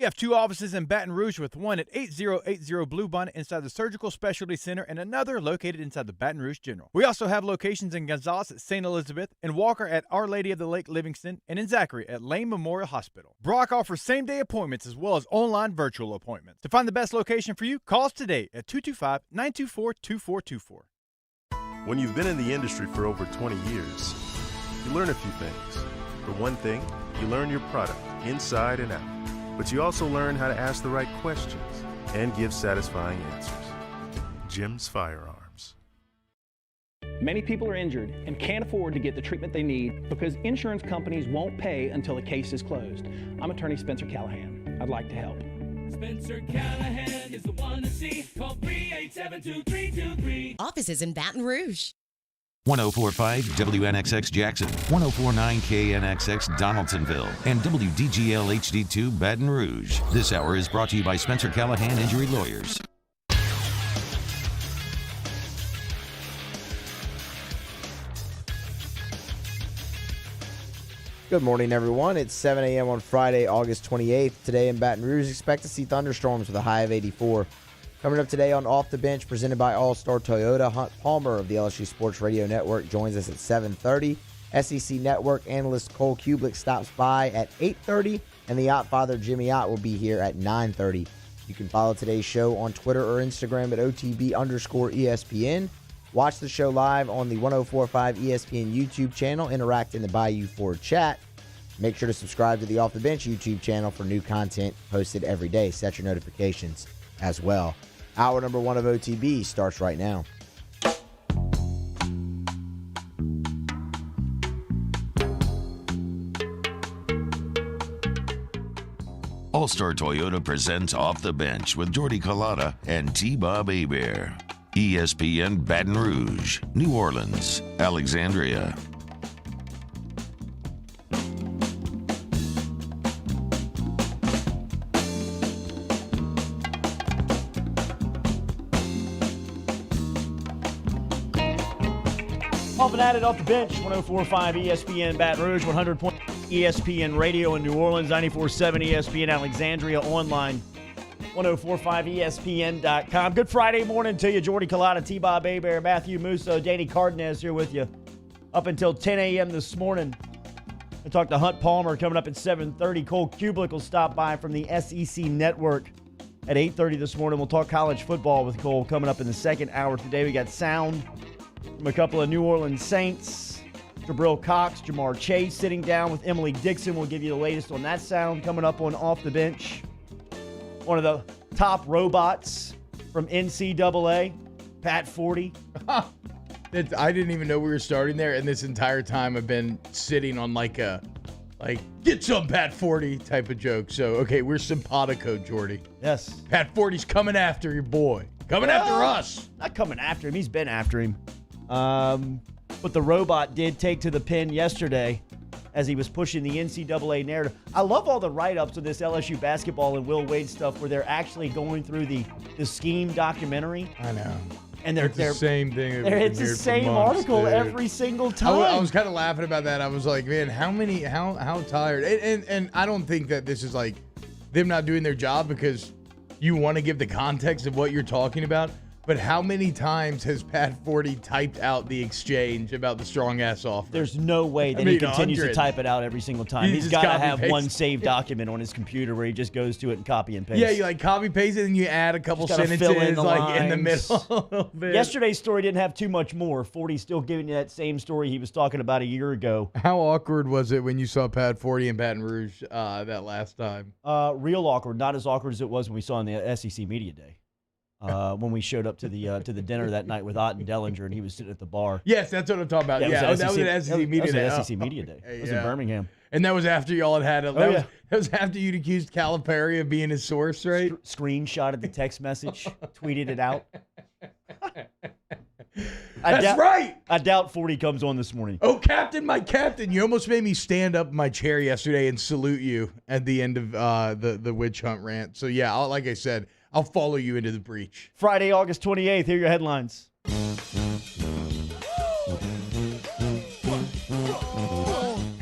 We have 2 offices in Baton Rouge, with one at 8080 Blue Bonnet inside the Surgical Specialty Center and another located inside the Baton Rouge General. We also have locations in Gonzales at St. Elizabeth, in Walker at Our Lady of the Lake Livingston, and in Zachary at Lane Memorial Hospital. Brock offers same-day appointments as well as online virtual appointments. To find the best location for you, call us today at 225-924-2424. When you've been in the industry for over 20 years, you learn a few things. For one thing, you learn your product inside and out. But you also learn how to ask the right questions and give satisfying answers. Jim's Firearms. Many people are injured and can't afford to get the treatment they need because insurance companies won't pay until a case is closed. I'm attorney Spencer Callahan. I'd like to help. Spencer Callahan is the one to see. Call 387-2323. Offices in Baton Rouge. 104.5 WNXX Jackson, 104.9 KNXX Donaldsonville, and WDGL HD2 Baton Rouge. This hour is brought to you by Spencer Callahan Injury Lawyers. Good morning, everyone. It's 7 a.m. on Friday, August 28th. Today in Baton Rouge, expect to see thunderstorms with a high of 84. Coming up today on Off the Bench, presented by All-Star Toyota, Hunt Palmer of the LSU Sports Radio Network joins us at 7:30. SEC Network analyst Cole Cubelic stops by at 8:30, and the Ott father Jimmy Ott will be here at 9:30. You can follow today's show on Twitter or Instagram at OTB_ESPN. Watch the show live on the 104.5 ESPN YouTube channel. Interact in the Bayou Ford chat. Make sure to subscribe to the Off the Bench YouTube channel for new content posted every day. Set your notifications as well. Hour number 1 of OTB starts right now. All-Star Toyota presents Off the Bench with Jordy Collada and T-Bob Hebert. ESPN Baton Rouge, New Orleans, Alexandria. Off and at it, Off the Bench, 104.5 ESPN Baton Rouge, 100. ESPN Radio in New Orleans, 94.7 ESPN Alexandria, online, 104.5ESPN.com. Good Friday morning to you. Jordy Collada, T-Bob Hebert, Matthew Musso, Danny Cardenas here with you up until 10 a.m. this morning. We'll talk to Hunt Palmer coming up at 7:30. Cole Cubelic will stop by from the SEC Network at 8:30 this morning. We'll talk college football with Cole coming up in the second hour today. We got sound from a couple of New Orleans Saints. Jabril Cox, Jamar Chase sitting down with Emily Dixon. We'll give you the latest on that sound coming up on Off the Bench. One of the top robots from NCAA, Pat Forty. I didn't even know we were starting there, and this entire time I've been sitting on like get some Pat Forty type of joke. So, okay, we're simpatico, Jordy. Yes. Pat Forty's coming after your boy. Coming after us. Not coming after him. He's been after him. But the robot did take to the pen yesterday as he was pushing the NCAA narrative. I love all the write-ups of this LSU basketball and Will Wade stuff where they're actually going through the scheme documentary. I know. And it's the same thing. It's the same article every single time. I was kind of laughing about that. I was like, man, how tired. And I don't think that this is like them not doing their job because you want to give the context of what you're talking about. But how many times has Pat Forty typed out the exchange about the strong-ass offer? There's no way that he continues 100. To type it out every single time. He's got to have one saved document on his computer where he just goes to it and copy and paste. Yeah, you like copy paste it and you add a couple sentences in the middle. Yesterday's story didn't have too much more. Forty's still giving you that same story he was talking about a year ago. How awkward was it when you saw Pat Forty in Baton Rouge that last time? Real awkward. Not as awkward as it was when we saw him on the SEC Media Day. When we showed up to the dinner that night with Ott and Dellinger, and he was sitting at the bar. Yes, that's what I'm talking about. Yeah, that was an SEC Media Day. That was an SEC Media Day. It was in Birmingham. And that was after y'all had that was after you'd accused Calipari of being his source, right? Screenshotted the text message, tweeted it out. That's right. I doubt 40 comes on this morning. Oh, Captain, my Captain. You almost made me stand up in my chair yesterday and salute you at the end of the witch hunt rant. So, yeah, like I said, I'll follow you into the breach. Friday, August 28th. Here are your headlines.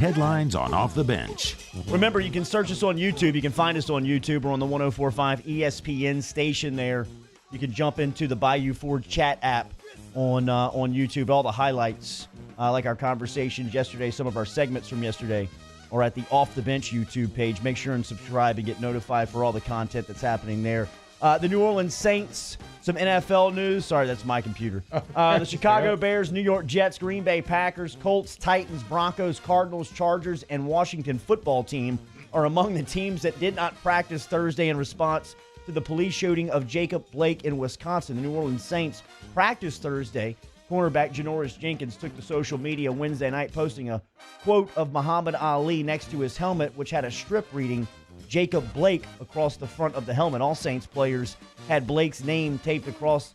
headlines on Off the Bench. Remember, you can search us on YouTube. You can find us on YouTube. We're on the 104.5 ESPN station there. You can jump into the Bayou Ford chat app on YouTube. All the highlights, like our conversations yesterday, some of our segments from yesterday, are at the Off the Bench YouTube page. Make sure and subscribe and get notified for all the content that's happening there. The New Orleans Saints, some NFL news. Sorry, that's my computer. The Chicago Bears, New York Jets, Green Bay Packers, Colts, Titans, Broncos, Cardinals, Chargers, and Washington football team are among the teams that did not practice Thursday in response to the police shooting of Jacob Blake in Wisconsin. The New Orleans Saints practiced Thursday. Cornerback Janoris Jenkins took to social media Wednesday night, posting a quote of Muhammad Ali next to his helmet, which had a strip reading Jacob Blake across the front of the helmet. All Saints players had Blake's name taped across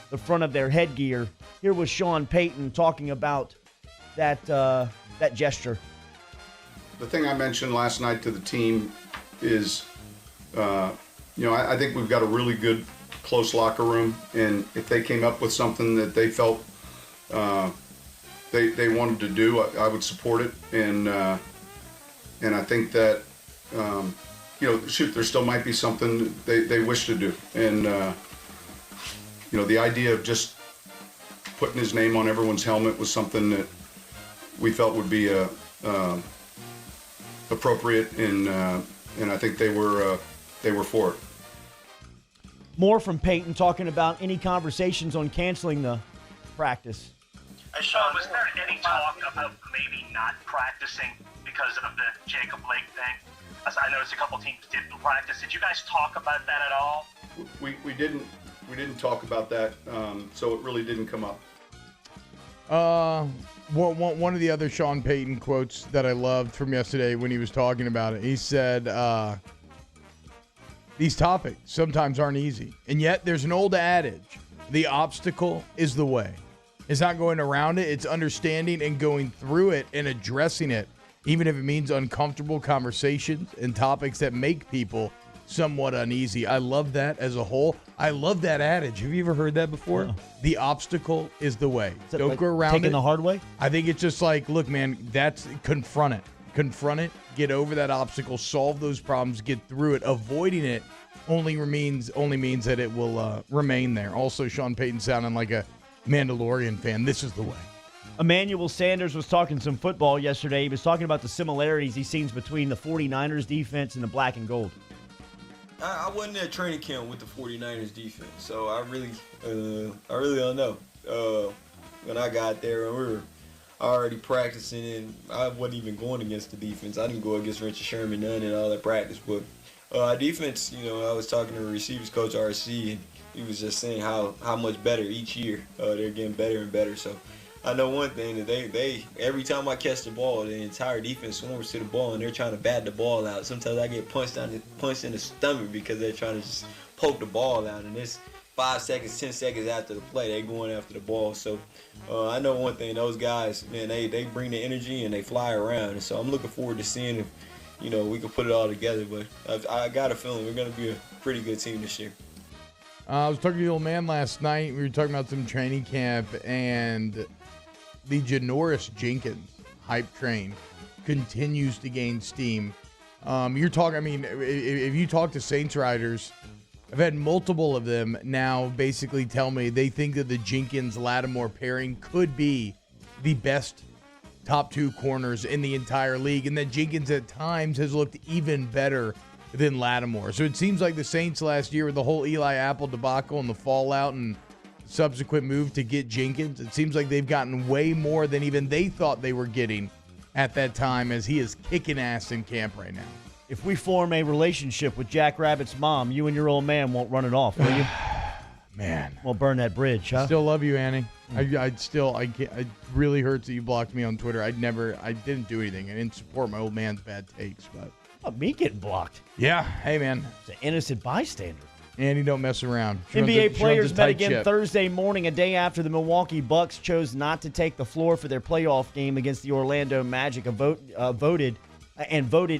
the front of their headgear. Here was Sean Payton talking about that gesture. The thing I mentioned last night to the team is, I think we've got a really good, close locker room, and if they came up with something that they felt they wanted to do, I would support it, and I think that there still might be something they wish to do, and the idea of just putting his name on everyone's helmet was something that we felt would be appropriate, and I think they were for it. More from Peyton talking about any conversations on canceling the practice. Sean, was there any talk about maybe not practicing because of the Jacob Blake thing? As I noticed a couple teams didn't practice. Did you guys talk about that at all? We didn't talk about that, so it really didn't come up. One of the other Sean Payton quotes that I loved from yesterday when he was talking about it, he said, these topics sometimes aren't easy, and yet there's an old adage, the obstacle is the way. It's not going around it, it's understanding and going through it and addressing it, even if it means uncomfortable conversations and topics that make people somewhat uneasy. I love that as a whole. I love that adage. Have you ever heard that before? No. The obstacle is the way. Don't like go around taking it. the hard way? I think it's just like, look, man, that's confront it. Confront it, get over that obstacle, solve those problems, get through it. Avoiding it only means that it will remain there. Also, Sean Payton sounding like a Mandalorian fan. This is the way. Emmanuel Sanders was talking some football yesterday. He was talking about the similarities he sees between the 49ers defense and the black and gold. I wasn't at training camp with the 49ers defense, so I really don't know. When I got there, we were already practicing, and I wasn't even going against the defense. I didn't go against Richard Sherman, none in all that practice. But our defense, I was talking to the receivers coach, RC, and he was just saying how much better each year. They're getting better and better. So I know one thing, that they every time I catch the ball, the entire defense swarms to the ball, and they're trying to bat the ball out. Sometimes I get punched in the stomach because they're trying to just poke the ball out, and it's 5 seconds, 10 seconds after the play, they going after the ball. So I know one thing, those guys, man, they bring the energy and they fly around. And so I'm looking forward to seeing if, we can put it all together. But I got a feeling we're going to be a pretty good team this year. I was talking to the old man last night. We were talking about some training camp, and the Janoris Jenkins hype train continues to gain steam. You're talking, if you talk to Saints riders, I've had multiple of them now basically tell me they think that the Jenkins-Lattimore pairing could be the best top two corners in the entire league, and that Jenkins at times has looked even better than Lattimore. So it seems like the Saints last year with the whole Eli Apple debacle and the fallout and subsequent move to get Jenkins, it seems like they've gotten way more than even they thought they were getting at that time, as he is kicking ass in camp right now. If we form a relationship with Jack Rabbit's mom, you and your old man won't run it off, will you? Man. We'll burn that bridge, huh? Still love you, Annie. I can't. It really hurts that you blocked me on Twitter. I didn't do anything. I didn't support my old man's bad takes, but. About me getting blocked. Yeah. Hey, man. It's an innocent bystander. Annie, don't mess around. NBA players met again Thursday morning, a day after the Milwaukee Bucks chose not to take the floor for their playoff game against the Orlando Magic. Voted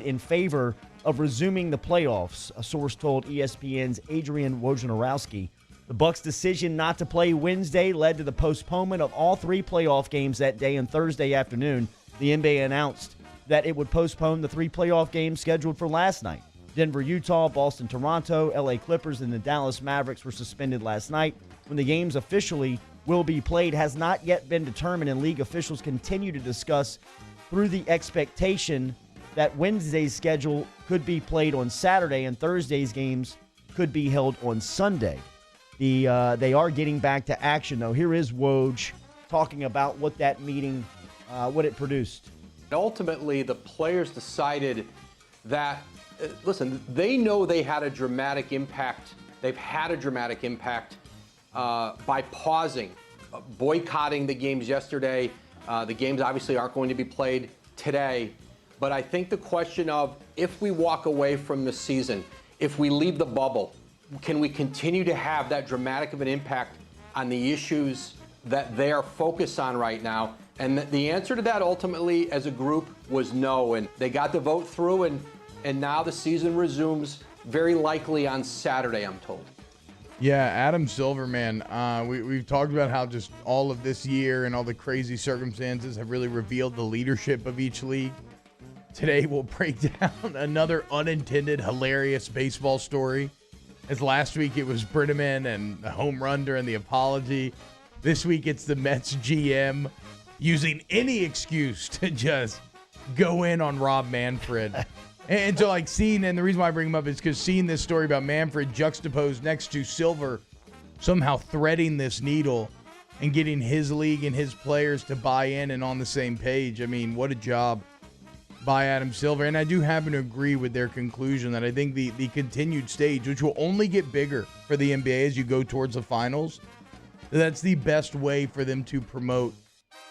in favor of resuming the playoffs, a source told ESPN's Adrian Wojnarowski. The Bucks' decision not to play Wednesday led to the postponement of all three playoff games that day, and Thursday afternoon, the NBA announced that it would postpone the 3 playoff games scheduled for last night. Denver, Utah, Boston, Toronto, LA Clippers, and the Dallas Mavericks were suspended last night. When the games officially will be played has not yet been determined, and league officials continue to discuss through the expectation that Wednesday's schedule could be played on Saturday and Thursday's games could be held on Sunday. They are getting back to action, though. Here is Woj talking about what that meeting, what it produced. Ultimately, the players decided that, listen, they know they had a dramatic impact. They've had a dramatic impact by pausing, boycotting the games yesterday. The games obviously aren't going to be played today. But I think the question of if we walk away from the season, if we leave the bubble, can we continue to have that dramatic of an impact on the issues that they are focused on right now? And the answer to that ultimately as a group was no. And they got the vote through, and now the season resumes very likely on Saturday, I'm told. Yeah, Adam Silver, man. We've talked about how just all of this year and all the crazy circumstances have really revealed the leadership of each league. Today we'll break down another unintended, hilarious baseball story. As last week it was Britterman and the home run during the apology. This week it's the Mets GM using any excuse to just go in on Rob Manfred. And so, like, and the reason why I bring him up is because seeing this story about Manfred juxtaposed next to Silver somehow threading this needle and getting his league and his players to buy in and on the same page. I mean, what a job by Adam Silver. And I do happen to agree with their conclusion that I think the continued stage, which will only get bigger for the NBA as you go towards the finals, that's the best way for them to promote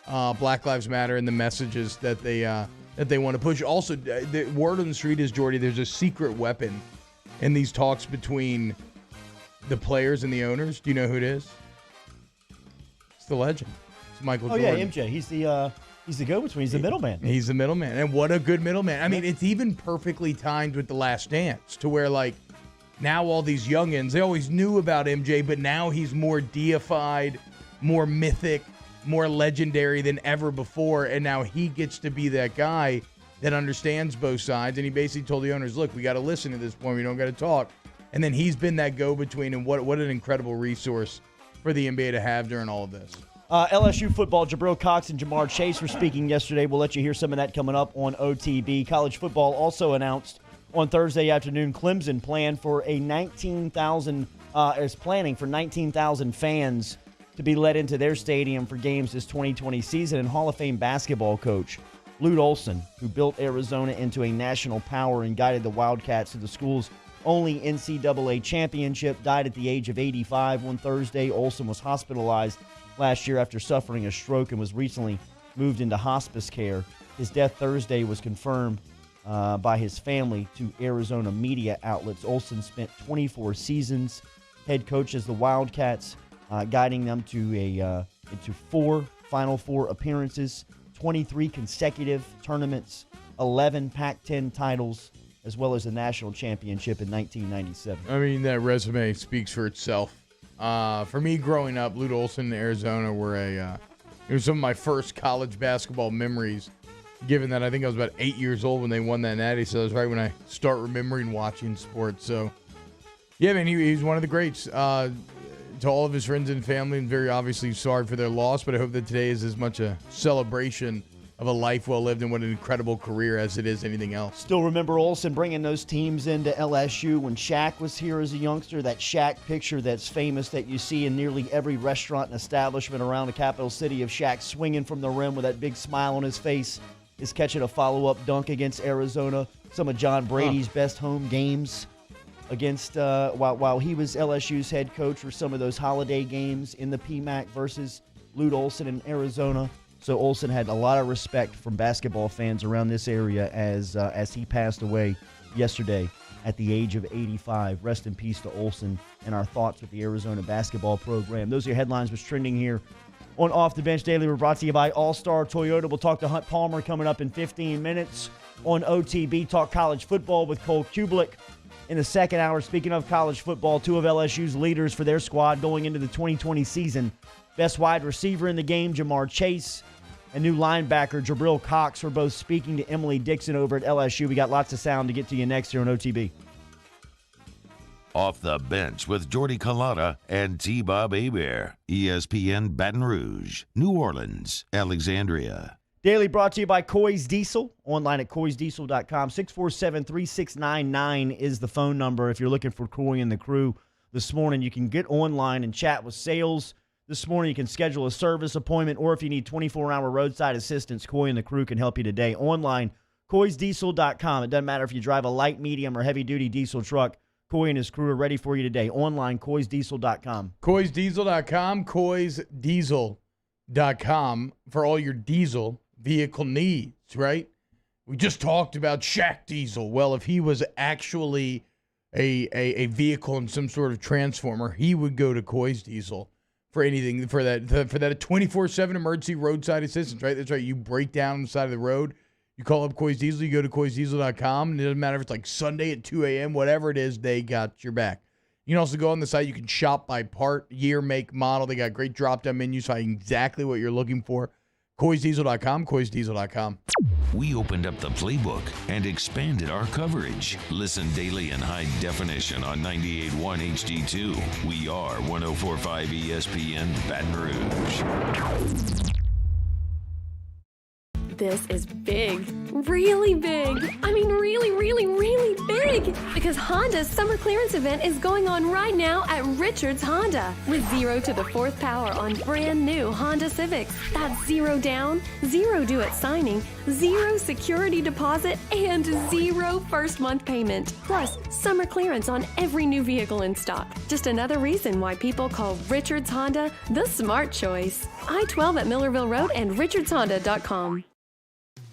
Black Lives Matter and the messages that they want to push. Also, the word on the street is, Jordy, there's a secret weapon in these talks between the players and the owners. Do you know who it is? It's the legend. It's Michael Jordan. Oh, yeah, MJ. He's the go-between. He's the middleman. He's the middleman. And what a good middleman. I mean, it's even perfectly timed with The Last Dance to where, like, now all these youngins, they always knew about MJ, but now he's more deified, more mythic, more legendary than ever before, and now he gets to be that guy that understands both sides, and he basically told the owners, look, we got to listen to this point, we don't got to talk. And then he's been that go-between, and what an incredible resource for the NBA to have during all of this. LSU football, Jabril Cox and Jamar Chase were speaking yesterday. We'll let you hear some of that coming up on OTB. College football also announced on Thursday afternoon, Clemson planned for is planning for 19,000 fans to be let into their stadium for games this 2020 season. And Hall of Fame basketball coach Lute Olson, who built Arizona into a national power and guided the Wildcats to the school's only NCAA championship, died at the age of 85 on Thursday. Olson was hospitalized last year after suffering a stroke and was recently moved into hospice care. His death Thursday was confirmed by his family to Arizona media outlets. Olson spent 24 seasons head coach as the Wildcats, guiding them to into 4 Final Four appearances, 23 consecutive tournaments, 11 Pac-10 titles, as well as a national championship in 1997. I mean, that resume speaks for itself. For me, growing up, Lute Olson and Arizona were it was some of my first college basketball memories, given that I think I was about 8 years old when they won that natty, so that was right when I start remembering watching sports. So, yeah, man, he's one of the greats. To all of his friends and family, and very obviously sorry for their loss, but I hope that today is as much a celebration of a life well lived and what an incredible career as it is anything else. Still remember Olson bringing those teams into LSU when Shaq was here as a youngster. That Shaq picture that's famous that you see in nearly every restaurant and establishment around the capital city of Shaq swinging from the rim with that big smile on his face is catching a follow-up dunk against Arizona. Some of John Brady's best home games against while he was LSU's head coach were some of those holiday games in the PMAC versus Lute Olson in Arizona. So Olson had a lot of respect from basketball fans around this area as he passed away yesterday at the age of 85. Rest in peace to Olson, and our thoughts with the Arizona basketball program. Those are your headlines was trending here on Off the Bench Daily. We're brought to you by All-Star Toyota. We'll talk to Hunt Palmer coming up in 15 minutes on OTB. Talk college football with Cole Cubelic. In the second hour, speaking of college football, 2 of LSU's leaders for their squad going into the 2020 season. Best wide receiver in the game, Jamar Chase, and new linebacker Jabril Cox were both speaking to Emily Dixon over at LSU. We got lots of sound to get to you next here on OTB. Off the Bench with Jordy Culotta and T-Bob Hebert. ESPN Baton Rouge, New Orleans, Alexandria. Daily brought to you by Coy's Diesel. Online at coysdiesel.com. 647-3699 is the phone number if you're looking for Coy and the crew this morning. You can get online and chat with sales. This morning you can schedule a service appointment, or if you need 24-hour roadside assistance, Coy and the crew can help you today. Online, coysdiesel.com. It doesn't matter if you drive a light, medium, or heavy-duty diesel truck. Coy and his crew are ready for you today. Online, coysdiesel.com. Coysdiesel.com, coysdiesel.com for all your diesel vehicle needs, right? We just talked about Shaq Diesel. Well, if he was actually a vehicle in some sort of transformer, he would go to Coy's Diesel for anything, for that 24/7 emergency roadside assistance, right? That's right. You break down on the side of the road, you call up Coy's Diesel, you go to coysdiesel.com, and it doesn't matter if it's like Sunday at 2 a.m., whatever it is, they got your back. You can also go on the site. You can shop by part, year, make, model. They got great drop-down menus, finding exactly what you're looking for. coysdiesel.com, coysdiesel.com. We opened up the playbook and expanded our coverage. Listen daily in high definition on 98.1 HD2. We are 104.5 ESPN Baton Rouge. This is big. Really big. I mean really, really, really big. Because Honda's summer clearance event is going on right now at Richards Honda. With 0 to the 4th power on brand new Honda Civics. That's 0 down, 0 due at signing, 0 security deposit, and 0 first month payment. Plus, summer clearance on every new vehicle in stock. Just another reason why people call Richards Honda the smart choice. I-12 at Millerville Road and richardshonda.com.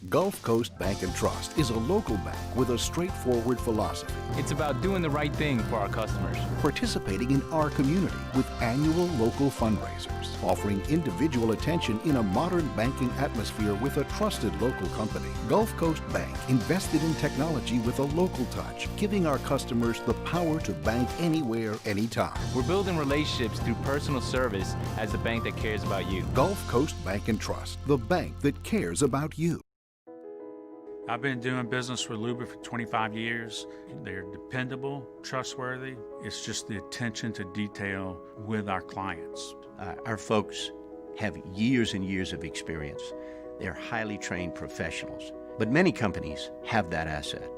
Gulf Coast Bank and Trust is a local bank with a straightforward philosophy. It's about doing the right thing for our customers. Participating in our community with annual local fundraisers. Offering individual attention in a modern banking atmosphere with a trusted local company. Gulf Coast Bank invested in technology with a local touch, giving our customers the power to bank anywhere, anytime. We're building relationships through personal service as the bank that cares about you. Gulf Coast Bank and Trust, the bank that cares about you. I've been doing business with Luba for 25 years. They're dependable, trustworthy. It's just the attention to detail with our clients. Our folks have years and years of experience. They're highly trained professionals. But many companies have that asset.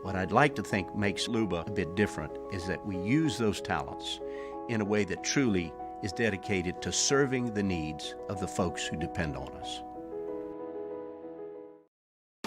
What I'd like to think makes Luba a bit different is that we use those talents in a way that truly is dedicated to serving the needs of the folks who depend on us.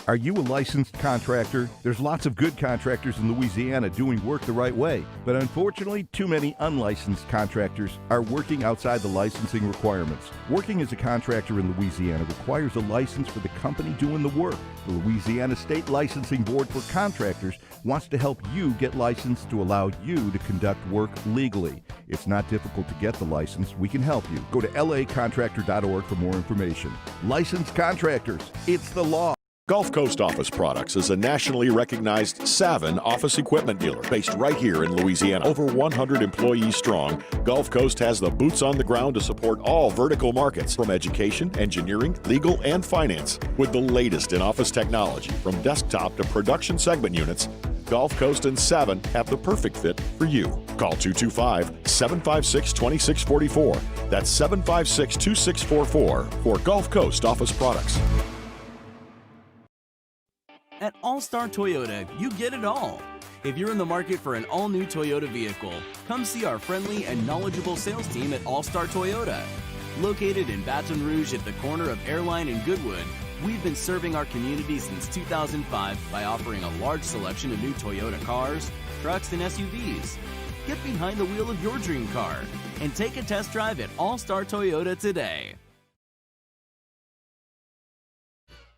Are you a licensed contractor? There's lots of good contractors in Louisiana doing work the right way, but unfortunately, too many unlicensed contractors are working outside the licensing requirements. Working as a contractor in Louisiana requires a license for the company doing the work. The Louisiana State Licensing Board for Contractors wants to help you get licensed to allow you to conduct work legally. It's not difficult to get the license. We can help you. Go to lacontractor.org for more information. Licensed contractors, it's the law. Gulf Coast Office Products is a nationally recognized Savin office equipment dealer based right here in Louisiana. Over 100 employees strong, Gulf Coast has the boots on the ground to support all vertical markets, from education, engineering, legal, and finance. With the latest in office technology, from desktop to production segment units, Gulf Coast and Savin have the perfect fit for you. Call 225-756-2644. That's 756-2644 for Gulf Coast Office Products. At All-Star Toyota, you get it all. If you're in the market for an all-new Toyota vehicle, come see our friendly and knowledgeable sales team at All-Star Toyota. Located in Baton Rouge at the corner of Airline and Goodwood, we've been serving our community since 2005 by offering a large selection of new Toyota cars, trucks, and SUVs. Get behind the wheel of your dream car and take a test drive at All-Star Toyota today.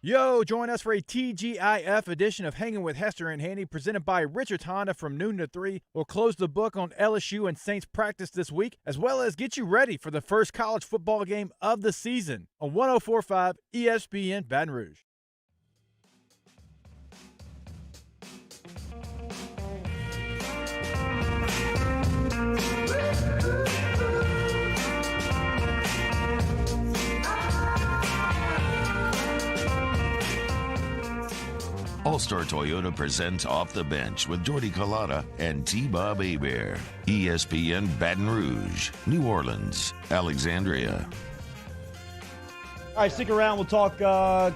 Yo, join us for a TGIF edition of Hanging with Hester and Handy, presented by Richards Honda from noon to 3. We'll close the book on LSU and Saints practice this week, as well as get you ready for the first college football game of the season on 104.5 ESPN Baton Rouge. All-Star Toyota presents Off the Bench with Jordy Collada and T-Bob Hebert. ESPN Baton Rouge, New Orleans, Alexandria. All right, stick around. We'll talk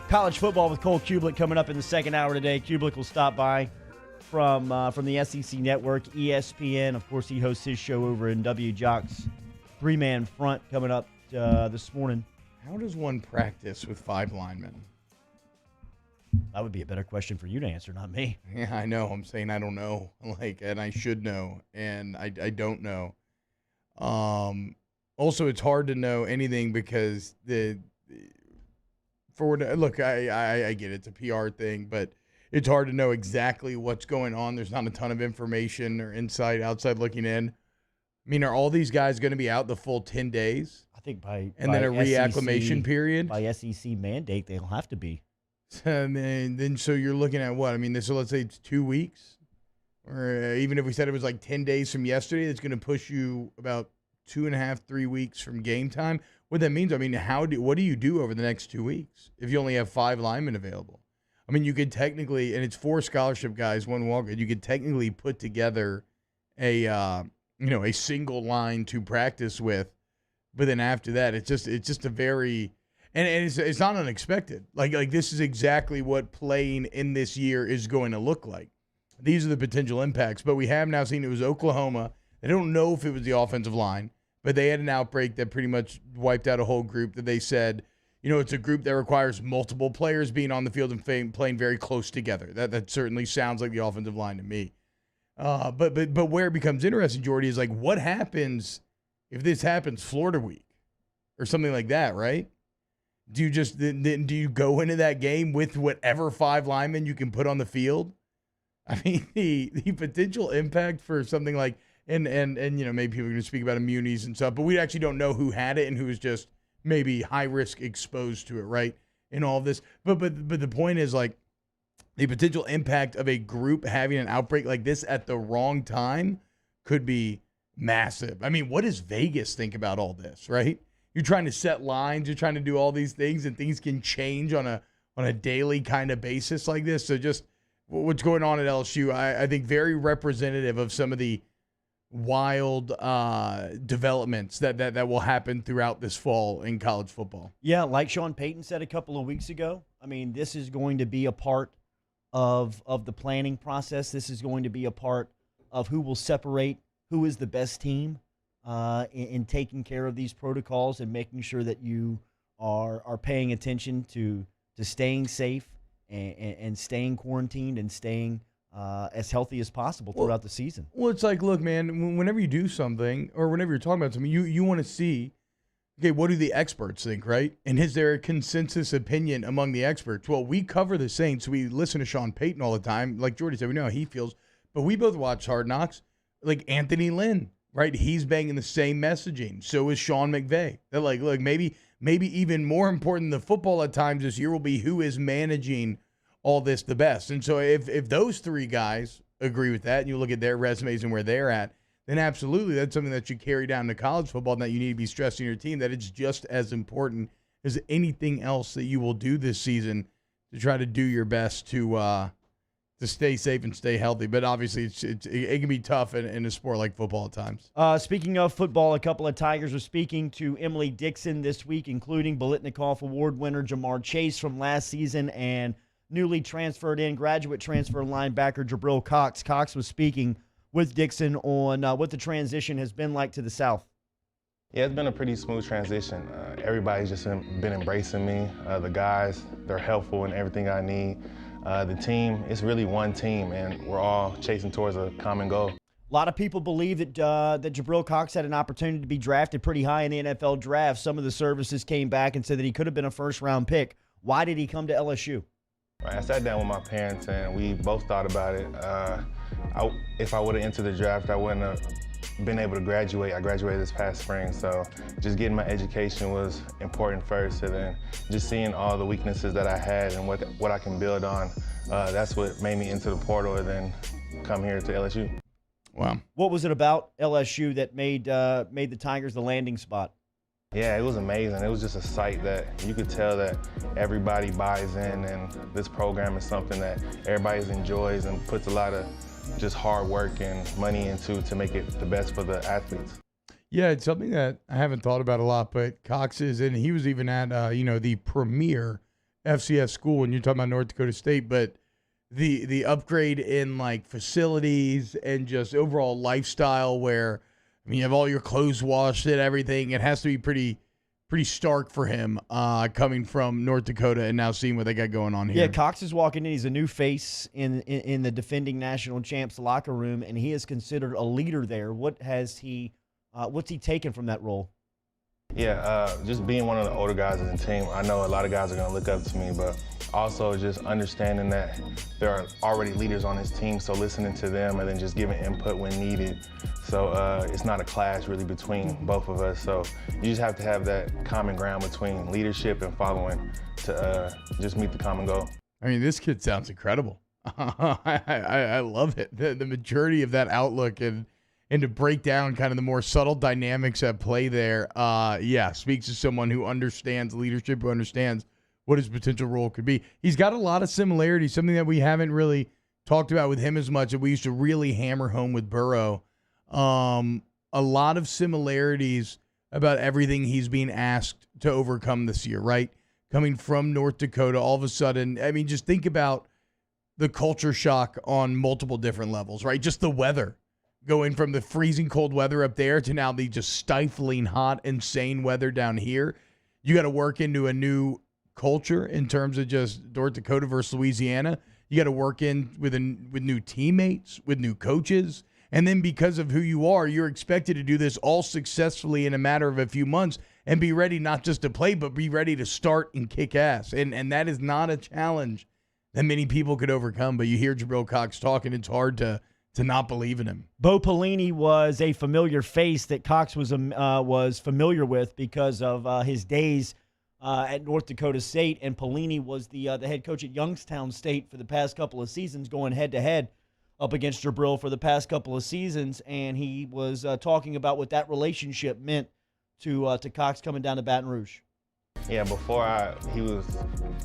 college football with Cole Cubelic coming up in the second hour today. Cubelic will stop by from the SEC Network, ESPN. Of course, he hosts his show over in WJOC's three-man front coming up this morning. How does one practice with 5 linemen? That would be a better question for you to answer, not me. Yeah, I know. I'm saying I don't know. And I should know, and I don't know. Also, it's hard to know anything because I get it's a PR thing, but it's hard to know exactly what's going on. There's not a ton of information or insight outside looking in. I mean, are all these guys going to be out the full 10 days? I think then a reacclimation period? By SEC mandate, they'll have to be. And then so you're looking at what? I mean, so let's say it's 2 weeks. Or even if we said it was like 10 days from yesterday, it's going to push you about 2.5, 3 weeks from game time. What that means, I mean, what do you do over the next 2 weeks if you only have 5 linemen available? I mean, you could technically, and it's 4 scholarship guys, 1 walk-in, you could technically put together a single line to practice with, but then after that, it's just a very, and it's not unexpected. Like this is exactly what playing in this year is going to look like. These are the potential impacts, but we have now seen it was Oklahoma. They don't know if it was the offensive line, but they had an outbreak that pretty much wiped out a whole group that they said, it's a group that requires multiple players being on the field and playing very close together. That certainly sounds like the offensive line to me. But where it becomes interesting, Jordy, is like what happens if this happens Florida week or something like that, right? Do you go into that game with whatever 5 linemen you can put on the field? I mean, the potential impact for something like and maybe people are going to speak about immunities and stuff, but we actually don't know who had it and who was just maybe high risk exposed to it, right? In all of this, but the point is like the potential impact of a group having an outbreak like this at the wrong time could be massive. I mean, what does Vegas think about all this, right? You're trying to set lines, you're trying to do all these things, and things can change on a daily kind of basis like this. So just what's going on at LSU, I think very representative of some of the wild developments that will happen throughout this fall in college football. Yeah, like Sean Payton said a couple of weeks ago, I mean, this is going to be a part of the planning process. This is going to be a part of who will separate who is the best team in taking care of these protocols and making sure that you are paying attention to staying safe and staying quarantined and staying as healthy as possible throughout the season. Well, it's like, look, man, whenever you do something or whenever you're talking about something, you want to see, okay, what do the experts think, right? And is there a consensus opinion among the experts? Well, we cover the Saints. We listen to Sean Payton all the time. Like Jordy said, we know how he feels. But we both watch Hard Knocks. Like Anthony Lynn, right? He's banging the same messaging. So is Sean McVay. They're like, look, maybe even more important than football at times this year will be who is managing all this the best. And so if those 3 guys agree with that and you look at their resumes and where they're at, then absolutely that's something that you carry down to college football and that you need to be stressing your team that it's just as important as anything else that you will do this season to try to do your best to stay safe and stay healthy. But obviously it can be tough in a sport like football at times. Speaking of football, a couple of Tigers are speaking to Emily Dixon this week, including Biletnikoff Award winner Jamar Chase from last season and newly transferred in graduate transfer linebacker Jabril Cox. Cox was speaking with Dixon on what the transition has been like to the South. Yeah, it's been a pretty smooth transition. Everybody's just been embracing me. The guys, they're helpful in everything I need. The team, it's really one team, and we're all chasing towards a common goal. A lot of people believe that Jabril Cox had an opportunity to be drafted pretty high in the NFL draft. Some of the services came back and said that he could have been a first-round pick. Why did he come to LSU? I sat down with my parents, and we both thought about it. If I would have entered the draft, I wouldn't have been able to graduate. I graduated this past spring, so just getting my education was important first, and then just seeing all the weaknesses that I had and what I can build on, that's what made me into the portal and then come here to LSU. Wow. What was it about LSU that made the Tigers the landing spot? Yeah, it was amazing. It was just a sight that you could tell that everybody buys in, and this program is something that everybody enjoys and puts a lot of just hard work and money into to make it the best for the athletes. Yeah, it's something that I haven't thought about a lot, but Cox is, and he was even at, the premier FCS school, and you're talking about North Dakota State, but the upgrade in, like, facilities and just overall lifestyle where, I mean, you have all your clothes washed and everything. It has to be pretty stark for him coming from North Dakota and now seeing what they got going on here. Yeah, Cox is walking in. He's a new face in the defending national champs locker room, and he is considered a leader there. What's he taken from that role? Yeah, just being one of the older guys in the team, I know a lot of guys are going to look up to me, but also just understanding that there are already leaders on this team, so listening to them and then just giving input when needed. So it's not a clash really between both of us. So you just have to have that common ground between leadership and following to just meet the common goal. I mean, this kid sounds incredible. I love it. The maturity of that outlook and to break down kind of the more subtle dynamics at play there, speaks to someone who understands leadership, who understands what his potential role could be. He's got a lot of similarities, something that we haven't really talked about with him as much, that we used to really hammer home with Burrow. A lot of similarities about everything he's being asked to overcome this year, right? Coming from North Dakota, all of a sudden, I mean, just think about the culture shock on multiple different levels, right? Just the weather. Going from the freezing cold weather up there to now the just stifling hot, insane weather down here. You got to work into a new culture in terms of just North Dakota versus Louisiana. You got to work in with new teammates, with new coaches. And then because of who you are, you're expected to do this all successfully in a matter of a few months and be ready not just to play, but be ready to start and kick ass. And that is not a challenge that many people could overcome. But you hear Jabril Cox talking, it's hard to not believe in him. Bo Pelini was a familiar face that Cox was familiar with because of his days at North Dakota State, and Pelini was the head coach at Youngstown State for the past couple of seasons, going head-to-head up against Jabril for the past couple of seasons, and he was talking about what that relationship meant to Cox coming down to Baton Rouge. Yeah, before he was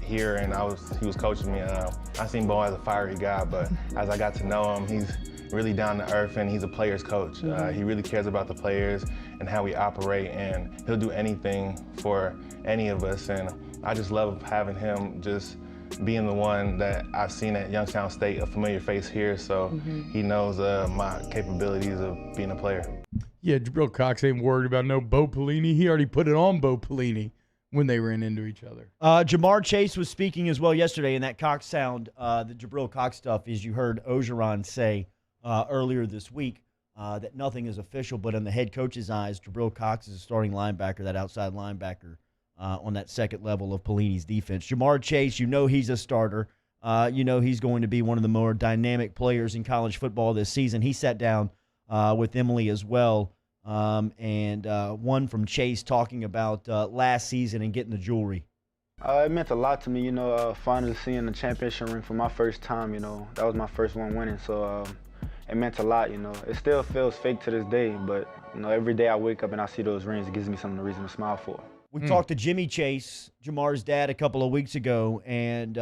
here and he was coaching me, I seen Bo as a fiery guy, but as I got to know him, he's really down to earth and he's a player's coach. He really cares about the players and how we operate, and he'll do anything for any of us. And I just love having him just being the one that I've seen at Youngstown State, a familiar face here, so he knows my capabilities of being a player. Yeah, Jabril Cox ain't worried about no Bo Pelini. He already put it on Bo Pelini when they ran into each other. Jamar Chase was speaking as well yesterday in that Cox sound, the Jabril Cox stuff, as you heard Ogeron say earlier this week, that nothing is official, but in the head coach's eyes, Jabril Cox is a starting linebacker, that outside linebacker on that second level of Pelini's defense. Jamar Chase, you know he's a starter. You know he's going to be one of the more dynamic players in college football this season. He sat down with Emily as well, and one from Chase talking about last season and getting the jewelry. It meant a lot to me, finally seeing the championship ring for my first time, that was my first one winning, so it meant a lot, It still feels fake to this day, but, every day I wake up and I see those rings, it gives me some reason to smile for. We talked to Jimmy Chase, Jamar's dad, a couple of weeks ago, and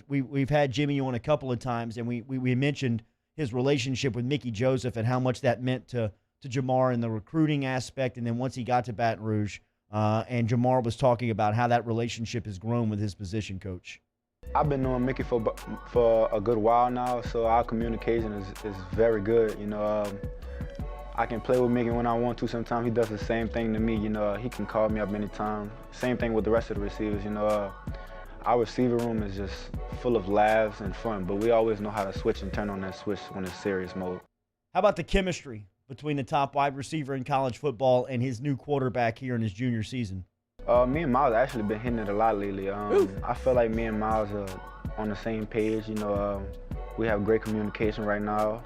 we've had Jimmy on a couple of times, and we mentioned his relationship with Mickey Joseph and how much that meant to Jamar in the recruiting aspect, and then once he got to Baton Rouge, and Jamar was talking about how that relationship has grown with his position coach. I've been knowing Mickey for a good while now, so our communication is very good. I can play with Mickey when I want to. Sometimes he does the same thing to me. He can call me up anytime. Same thing with the rest of the receivers. Our receiver room is just full of laughs and fun, but we always know how to switch and turn on that switch when it's serious mode. How about the chemistry between the top wide receiver in college football and his new quarterback here in his junior season? Me and Miles actually been hitting it a lot lately. I feel like me and Miles are on the same page. We have great communication right now,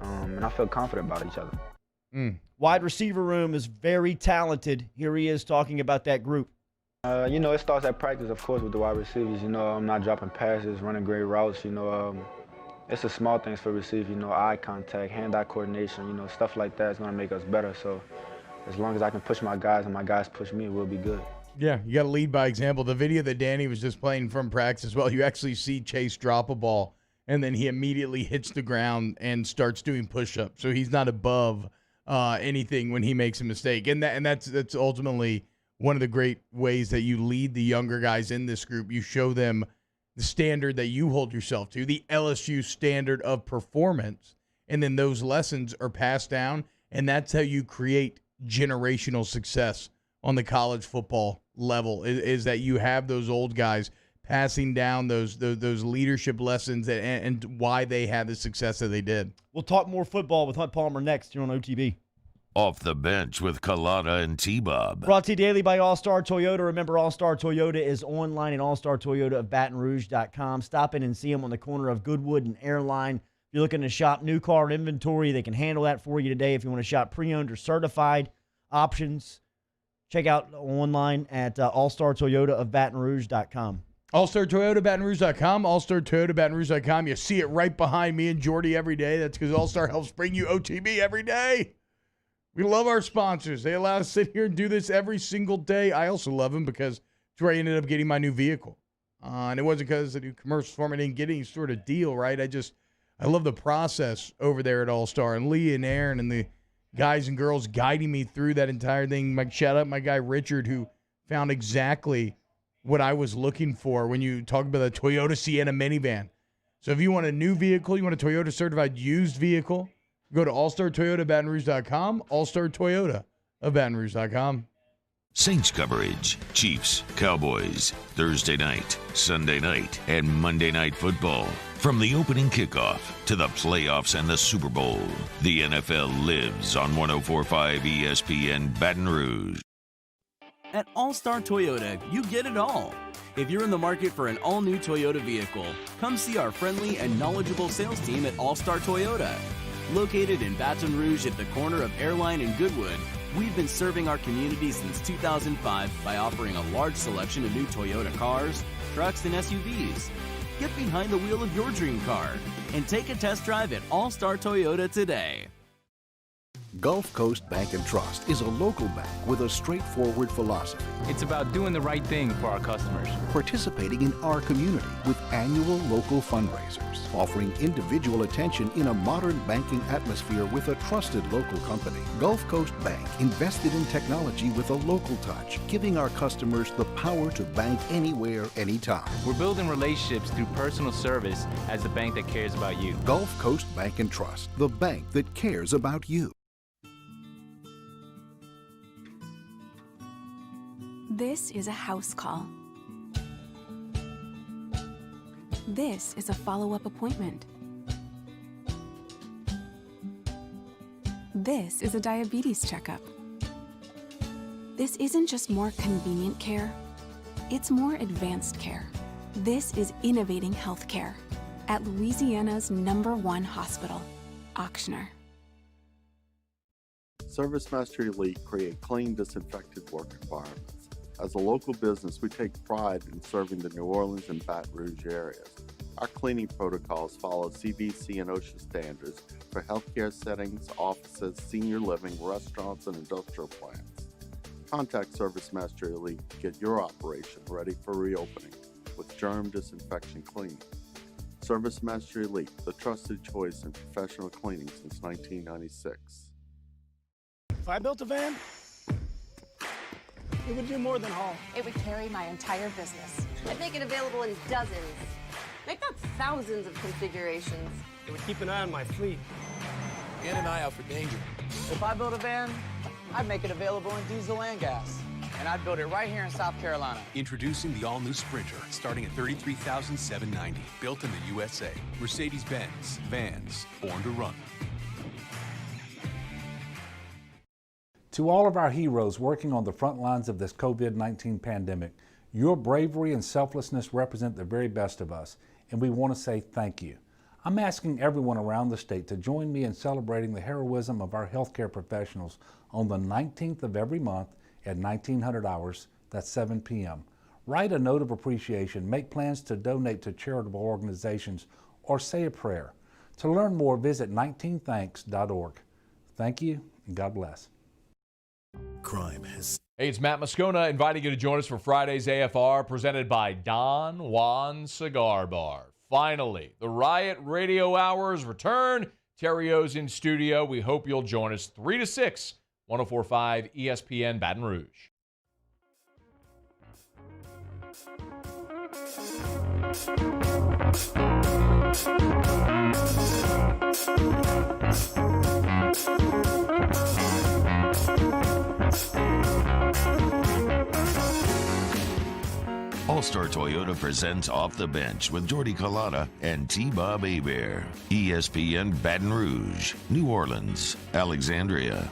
and I feel confident about each other. Wide receiver room is very talented. Here he is talking about that group. It starts at practice, of course, with the wide receivers. I'm not dropping passes, running great routes. It's the small things for receivers. Eye contact, hand-eye coordination. Stuff like that is going to make us better. So as long as I can push my guys and my guys push me, we'll be good. Yeah, you got to lead by example. The video that Danny was just playing from practice as well, you actually see Chase drop a ball, and then he immediately hits the ground and starts doing push-ups. So he's not above anything when he makes a mistake. And that's ultimately one of the great ways that you lead the younger guys in this group. You show them the standard that you hold yourself to, the LSU standard of performance, and then those lessons are passed down, and that's how you create generational success on the college football level, is that you have those old guys passing down those leadership lessons and why they had the success that they did. We'll talk more football with Hunt Palmer next here on OTB. Off the Bench with Kalata and T-Bob. Brought to you daily by All-Star Toyota. Remember, All-Star Toyota is online at allstartoyota of BatonRouge.com. Stop in and see them on the corner of Goodwood and Airline. If you're looking to shop new car inventory, they can handle that for you today. If you want to shop pre-owned or certified options, check out online at All-Star Toyota of BatonRouge.com. All-Star Toyota, BatonRouge.com, All-Star Toyota, BatonRouge.com. You see it right behind me and Jordy every day. That's because All-Star helps bring you OTB every day. We love our sponsors. They allow us to sit here and do this every single day. I also love them because it's where I ended up getting my new vehicle. And it wasn't because the new commercial for me didn't get any sort of deal, right? I love the process over there at All-Star. And Lee and Aaron and the guys and girls guiding me through that entire thing. Shout out my guy Richard, who found exactly what I was looking for when you talk about the Toyota Sienna minivan. So if you want a new vehicle, you want a Toyota certified used vehicle, go to allstartoyotabatonrouge.com, All-Star Toyota of BatonRouge.com. Saints coverage, Chiefs, Cowboys, Thursday night, Sunday night, and Monday Night Football. From the opening kickoff to the playoffs and the Super Bowl, the NFL lives on 104.5 ESPN Baton Rouge. At All-Star Toyota, you get it all. If you're in the market for an all-new Toyota vehicle, come see our friendly and knowledgeable sales team at All-Star Toyota. Located in Baton Rouge at the corner of Airline and Goodwood, we've been serving our community since 2005 by offering a large selection of new Toyota cars, trucks, and SUVs. Get behind the wheel of your dream car and take a test drive at All-Star Toyota today. Gulf Coast Bank and Trust is a local bank with a straightforward philosophy. It's about doing the right thing for our customers. Participating in our community with annual local fundraisers, offering individual attention in a modern banking atmosphere with a trusted local company. Gulf Coast Bank invested in technology with a local touch, giving our customers the power to bank anywhere, anytime. We're building relationships through personal service as the bank that cares about you. Gulf Coast Bank and Trust, the bank that cares about you. This is a house call. This is a follow-up appointment. This is a diabetes checkup. This isn't just more convenient care, it's more advanced care. This is innovating healthcare at Louisiana's #1 hospital, Ochsner. ServiceMaster Elite create clean, disinfected work environments. As a local business, we take pride in serving the New Orleans and Baton Rouge areas. Our cleaning protocols follow CDC and OSHA standards for healthcare settings, offices, senior living, restaurants, and industrial plants. Contact ServiceMaster Elite to get your operation ready for reopening with germ disinfection cleaning. ServiceMaster Elite, the trusted choice in professional cleaning since 1996. If I built a van, it would do more than haul. It would carry my entire business. I'd make it available in dozens, if not thousands of configurations. It would keep an eye on my fleet. And an eye out for danger. If I built a van, I'd make it available in diesel and gas. And I'd build it right here in South Carolina. Introducing the all-new Sprinter, starting at $33,790. Built in the USA. Mercedes-Benz. Vans. Born to run. To all of our heroes working on the front lines of this COVID-19 pandemic, your bravery and selflessness represent the very best of us, and we want to say thank you. I'm asking everyone around the state to join me in celebrating the heroism of our healthcare professionals on the 19th of every month at 1900 hours, that's 7 p.m. Write a note of appreciation, make plans to donate to charitable organizations, or say a prayer. To learn more, visit 19thanks.org. Thank you, and God bless. crime has... Hey, it's Matt Moscona inviting you to join us for Friday's AFR presented by Don Juan Cigar Bar. Finally, the Riot Radio Hours return. Terry O's in studio. We hope you'll join us 3 to 6, 104.5 ESPN Baton Rouge. All-Star Toyota presents Off the Bench with Jordy Collada and T-Bob Hebert. ESPN Baton Rouge, New Orleans, Alexandria.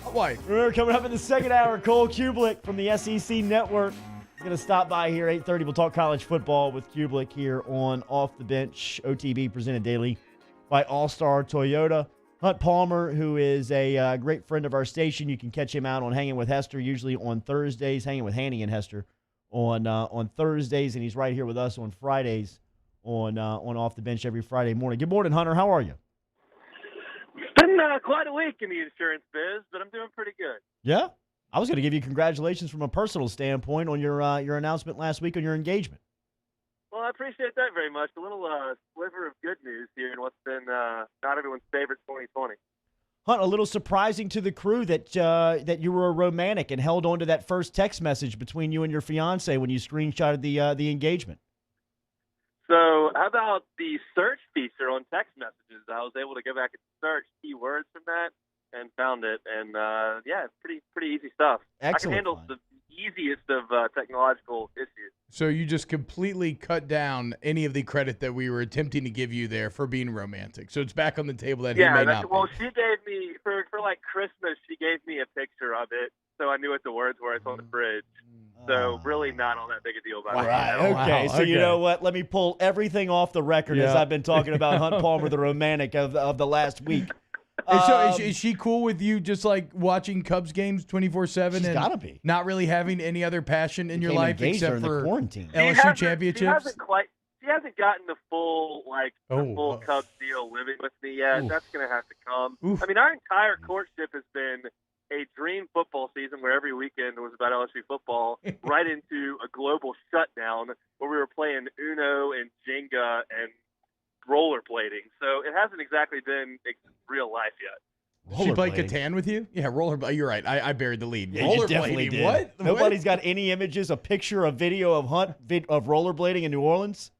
Why? Remember, coming up in the second hour, Cole Cubelic from the SEC Network is going to stop by here 8:30. We'll talk college football with Cubelic here on Off the Bench. OTB presented daily by All-Star Toyota. Hunt Palmer, who is a great friend of our station. You can catch him out on Hanging with Hester, usually on Thursdays. Hanging with Hanny and Hester on Thursdays, and he's right here with us on Fridays on Off the Bench every Friday morning. Good morning, Hunter. How are you? It's been quite a week in the insurance biz, but I'm doing pretty good. Yeah? I was going to give you congratulations from a personal standpoint on your announcement last week on your engagement. Well, I appreciate that very much. A little sliver of good news here in what's been not everyone's favorite 2020. Hunt, a little surprising to the crew that you were a romantic and held on to that first text message between you and your fiance when you screenshotted the engagement. So how about the search feature on text messages? I was able to go back and search keywords from that and found it. And, yeah, it's pretty easy stuff. Excellent. I can handle the easiest of technological issues. So you just completely cut down any of the credit that we were attempting to give you there for being romantic. So it's back on the table that he may not well, be. she gave me, for like Christmas, she gave me a picture of it, so I knew what the words were. It's on the fridge. So really not all that big a deal about it. Right. Okay. So you know what? Let me pull everything off the record as I've been talking about Hunt Palmer, the romantic of the last week. So is she cool with you just like watching Cubs games 24/7 and gotta be. not really having any other passion in your life except for quarantine. LSU championships? She hasn't gotten the full Cubs deal living with me yet. Oof. That's going to have to come. Oof. I mean, our entire courtship has been a dream football season where every weekend was about LSU football, right into a global shutdown where we were playing Uno and Jenga and rollerblading. So it hasn't exactly been real life yet. She played Catan with you? Yeah, rollerblade. You're right. I buried the lead. Yeah, you definitely did. What? Nobody's got any images, a picture, a video of Hunt of rollerblading in New Orleans?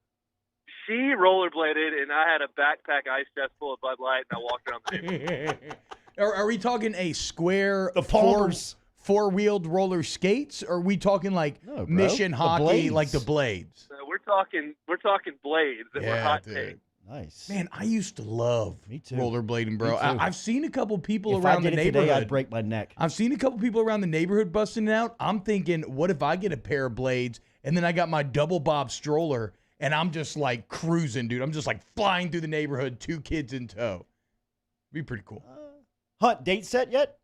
She rollerbladed, and I had a backpack ice chest full of Bud Light, and I walked around the neighborhood. Are we talking a square Palmers four-wheeled roller skates? Or are we talking like mission hockey, like the blades? So we're talking blades that were hot tape. Nice. Man, I used to love rollerblading, bro. Me too. I've seen a couple people If around I the did it neighborhood. today, I'd break my neck. I've seen a couple people around the neighborhood busting it out. I'm thinking, what if I get a pair of blades and then I got my double bob stroller and I'm just like cruising, dude. I'm just like flying through the neighborhood, 2 kids in tow. Be pretty cool. Hunt, date set yet?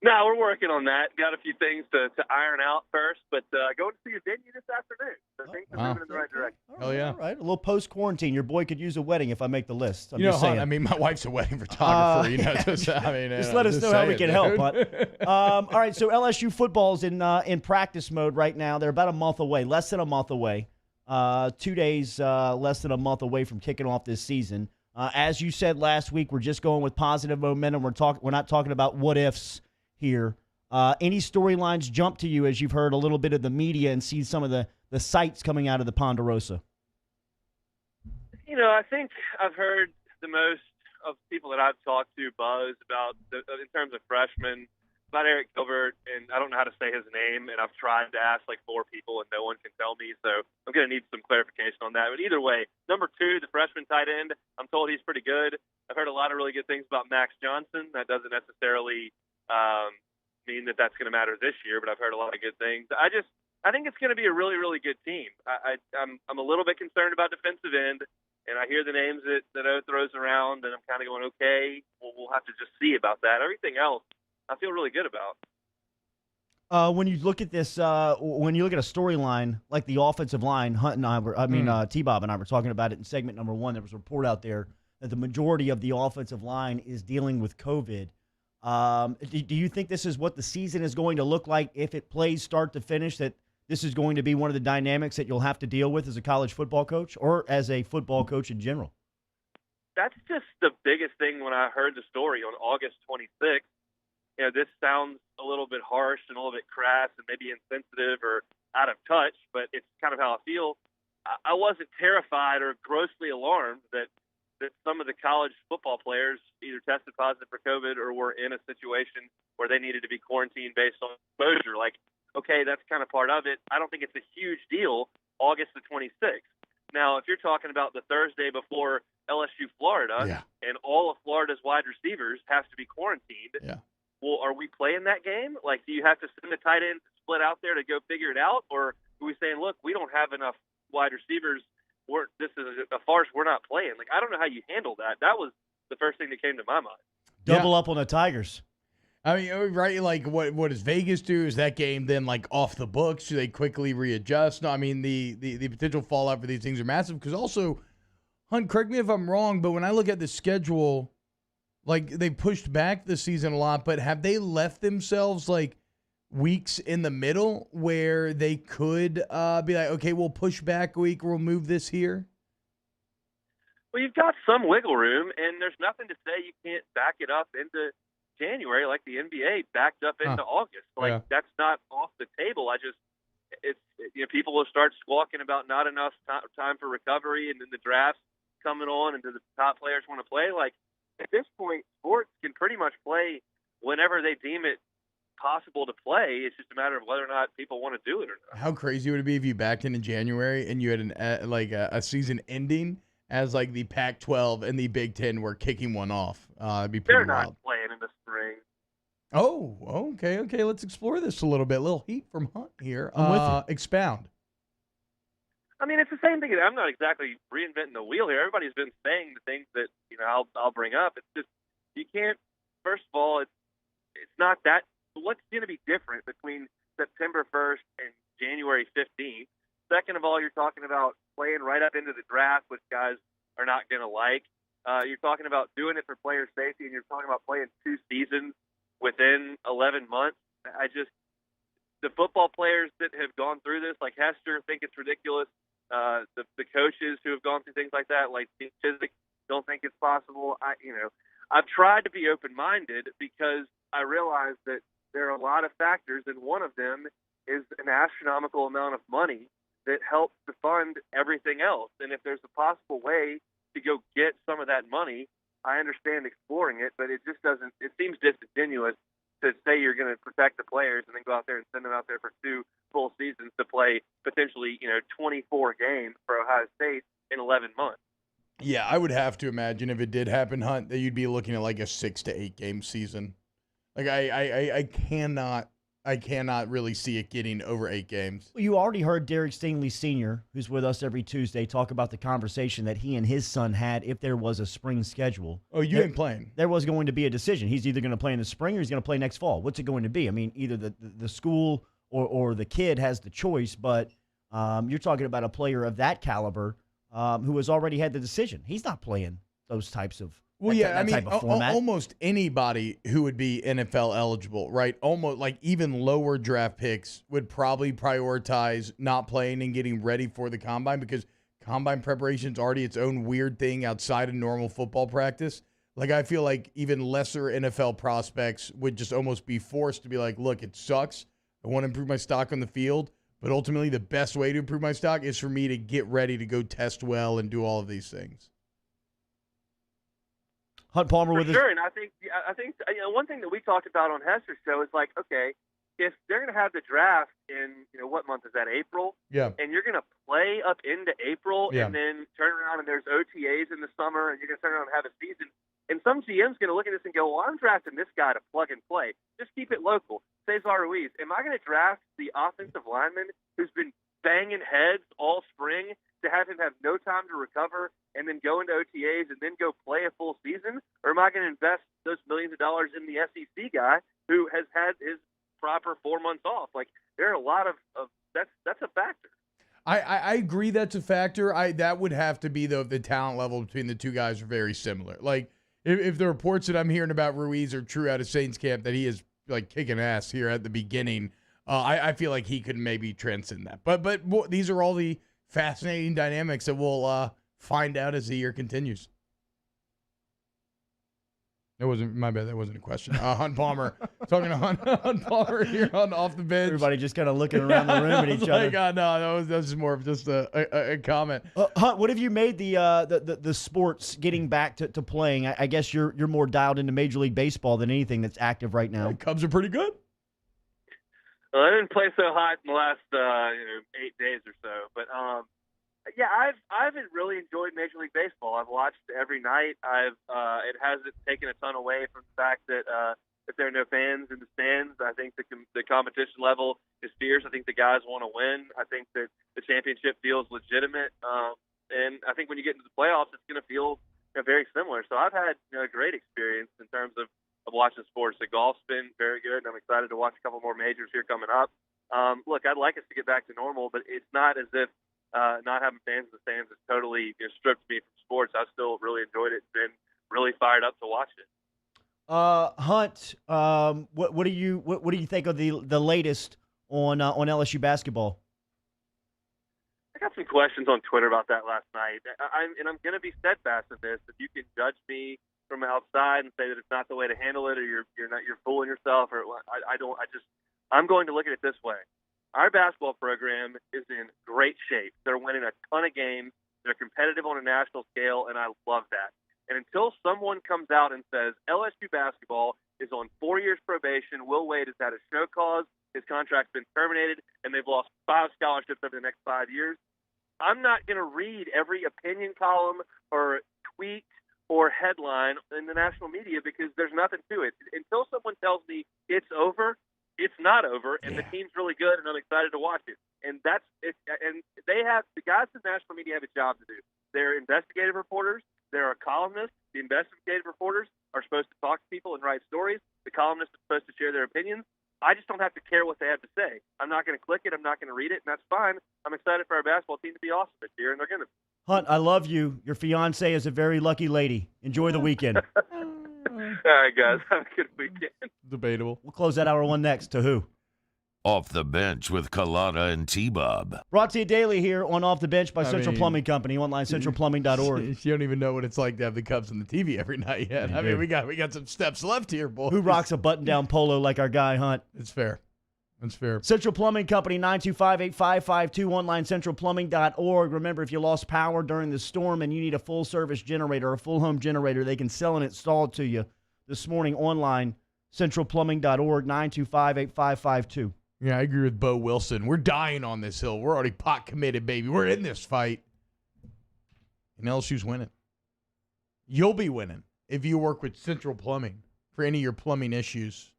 No, we're working on that. Got a few things to iron out first, but going to see a venue this afternoon. So things are moving in the right direction. Hell yeah. All right, a little post-quarantine. Your boy could use a wedding if I make the list. I'm You know, just saying. Hunt, I mean, my wife's a wedding photographer. Just let us know how we can help, Hunt. All right, so LSU football's in practice mode right now. They're about a month away, less than a month away. 2 days less than a month away from kicking off this season. As you said last week, we're just going with positive momentum. We're not talking about what ifs here. Any storylines jump to you as you've heard a little bit of the media and seen some of the sights coming out of the Ponderosa? You know, I think I've heard the most of people that I've talked to buzz about in terms of freshmen, about Eric Gilbert, and I don't know how to say his name, and I've tried to ask like 4 people, and no one can tell me, so I'm going to need some clarification on that. But either way, number 2, the freshman tight end, I'm told he's pretty good. I've heard a lot of really good things about Max Johnson. That doesn't necessarily mean that that's going to matter this year, but I've heard a lot of good things. I think it's going to be a really, really good team. I'm a little bit concerned about defensive end, and I hear the names that O throws around, and I'm kind of going, okay, we'll have to just see about that. Everything else, I feel really good about. When you look at this, when you look at a storyline like the offensive line, Hunt and I T-Bob and I were talking about it in segment number 1. There was a report out there that the majority of the offensive line is dealing with COVID. Do you think this is what the season is going to look like if it plays start to finish, that this is going to be one of the dynamics that you'll have to deal with as a college football coach or as a football coach in general? That's just the biggest thing when I heard the story on August 26th. You know, this sounds a little bit harsh and a little bit crass and maybe insensitive or out of touch, but it's kind of how I feel. I wasn't terrified or grossly alarmed that some of the college football players either tested positive for COVID or were in a situation where they needed to be quarantined based on exposure. Like, okay, that's kind of part of it. I don't think it's a huge deal, August the 26th. Now, if you're talking about the Thursday before LSU Florida and all of Florida's wide receivers have to be quarantined, well, are we playing that game? Like, do you have to send the tight end split out there to go figure it out? Or are we saying, look, we don't have enough wide receivers, this is a farce, we're not playing? Like, I don't know how you handle that. That was the first thing that came to my mind. Double up on the Tigers. I mean, right, like, what does Vegas do? Is that game then, like, off the books? Do they quickly readjust? No, I mean, the potential fallout for these things are massive because also, Hunt, correct me if I'm wrong, but when I look at the schedule, like, they pushed back the season a lot, but have they left themselves, like, weeks in the middle where they could be like, okay, we'll push back a week, we'll move this here? Well, you've got some wiggle room, and there's nothing to say you can't back it up into January like the NBA backed up into August. Like, that's not off the table. People will start squawking about not enough time for recovery, and then the draft's coming on, and do the top players want to play? Like, at this point, sports can pretty much play whenever they deem it possible to play. It's just a matter of whether or not people want to do it or not. How crazy would it be if you backed in January and you had a season ending as like the Pac-12 and the Big Ten were kicking one off? It'd be pretty They're not wild. playing in the spring. Oh, okay. Let's explore this a little bit. A little heat from Hunt here. I'm with you. Expound. I mean, it's the same thing. I'm not exactly reinventing the wheel here. Everybody's been saying the things that I'll bring up. It's just you can't. First of all, it's not that. What's going to be different between September 1st and January 15th? Second of all, you're talking about playing right up into the draft, which guys are not going to like. You're talking about doing it for player safety, and you're talking about playing 2 seasons within 11 months. The football players that have gone through this, like Hester, think it's ridiculous. The coaches who have gone through things like that, like Chiswick, don't think it's possible. I've tried to be open-minded because I realize that there are a lot of factors, and one of them is an astronomical amount of money that helps to fund everything else. And if there's a possible way to go get some of that money, I understand exploring it, but it seems disingenuous to say you're going to protect the players and then go out there and send them out there for 2 full seasons to play potentially, 24 games for Ohio State in 11 months. Yeah, I would have to imagine if it did happen, Hunt, that you'd be looking at like a 6 to 8 game season. Like I cannot really see it getting over 8 games. Well, you already heard Derek Stingley Sr., who's with us every Tuesday, talk about the conversation that he and his son had if there was a spring schedule. Oh, you ain't playing. There was going to be a decision. He's either going to play in the spring or he's going to play next fall. What's it going to be? I mean, either the school or the kid has the choice, but you're talking about a player of that caliber who has already had the decision. He's not playing those types of type of format. Almost anybody who would be NFL eligible, right? Almost like even lower draft picks would probably prioritize not playing and getting ready for the combine because combine preparation is already its own weird thing outside of normal football practice. Like I feel like even lesser NFL prospects would just almost be forced to be like, look, it sucks. I want to improve my stock on the field, but ultimately the best way to improve my stock is for me to get ready to go test well and do all of these things. Hunt Palmer with us. Sure, and I think one thing that we talked about on Hester's show is like, okay, if they're going to have the draft in, what month is that, April? Yeah. And you're going to play up into April Yeah. and then turn around and there's OTAs in the summer and you're going to turn around and have a season. And some GM's going to look at this and go, well, I'm drafting this guy to plug and play. Just keep it local. Cesar Ruiz. Am I going to draft the offensive lineman who's been banging heads all spring to have him have no time to recover and then go into OTAs and then go play a full season? Or am I going to invest those millions of dollars in the SEC guy who has had his proper 4 months off? Like, there are a lot of that's a factor. I agree that's a factor. That would have to be, though, if the talent level between the two guys are very similar. Like, if the reports that I'm hearing about Ruiz are true out of Saints camp, that he is like kicking ass here at the beginning, I feel like he could maybe transcend that. But these are all the fascinating dynamics that we'll find out as the year continues. That wasn't my bad. That wasn't a question. Hunt Palmer, talking to Hunt Palmer here on Off the Bench. Everybody just kind of looking around the room at each other. No, that was more of just a comment. Hunt, what have you made the sports getting back to playing? I guess you're more dialed into Major League Baseball than anything that's active right now. The Cubs are pretty good. Well, I didn't play so hot in the last 8 days or so, but yeah, I've really enjoyed Major League Baseball. I've watched every night. It hasn't taken a ton away from the fact that if there are no fans in the stands, I think the competition level is fierce. I think the guys want to win. I think that the championship feels legitimate, and I think when you get into the playoffs, it's going to feel very similar. So I've had a great experience in terms of watching sports. The golf's been very good, and I'm excited to watch a couple more majors here coming up. Look, I'd like us to get back to normal, but it's not as if not having fans in the stands has totally stripped me from sports. I still really enjoyed it and been really fired up to watch it. Hunt, what do you think of the latest on LSU basketball? I got some questions on Twitter about that last night. I'm going to be steadfast in this. If you can judge me from outside and say that it's not the way to handle it, or you're fooling yourself, or I'm going to look at it this way. Our basketball program is in great shape. They're winning a ton of games. They're competitive on a national scale, and I love that. And until someone comes out and says LSU basketball is on 4 years probation, Will Wade has had a show cause, his contract's been terminated, and they've lost 5 scholarships over the next 5 years, I'm not going to read every opinion column or tweet or headline in the national media because there's nothing to it. Until someone tells me it's over, it's not over, and the team's really good, and I'm excited to watch it. And that's it. And the guys in the national media have a job to do. They're investigative reporters. There are columnists. The investigative reporters are supposed to talk to people and write stories. The columnists are supposed to share their opinions. I just don't have to care what they have to say. I'm not going to click it. I'm not going to read it, and that's fine. I'm excited for our basketball team to be awesome this year, and they're going to. Hunt, I love you. Your fiance is a very lucky lady. Enjoy the weekend. All right, guys. Have a good weekend. Debatable. We'll close that hour one next to who? Off the Bench with Kalana and T-Bob. Brought to you daily here on Off the Bench by Central Plumbing Company. Online, centralplumbing.org. You don't even know what it's like to have the Cubs on the TV every night yet. I mean, we got some steps left here, boys. Who rocks a button-down polo like our guy, Hunt? It's fair. That's fair. Central Plumbing Company, 925-8552, online, centralplumbing.org. Remember, if you lost power during the storm and you need a full-service generator, a full-home generator, they can sell and install it to you this morning online, centralplumbing.org, 925-8552. Yeah, I agree with Bo Wilson. We're dying on this hill. We're already pot committed, baby. We're in this fight. And LSU's winning. You'll be winning if you work with Central Plumbing for any of your plumbing issues.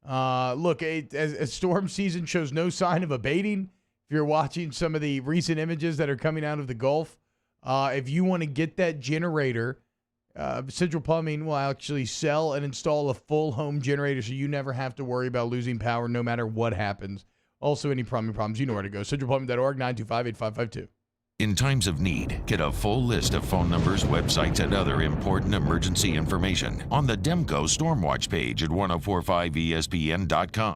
Look, as storm season shows no sign of abating, if you're watching some of the recent images that are coming out of the Gulf, if you want to get that generator, Central Plumbing will actually sell and install a full home generator so you never have to worry about losing power no matter what happens. Also, any plumbing problems, you know where to go. centralplumbing.org, 925-8552. In times of need, get a full list of phone numbers, websites, and other important emergency information on the Demco Stormwatch page at 1045ESPN.com.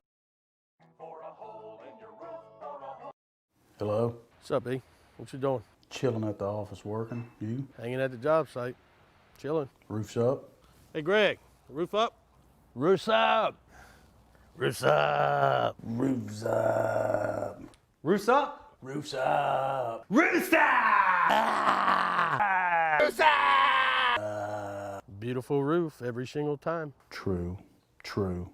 Hello? What's up, E? What you doing? Chilling at the office working. You? Hanging at the job site. Chilling. Roof's up? Hey, Greg, roof up? Roof's up. Roof's up. Roof's up. Roof's up? Roof's up. Roof's up! Roof's up! Beautiful roof every single time. True. True.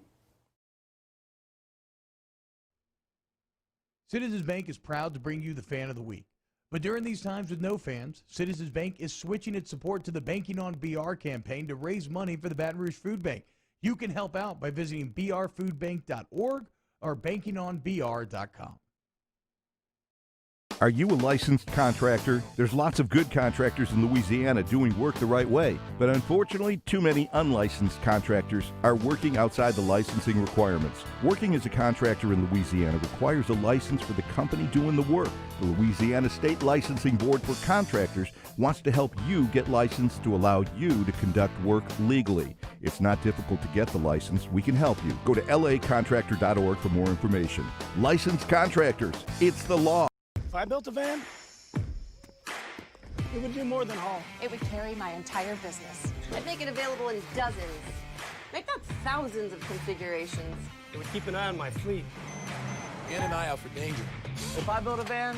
Citizens Bank is proud to bring you the Fan of the Week. But during these times with no fans, Citizens Bank is switching its support to the Banking on BR campaign to raise money for the Baton Rouge Food Bank. You can help out by visiting brfoodbank.org or bankingonbr.com. Are you a licensed contractor? There's lots of good contractors in Louisiana doing work the right way, but unfortunately, too many unlicensed contractors are working outside the licensing requirements. Working as a contractor in Louisiana requires a license for the company doing the work. The Louisiana State Licensing Board for Contractors wants to help you get licensed to allow you to conduct work legally. It's not difficult to get the license. We can help you. Go to lacontractor.org for more information. Licensed contractors, it's the law. If I built a van, it would do more than haul. It would carry my entire business. I'd make it available in dozens, make not thousands of configurations. It would keep an eye on my fleet. And an eye out for danger. If I built a van,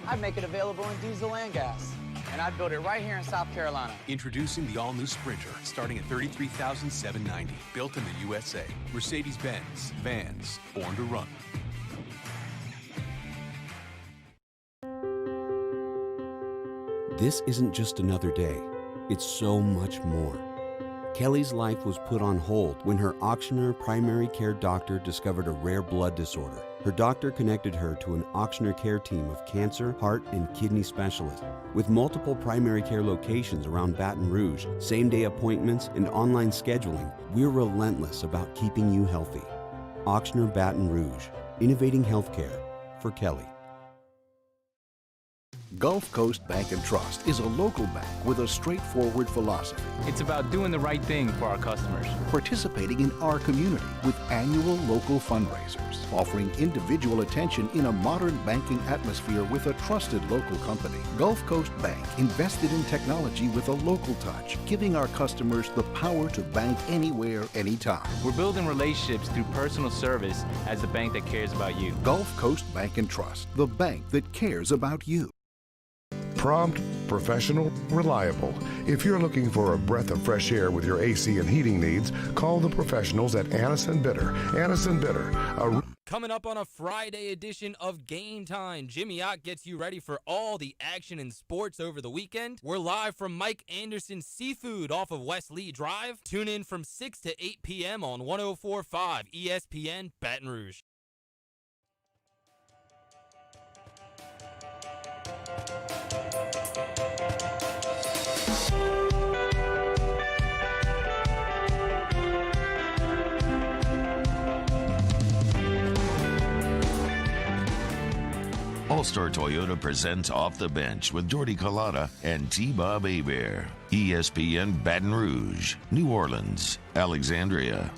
I'd make it available in diesel and gas. And I'd build it right here in South Carolina. Introducing the all-new Sprinter, starting at $33,790. Built in the USA. Mercedes-Benz. Vans. Born to run. This isn't just another day. It's so much more. Kelly's life was put on hold when her auctioneer primary care doctor discovered a rare blood disorder. Her doctor connected her to an auctioneer care team of cancer, heart, and kidney specialists. With multiple primary care locations around Baton Rouge, same-day appointments, and online scheduling, we're relentless about keeping you healthy. Auctioneer Baton Rouge, innovating healthcare for Kelly. Gulf Coast Bank and Trust is a local bank with a straightforward philosophy. It's about doing the right thing for our customers. Participating in our community with annual local fundraisers, offering individual attention in a modern banking atmosphere with a trusted local company. Gulf Coast Bank invested in technology with a local touch, giving our customers the power to bank anywhere, anytime. We're building relationships through personal service as the bank that cares about you. Gulf Coast Bank and Trust, the bank that cares about you. Prompt, professional, reliable. If you're looking for a breath of fresh air with your AC and heating needs, call the professionals at Anison Bitter. Anison Bitter. Coming up on a Friday edition of Game Time, Jimmy Ott gets you ready for all the action in sports over the weekend. We're live from Mike Anderson's Seafood off of West Lee Drive. Tune in from 6 to 8 p.m. on 104.5 ESPN Baton Rouge. All-Star Toyota presents Off the Bench with Jordy Collada and T-Bob Hebert. ESPN Baton Rouge, New Orleans, Alexandria.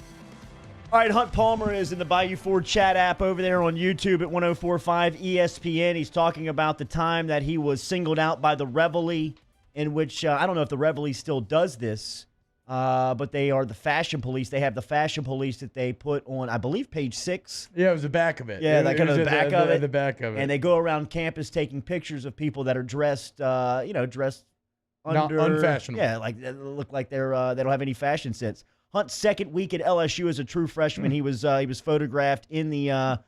All right, Hunt Palmer is in the Bayou Ford chat app over there on YouTube at 104.5 ESPN. He's talking about the time that he was singled out by the Reveille, in which, I don't know if the Reveille still does this, but they are the fashion police. They have the fashion police that they put on, I believe, page 6. Yeah, it was the back of it. Yeah, that kind of the back of it. The back of it. And they go around campus taking pictures of people that are dressed, dressed under unfashionable. Yeah, like they look like they don't have any fashion sense. Hunt's second week at LSU as a true freshman. He was photographed in the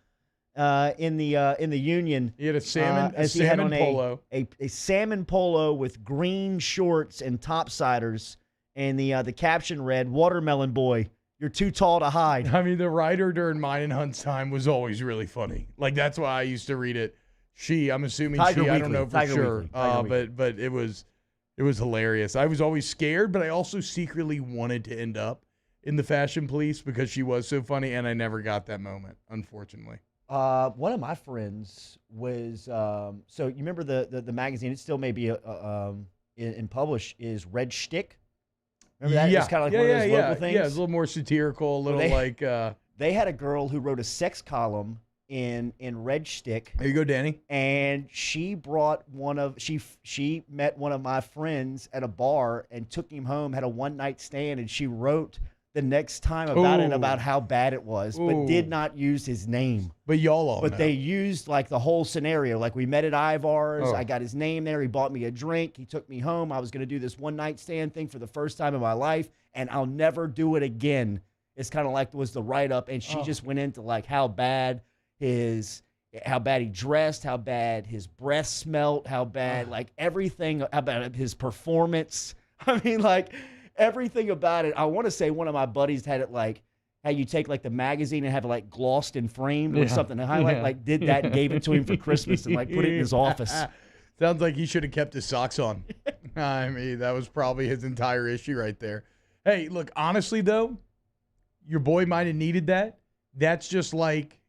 Union. He had a salmon polo. A salmon polo with green shorts and topsiders, and the caption read, "Watermelon boy, you're too tall to hide." I mean, the writer during mine and Hunt's time was always really funny. Like, that's why I used to read it. I'm assuming Tiger I Weekly. don't know for Tiger sure. Weekly. But it was hilarious. I was always scared, but I also secretly wanted to end up in the fashion police because she was so funny, and I never got that moment, unfortunately. One of my friends was so you remember the magazine? It still may be in publish is Red Shtick. Remember that? Yeah. It was kind of like one of those local things. Yeah, it's a little more satirical, They had a girl who wrote a sex column in Red Shtick. There you go, Danny. And she brought she met one of my friends at a bar and took him home, had a one-night stand, and she wrote the next time about it, about how bad it was, but did not use his name. But y'all all know. They used like the whole scenario. Like, we met at Ivar's. Oh. I got his name there. He bought me a drink. He took me home. I was going to do this one-night stand thing for the first time in my life, and I'll never do it again. It's kind of like was the write-up, and she just went into like how bad he dressed, how bad his breath smelled, how bad like everything about his performance. I mean, like everything about it. I want to say one of my buddies had it like how you take like the magazine and have it like glossed and framed with something to highlight. Like did that and gave it to him for Christmas and like put it in his office. Sounds like he should have kept his socks on. I mean, that was probably his entire issue right there. Hey, look, honestly though, your boy might have needed that. That's just like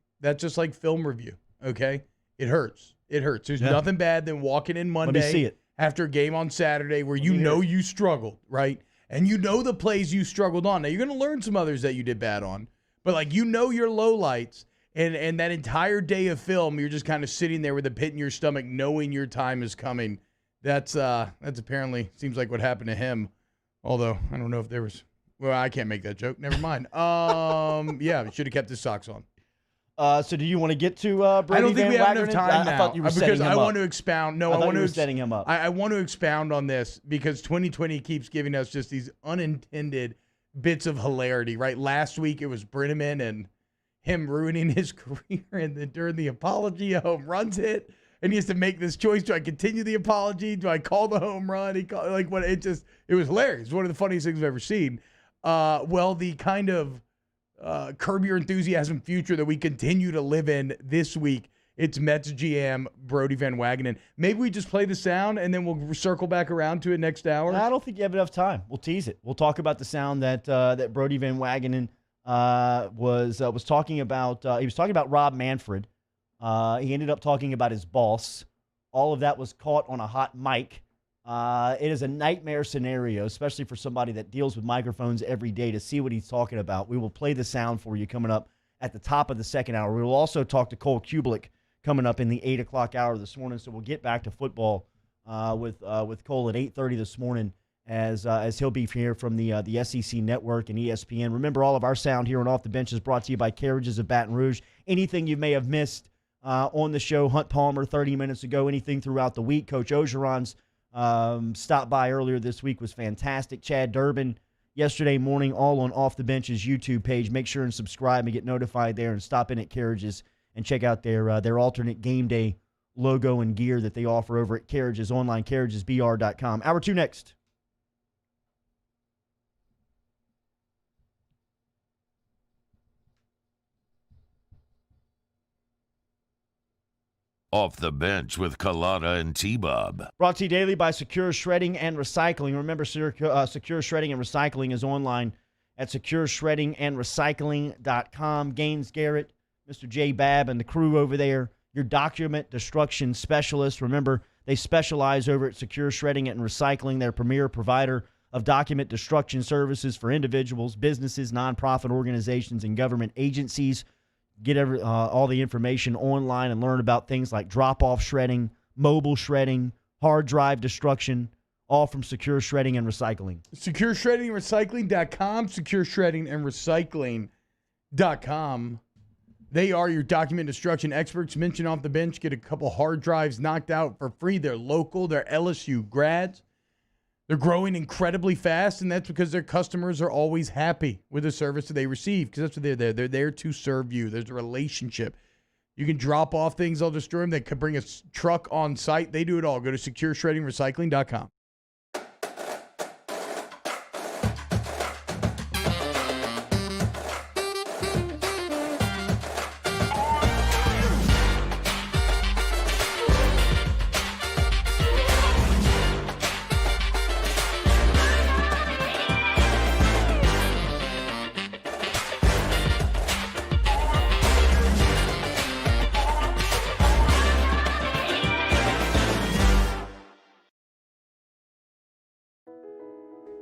film review. Okay, it hurts. It hurts. There's nothing bad than walking in Monday Let me see it. after a game on Saturday where you know you struggled, right? And you know the plays you struggled on. Now, you're going to learn some others that you did bad on. But, like, you know your lowlights. And that entire day of film, you're just kind of sitting there with a pit in your stomach knowing your time is coming. That's apparently seems like what happened to him. Although, I don't know if there was – well, I can't make that joke. Never mind. Yeah, he should have kept his socks on. So do you want to get to Brody I don't think Van we have Wagenen? enough time now. I thought you were because setting him I up. want to expound. No, I want you to were setting him up. I want to expound on this because 2020 keeps giving us just these unintended bits of hilarity, right? Last week it was Brenneman and him ruining his career, and then during the apology, a home run's hit, and he has to make this choice: do I continue the apology? Do I call the home run? It was hilarious. It's one of the funniest things I've ever seen. Well, the kind of Curb Your Enthusiasm future that we continue to live in this week. It's Mets GM Brody van Wagenen. Maybe we just play the sound and then we'll circle back around to it next hour. I don't think you have enough time. We'll tease it. We'll talk about the sound that Brody van Wagenen was talking about. He was talking about Rob Manfred. He ended up talking about his boss. All of that was caught on a hot mic. It is a nightmare scenario, especially for somebody that deals with microphones every day, to see what he's talking about. We will play the sound for you coming up at the top of the second hour. We will also talk to Cole Cubelic coming up in the 8 o'clock hour this morning. So we'll get back to football with Cole at 8:30 this morning as he'll be here from the SEC Network and ESPN. Remember, all of our sound here on Off the Bench is brought to you by Carriages of Baton Rouge. Anything you may have missed on the show, Hunt Palmer 30 minutes ago, anything throughout the week, Coach Ogeron's stopped by earlier this week was fantastic. Chad Durbin yesterday morning, all on Off the Bench's YouTube page. Make sure and subscribe and get notified there, and stop in at Carriages and check out their alternate game day logo and gear that they offer over at Carriages online, carriagesbr.com. Hour 2 next. Off the Bench with Kalata and T-Bob. Brought to you daily by Secure Shredding and Recycling. Remember, Secure Shredding and Recycling is online at secureshreddingandrecycling.com. Gaines Garrett, Mr. J. Babb, and the crew over there, your document destruction specialist. Remember, they specialize over at Secure Shredding and Recycling, their premier provider of document destruction services for individuals, businesses, nonprofit organizations, and government agencies. Get all the information online and learn about things like drop-off shredding, mobile shredding, hard drive destruction, all from Secure Shredding and Recycling. SecureShreddingRecycling.com, SecureShreddingandRecycling.com. They are your document destruction experts. Mention Off the Bench. Get a couple hard drives knocked out for free. They're local. They're LSU grads. They're growing incredibly fast, and that's because their customers are always happy with the service that they receive, because that's what they're there. They're there to serve you. There's a relationship. You can drop off things, they'll destroy them. They could bring a truck on site. They do it all. Go to SecureShreddingRecycling.com.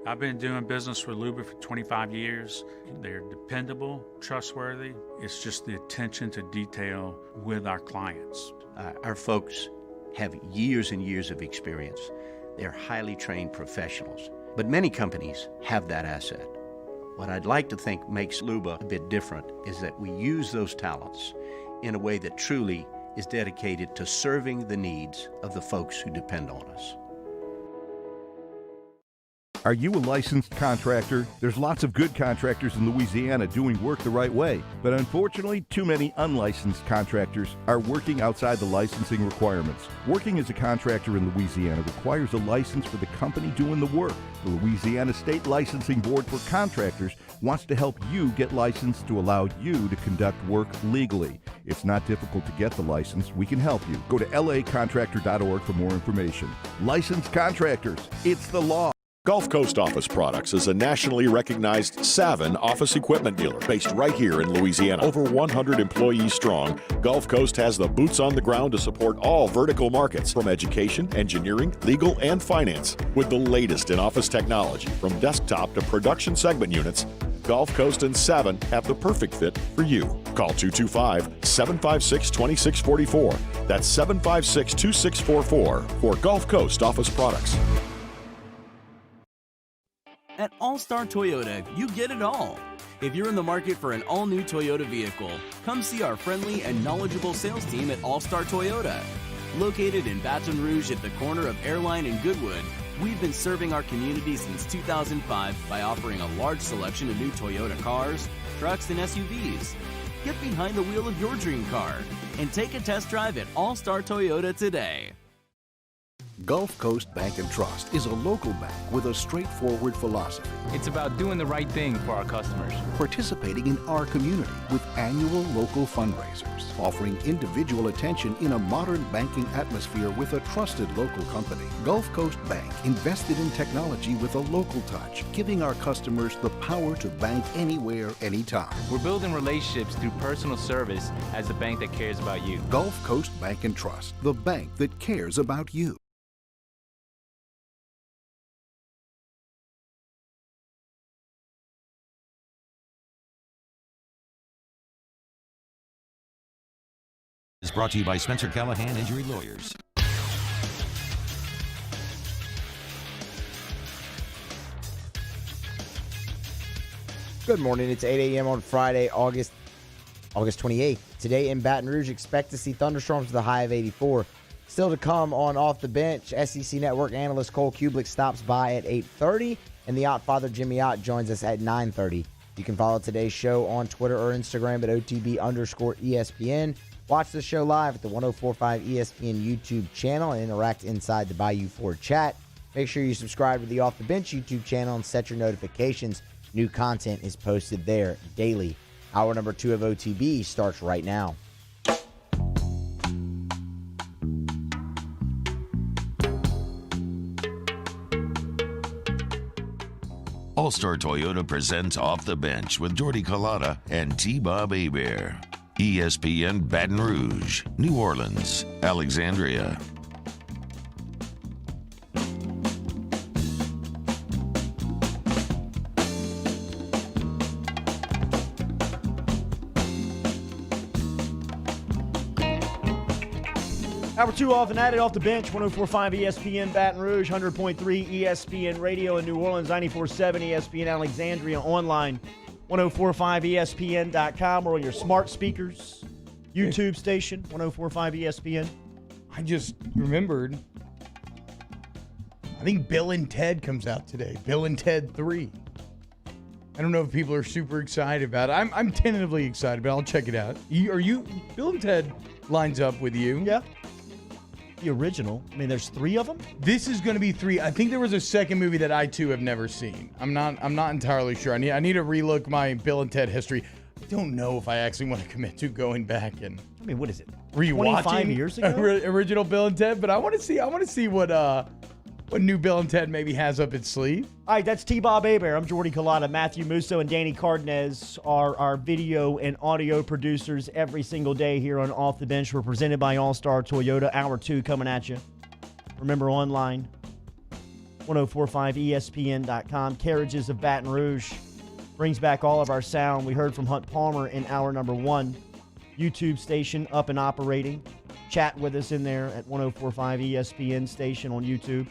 I've been doing business with Luba for 25 years. They're dependable, trustworthy. It's just the attention to detail with our clients. Our folks have years and years of experience. They're highly trained professionals. But many companies have that asset. What I'd like to think makes Luba a bit different is that we use those talents in a way that truly is dedicated to serving the needs of the folks who depend on us. Are you a licensed contractor? There's lots of good contractors in Louisiana doing work the right way, but unfortunately, too many unlicensed contractors are working outside the licensing requirements. Working as a contractor in Louisiana requires a license for the company doing the work. The Louisiana State Licensing Board for Contractors wants to help you get licensed to allow you to conduct work legally. It's not difficult to get the license. We can help you. Go to lacontractor.org for more information. Licensed contractors, it's the law. Gulf Coast Office Products is a nationally recognized Savin office equipment dealer based right here in Louisiana. Over 100 employees strong, Gulf Coast has the boots on the ground to support all vertical markets, from education, engineering, legal, and finance. With the latest in office technology, from desktop to production segment units, Gulf Coast and Savin have the perfect fit for you. Call 225-756-2644. That's 756-2644 for Gulf Coast Office Products. At All-Star Toyota, you get it all. If you're in the market for an all-new Toyota vehicle, come see our friendly and knowledgeable sales team at All-Star Toyota. Located in Baton Rouge at the corner of Airline and Goodwood, we've been serving our community since 2005 by offering a large selection of new Toyota cars, trucks, and SUVs. Get behind the wheel of your dream car and take a test drive at All-Star Toyota today. Gulf Coast Bank and Trust is a local bank with a straightforward philosophy. It's about doing the right thing for our customers. Participating in our community with annual local fundraisers. Offering individual attention in a modern banking atmosphere with a trusted local company. Gulf Coast Bank invested in technology with a local touch, giving our customers the power to bank anywhere, anytime. We're building relationships through personal service as a bank that cares about you. Gulf Coast Bank and Trust, the bank that cares about you. Is brought to you by Spencer Callahan Injury Lawyers. Good morning. It's 8 a.m. on Friday, August 28th. Today in Baton Rouge, expect to see thunderstorms with a high of 84. Still to come on Off the Bench, SEC Network analyst Cole Cubelic stops by at 8:30, and the Ott father Jimmy Ott joins us at 9:30. You can follow today's show on Twitter or Instagram at OTB_ESPN. Watch the show live at the 1045 ESPN YouTube channel and interact inside the Bayou Ford chat. Make sure you subscribe to the Off the Bench YouTube channel and set your notifications. New content is posted there daily. Hour number 2 of OTB starts right now. All-Star Toyota presents Off the Bench with Jordy Collada and T-Bob Hebert. ESPN Baton Rouge, New Orleans, Alexandria. Hour 2 off and at it off the bench, 104.5 ESPN Baton Rouge, 100.3 ESPN Radio in New Orleans, 94.7 ESPN Alexandria, online, 1045ESPN.com, or on your smart speakers, YouTube station, 1045 ESPN. I just remembered, I think Bill and Ted comes out today. Bill and Ted 3. I don't know if people are super excited about it. I'm tentatively excited, but I'll check it out. Bill and Ted lines up with you? Yeah. The original. I mean, there's 3 of them? This is going to be 3. I think there was a second movie that I too have never seen. I'm not entirely sure. I need to relook my Bill and Ted history. I don't know if I actually want to commit to going back and I mean, what is it? Rewatching 25 years ago? Original Bill and Ted, but I want to see what new Bill and Ted maybe has up its sleeve. All right, that's T-Bob Hebert. I'm Jordy Collada. Matthew Musso and Danny Cardenas are our video and audio producers every single day here on Off the Bench. We're presented by All-Star Toyota. Hour 2 coming at you. Remember, online, 1045ESPN.com. Carriages of Baton Rouge brings back all of our sound. We heard from Hunt Palmer in hour number 1. YouTube station up and operating. Chat with us in there at 1045 ESPN station on YouTube.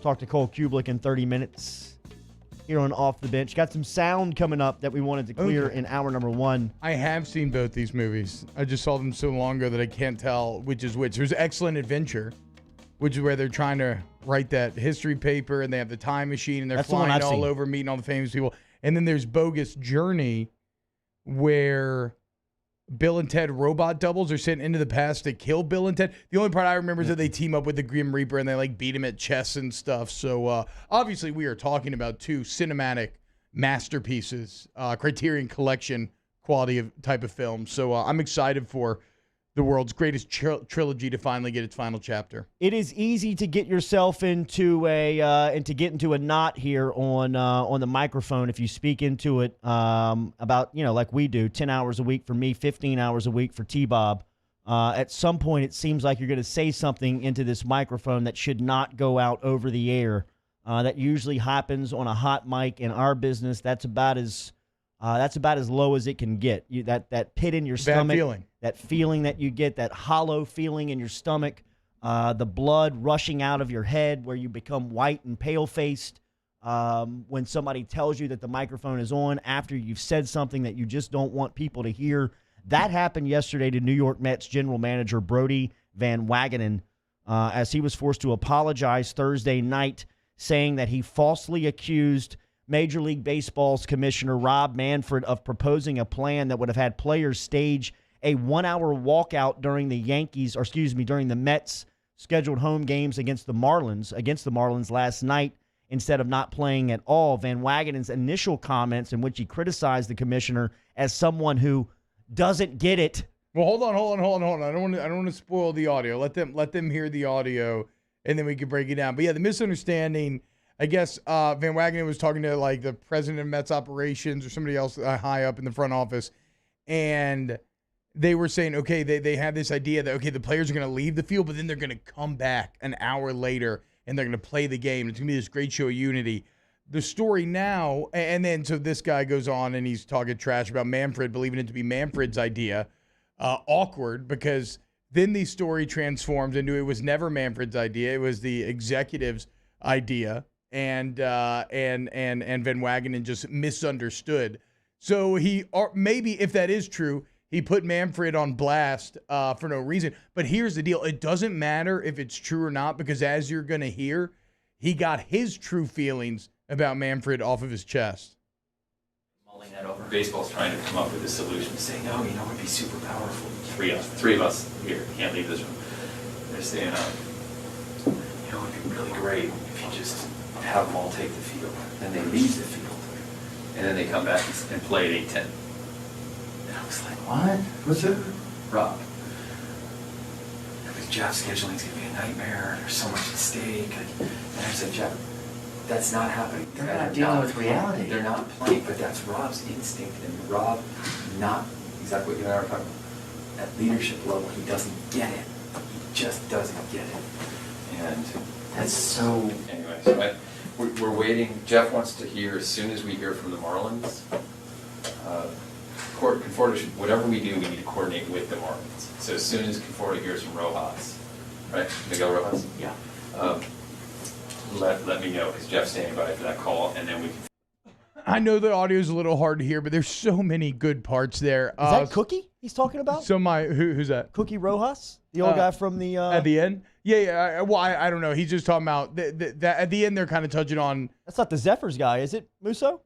Talk to Cole Cubelic in 30 minutes here on Off the Bench. Got some sound coming up that we wanted to clear in hour number 1. I have seen both these movies. I just saw them so long ago that I can't tell which is which. There's Excellent Adventure, which is where they're trying to write that history paper, and they have the time machine, and they're That's the one flying I've all seen. over, meeting all the famous people. And then there's Bogus Journey, where Bill and Ted robot doubles are sent into the past to kill Bill and Ted. The only part I remember is that they team up with the Grim Reaper and they like beat him at chess and stuff. So obviously we are talking about two cinematic masterpieces, Criterion Collection quality of type of film. So I'm excited for the world's greatest trilogy to finally get its final chapter. It is easy to get yourself into a knot here on the microphone if you speak into it about, like we do, 10 hours a week for me, 15 hours a week for T-Bob. At some point, it seems like you're going to say something into this microphone that should not go out over the air. That usually happens on a hot mic in our business. That's about as low as it can get. That pit in your stomach, feeling. that feeling that you get, that hollow feeling in your stomach, the blood rushing out of your head where you become white and pale-faced when somebody tells you that the microphone is on after you've said something that you just don't want people to hear. That happened yesterday to New York Mets general manager Brody van Wagenen as he was forced to apologize Thursday night, saying that he falsely accused Major League Baseball's commissioner Rob Manfred of proposing a plan that would have had players stage a 1-hour walkout during the Mets' scheduled home games against the Marlins last night instead of not playing at all. Van Wagenen's initial comments in which he criticized the commissioner as someone who doesn't get it. Well, hold on. I don't want to spoil the audio. Let them hear the audio, and then we can break it down. But yeah, the misunderstanding, I guess Van Wagenen was talking to like the president of Mets operations or somebody else high up in the front office, and they were saying, okay, they had this idea that, okay, the players are going to leave the field, but then they're going to come back an hour later, and they're going to play the game. It's going to be this great show of unity. The story now, and then so this guy goes on, and he's talking trash about Manfred, believing it to be Manfred's idea. Awkward, because then the story transforms into it was never Manfred's idea. It was the executive's idea, and Van Wagenen just misunderstood. So maybe if that is true, he put Manfred on blast for no reason. But here's the deal. It doesn't matter if it's true or not, because as you're going to hear, he got his true feelings about Manfred off of his chest. Mulling that over. Baseball's trying to come up with a solution, saying, "No, it'd be super powerful. Three of us here can't leave this room." They're saying, "It'd be really great if you just have them all take the field." Then they leave the field, and then they come back and play at 8:10. And I was like, "What? What's it, Rob?" Because Jeff's scheduling's gonna be a nightmare. There's so much at stake. And I said, "Jeff, that's not happening. They're not dealing with reality. They're not playing, but that's Rob's instinct, and Rob, not exactly what you and I were talking about. At leadership level, he doesn't get it. He just doesn't get it. And that's so. Anyway, so we're waiting. Jeff wants to hear as soon as we hear from the Marlins. Conforto should, whatever we do, we need to coordinate with the Marlins. So as soon as Conforto hears from Rojas, right? Miguel Rojas? Yeah. Let me know, because Jeff's standing by for that call, and then we can. I know the audio is a little hard to hear, but there's so many good parts there. Is that Cookie he's talking about? So who's that? Cookie Rojas, the old guy from the at the end. Yeah. I don't know. He's just talking about that at the end. They're kind of touching on. That's not the Zephyrs guy, is it, Musso?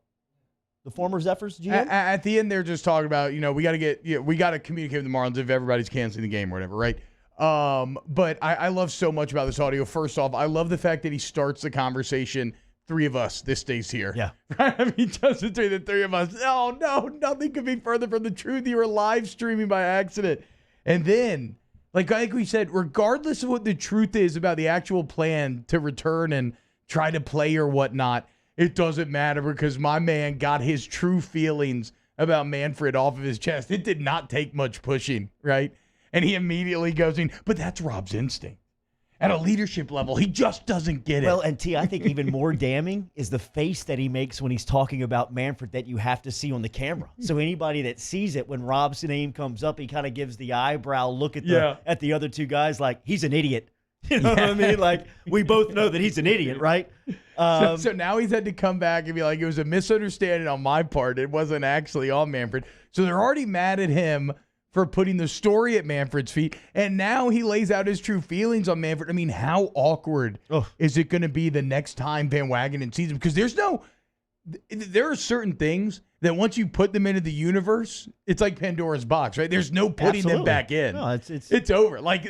The former Zephyrs GM? At the end, they're just talking about, we got to communicate with the Marlins if everybody's canceling the game or whatever, right? But I love so much about this audio. First off, I love the fact that he starts the conversation. Three of us, this stays here. Yeah. Right? I mean, just between the three of us. Oh, no, nothing could be further from the truth. You were live streaming by accident. And then, like we said, regardless of what the truth is about the actual plan to return and try to play or whatnot, it doesn't matter, because my man got his true feelings about Manfred off of his chest. It did not take much pushing, right? And he immediately goes in, but that's Rob's instinct. At a leadership level, he just doesn't get it. Well, and I think even more damning is the face that he makes when he's talking about Manfred that you have to see on the camera. So anybody that sees it, when Rob's name comes up, he kind of gives the eyebrow look at the other two guys like, he's an idiot. You know what I mean? Like, we both know that he's an idiot, right? So now he's had to come back and be like, it was a misunderstanding on my part. It wasn't actually on Manfred. So they're already mad at him for putting the story at Manfred's feet. And now he lays out his true feelings on Manfred. I mean, how awkward is it going to be the next time Van Wagenen sees him? Because there are certain things that once you put them into the universe, it's like Pandora's box, right? There's no putting them back in. No, it's over. Like,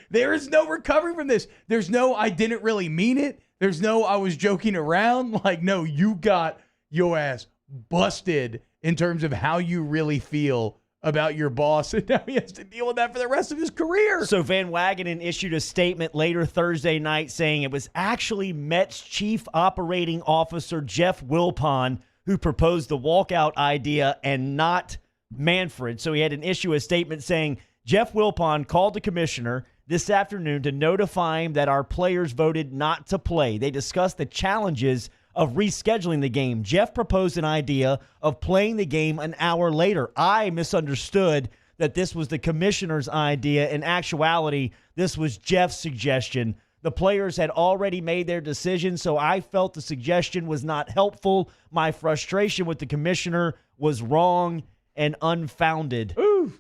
there is no recovering from this. There's no, I didn't really mean it. There's no, I was joking around. Like, no, you got your ass busted in terms of how you really feel about your boss, and now he has to deal with that for the rest of his career. So Van Wagenen issued a statement later Thursday night saying it was actually Mets Chief Operating Officer Jeff Wilpon who proposed the walkout idea and not Manfred. So he had an issue a statement saying Jeff Wilpon called the commissioner this afternoon to notify him that our players voted not to play. They discussed the challenges of rescheduling the game. Jeff proposed an idea of playing the game an hour later. I misunderstood that this was the commissioner's idea. In actuality, this was Jeff's suggestion. The players had already made their decision, so I felt the suggestion was not helpful. My frustration with the commissioner was wrong and unfounded. Ooh.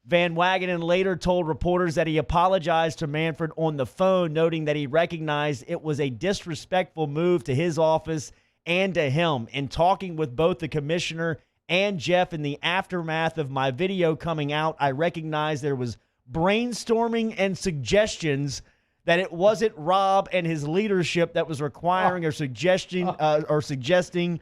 Van Wagenen later told reporters that he apologized to Manfred on the phone, noting that he recognized it was a disrespectful move to his office and to him. In talking with both the commissioner and Jeff in the aftermath of my video coming out, I recognized there was brainstorming and suggestions that it wasn't Rob and his leadership that was requiring or suggesting or mandating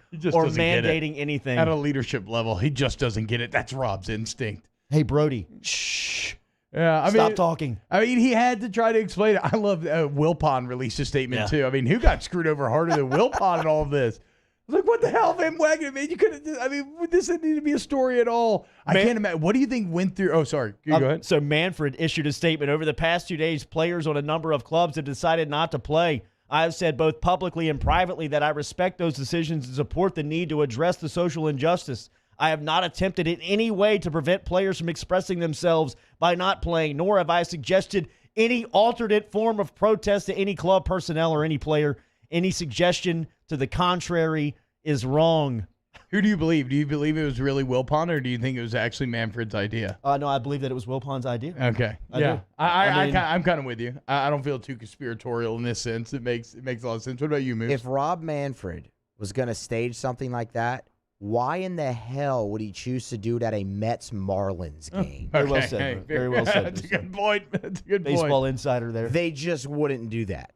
anything. At a leadership level, he just doesn't get it. That's Rob's instinct. Hey, Brody, shh. Yeah, Stop talking. I mean, he had to try to explain it. I love Wilpon released a statement, too. I mean, who got screwed over harder than Wilpon in all of this? Like, what the hell, Van Wagenen, man? You couldn't, this didn't need to be a story at all. I can't imagine. What do you think went through? Oh, sorry. Go ahead. So Manfred issued a statement. Over the past 2 days, players on a number of clubs have decided not to play. I have said both publicly and privately that I respect those decisions and support the need to address the social injustice. I have not attempted in any way to prevent players from expressing themselves by not playing, nor have I suggested any alternate form of protest to any club personnel or any player. Any suggestion to the contrary is wrong. Who do you believe? Do you believe it was really Wilpon, or do you think it was actually Manfred's idea? No, I believe that it was Wilpon's idea. Okay. I do. I'm kind of with you. I don't feel too conspiratorial in this sense. It makes a lot of sense. What about you, Moose? If Rob Manfred was going to stage something like that, why in the hell would he choose to do it at a Mets-Marlins game? Very well said. Hey, Very well said. That's a good point. That's a good point. Baseball insider there. They just wouldn't do that.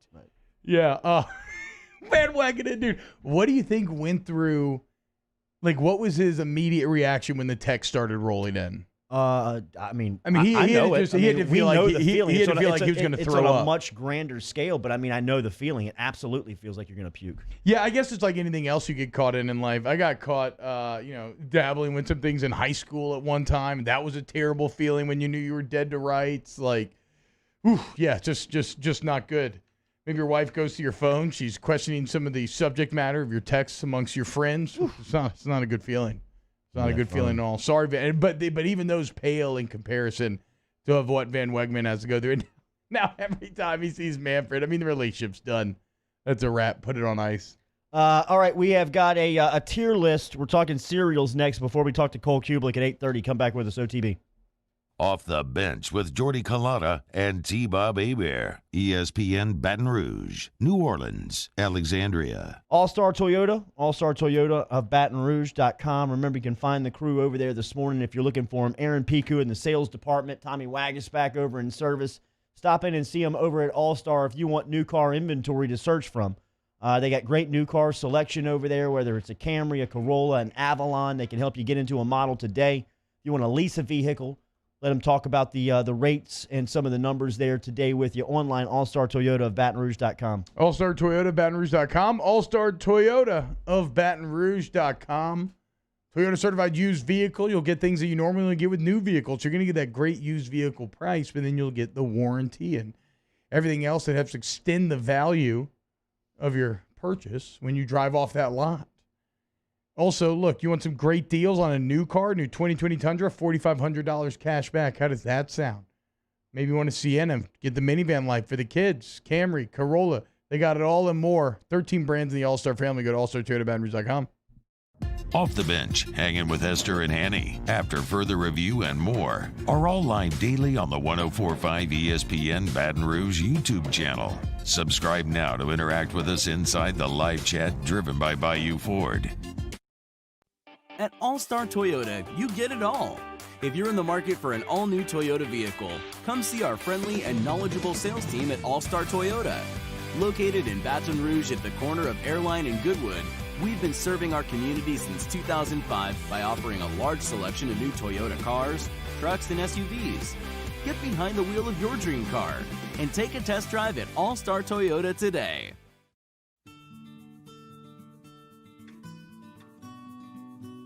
Yeah. Van Wagenen, dude. What do you think went through? Like, what was his immediate reaction when the text started rolling in? He had to feel like he was going to throw up. It's on a much grander scale, but I know the feeling. It absolutely feels like you're going to puke. Yeah, I guess it's like anything else you get caught in life. I got caught, dabbling with some things in high school at one time. That was a terrible feeling when you knew you were dead to rights. Like, just not good. Maybe your wife goes to your phone. She's questioning some of the subject matter of your texts amongst your friends. It's not a good feeling. It's not a good feeling at all. Sorry, but even those pale in comparison to what Van Wagenen has to go through. And now every time he sees Manfred, the relationship's done. That's a wrap. Put it on ice. All right, we have got a tier list. We're talking cereals next before we talk to Cole Cubelic at 8:30. Come back with us, OTB. Off the Bench with Jordy Culotta and T-Bob Hebert. ESPN Baton Rouge, New Orleans, Alexandria. All-Star Toyota of BatonRouge.com. Remember, you can find the crew over there this morning if you're looking for them. Aaron Piku in the sales department. Tommy Wagaspack over in service. Stop in and see them over at All-Star if you want new car inventory to search from. They got great new car selection over there, whether it's a Camry, a Corolla, an Avalon. They can help you get into a model today. If you want to lease a vehicle, let them talk about the rates and some of the numbers there today with you. Online, All-Star Toyota of BatonRouge.com. All-Star Toyota of BatonRouge.com. All-Star Toyota of BatonRouge.com. Toyota certified used vehicle. You'll get things that you normally get with new vehicles. You're going to get that great used vehicle price, but then you'll get the warranty and everything else that helps extend the value of your purchase when you drive off that lot. Also, look, you want some great deals on a new car, new 2020 Tundra, $4,500 cash back. How does that sound? Maybe you want a Sienna, get the minivan life for the kids, Camry, Corolla. They got it all and more. 13 brands in the All-Star family. Go to allstartoyotabatonrouge.com. Off the Bench, Hanging with Hester and Hanny, After Further Review, and more are all live daily on the 104.5 ESPN Baton Rouge YouTube channel. Subscribe now to interact with us inside the live chat driven by Bayou Ford. At All-Star Toyota, you get it all. If you're in the market for an all-new Toyota vehicle, come see our friendly and knowledgeable sales team at All-Star Toyota. Located in Baton Rouge at the corner of Airline and Goodwood, we've been serving our community since 2005 by offering a large selection of new Toyota cars, trucks, and SUVs. Get behind the wheel of your dream car and take a test drive at All-Star Toyota today.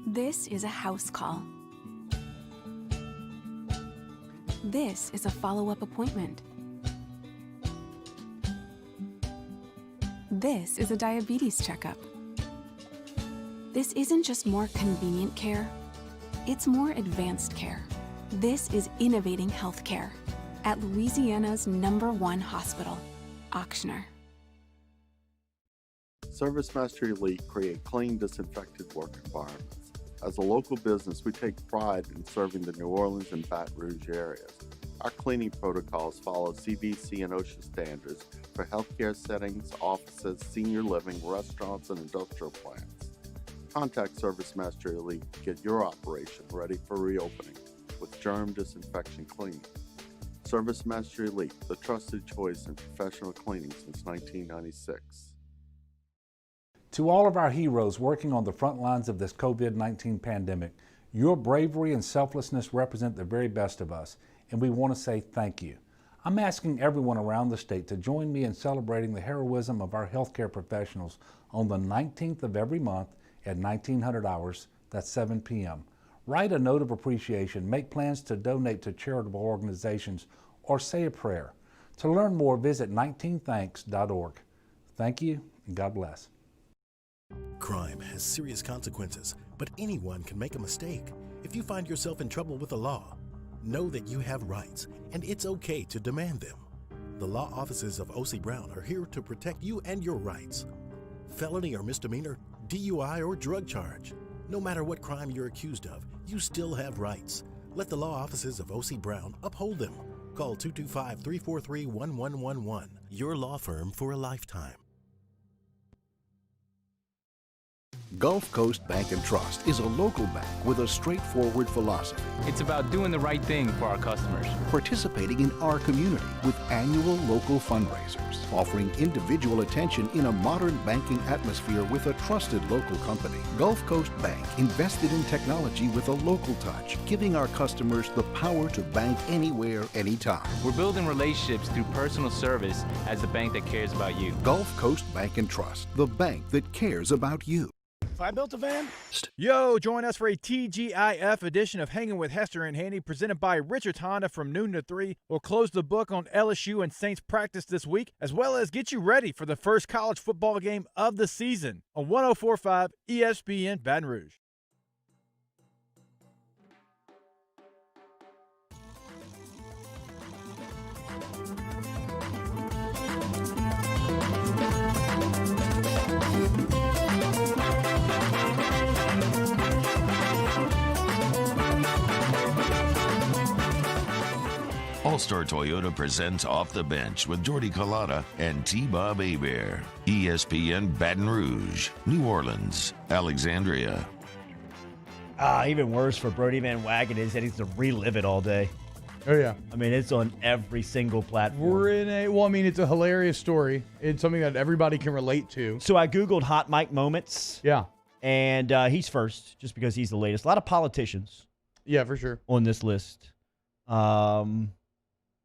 This is a house call. This is a follow-up appointment. This is a diabetes checkup. This isn't just more convenient care, it's more advanced care. This is innovating healthcare at Louisiana's #1 hospital, Ochsner. ServiceMaster Elite create clean, disinfected work environments. As a local business, we take pride in serving the New Orleans and Baton Rouge areas. Our cleaning protocols follow CDC and OSHA standards for healthcare settings, offices, senior living, restaurants, and industrial plants. Contact ServiceMaster Elite to get your operation ready for reopening with germ disinfection cleaning. ServiceMaster Elite, the trusted choice in professional cleaning since 1996. To all of our heroes working on the front lines of this COVID-19 pandemic, your bravery and selflessness represent the very best of us, and we want to say thank you. I'm asking everyone around the state to join me in celebrating the heroism of our healthcare professionals on the 19th of every month at 1900 hours, that's 7 p.m. Write a note of appreciation, make plans to donate to charitable organizations, or say a prayer. To learn more, visit 19thanks.org. Thank you, and God bless. Crime has serious consequences, but anyone can make a mistake. If you find yourself in trouble with the law, know that you have rights, and it's okay to demand them. The law offices of O.C. Brown are here to protect you and your rights. Felony or misdemeanor, DUI or drug charge. No matter what crime you're accused of, you still have rights. Let the law offices of O.C. Brown uphold them. Call 225-343-1111. Your law firm for a lifetime. Gulf Coast Bank and Trust is a local bank with a straightforward philosophy. It's about doing the right thing for our customers. Participating in our community with annual local fundraisers. Offering individual attention in a modern banking atmosphere with a trusted local company. Gulf Coast Bank invested in technology with a local touch, giving our customers the power to bank anywhere, anytime. We're building relationships through personal service as the bank that cares about you. Gulf Coast Bank and Trust, the bank that cares about you. If I built a van? Yo, join us for a TGIF edition of Hanging with Hester and Handy, presented by Richard Honda from noon to 3. We'll close the book on LSU and Saints practice this week, as well as get you ready for the first college football game of the season on 104.5 ESPN Baton Rouge. All-Star Toyota presents Off the Bench with Jordy Collada and T-Bob Hebert. ESPN Baton Rouge, New Orleans, Alexandria. Even worse for Brody van Wagenen is that he's to relive it all day. Oh, yeah. I mean, it's on every single platform. It's a hilarious story. It's something that everybody can relate to. So I Googled hot mic moments. Yeah. And he's first, just because he's the latest. A lot of politicians. Yeah, for sure. On this list.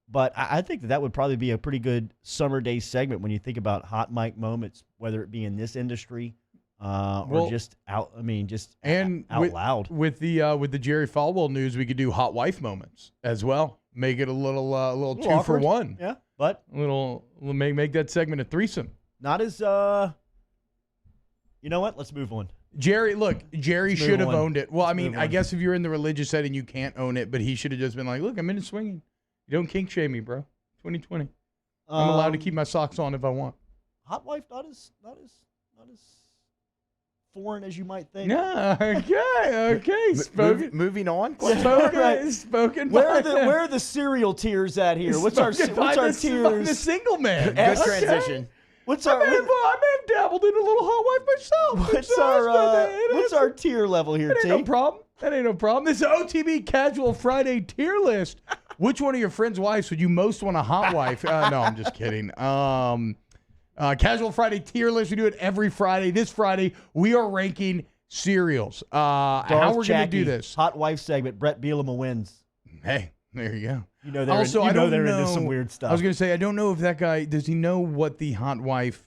But I think that would probably be a pretty good summer day segment when you think about hot mic moments, whether it be in this industry or just out. I mean, just out loud. With the Jerry Falwell news, we could do hot wife moments as well. Make it a little 2 for 1. Yeah, but we'll make that segment a threesome. Not as you know what? Let's move on. Jerry should have owned it. Well, I mean, I guess if you're in the religious setting, you can't own it, but he should have just been like, "Look, I'm into swinging. You don't kink shame me, bro. 2020. I'm allowed to keep my socks on if I want." Hot wife, not as foreign as you might think. Yeah, okay. Moving on. Spoken Where by are the cereal tiers at here? What's our tiers? The single man. Good transition. What's I our may have dabbled in a little hot wife myself. what's our tier level here, That T? ain't no problem. That ain't no problem. This is OTB Casual Friday tier list. Which one of your friends' wives would you most want a hot wife? No, I'm just kidding. Casual Friday tier list. We do it every Friday. This Friday, we are ranking cereals. How we're going to do this? Hot wife segment. Brett Bielema wins. Hey, there you go. You know they're into some weird stuff. I was going to say, I don't know if that guy, does he know what the hot wife,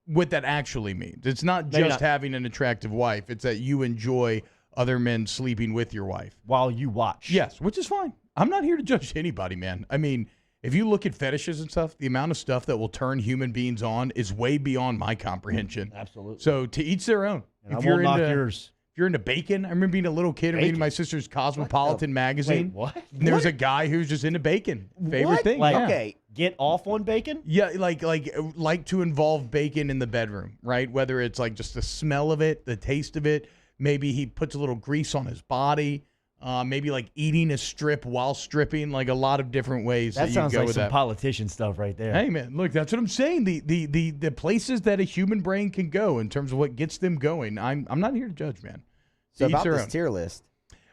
what that actually means? It's not just having an attractive wife. It's that you enjoy other men sleeping with your wife. While you watch. Yes, which is fine. I'm not here to judge anybody, man. I mean, if you look at fetishes and stuff, the amount of stuff that will turn human beings on is way beyond my comprehension. Absolutely. So to each their own. And I won't knock yours. If you're into bacon, I remember being a little kid reading my sister's Cosmopolitan magazine. Wait, what? And there was a guy who was just into bacon. Favorite thing. Like, yeah. okay, get off on bacon? Yeah, like to involve bacon in the bedroom, right? Whether it's like just the smell of it, the taste of it. Maybe he puts a little grease on his body. Maybe like eating a strip while stripping, like a lot of different ways that you sounds go like with some that. politician stuff right there. Hey man, look, that's what I'm saying. The places that a human brain can go in terms of what gets them going. I'm not here to judge, man. So Each about their this own. tier list.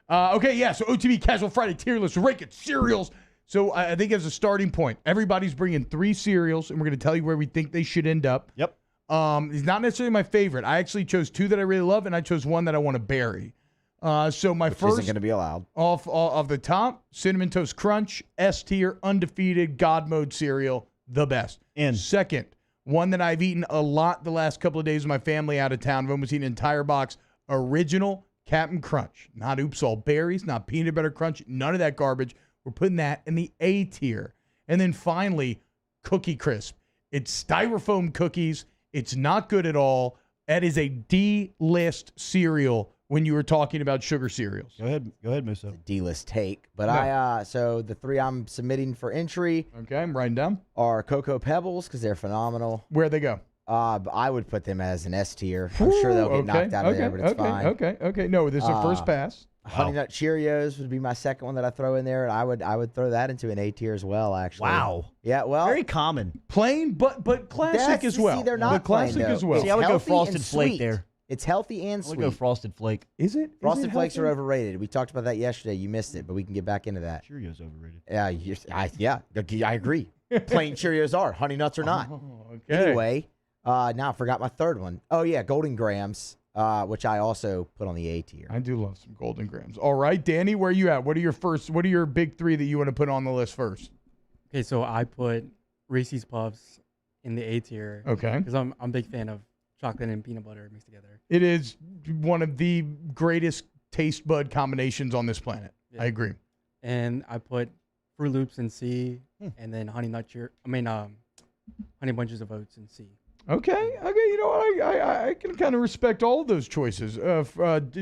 Okay, yeah. So OTB Casual Friday tier list, ranking cereals. So I think as a starting point, everybody's bringing 3 cereals, and we're going to tell you where we think they should end up. Yep. It's not necessarily my favorite. I actually chose 2 that I really love, and I chose 1 that I want to bury. So my Which first isn't going to be allowed. off the top, Cinnamon Toast Crunch, S tier, undefeated, God mode cereal, the best. And second, one that I've eaten a lot the last couple of days with my family out of town. I've almost eaten an entire box. Original Captain Crunch, not Oops All Berries, not Peanut Butter Crunch, none of that garbage. We're putting that in the A tier. And then finally, Cookie Crisp. It's styrofoam cookies. It's not good at all. That is a D-list cereal when you were talking about sugar cereals. Go ahead, Musso. D-list take. But so the 3 I'm submitting for entry. Okay, I'm writing down. Are Cocoa Pebbles because they're phenomenal. Where'd they go? I would put them as an S tier. I'm sure they'll get knocked out of there, but it's fine. Okay. No, this is a first pass. Honey Nut Cheerios would be my second one that I throw in there, and I would throw that into an A tier as well. Actually, wow. Yeah, well, very common, plain but classic as well. See, they're not classic plain, as well. See, I would go Frosted Flake there. It's healthy and I sweet. would go Frosted Flake. Is it? Frosted Flakes are overrated. We talked about that yesterday. You missed it, but we can get back into that. Cheerios overrated. Yeah, I agree. Plain Cheerios are. Honey Nuts are not. Okay. Anyway, now I forgot my third one. Oh yeah, Golden Grams, which I also put on the A tier. I do love some Golden Grams. All right, Danny, where are you at? What are your big 3 that you want to put on the list first? Okay, so I put Reese's Puffs in the A tier. Okay. Because I'm a big fan of chocolate and peanut butter mixed together. It is one of the greatest taste bud combinations on this planet. Yeah. I agree. And I put Fruit Loops in C, and then Honey Bunches of Oats in C. Okay. You know what? I can kind of respect all of those choices.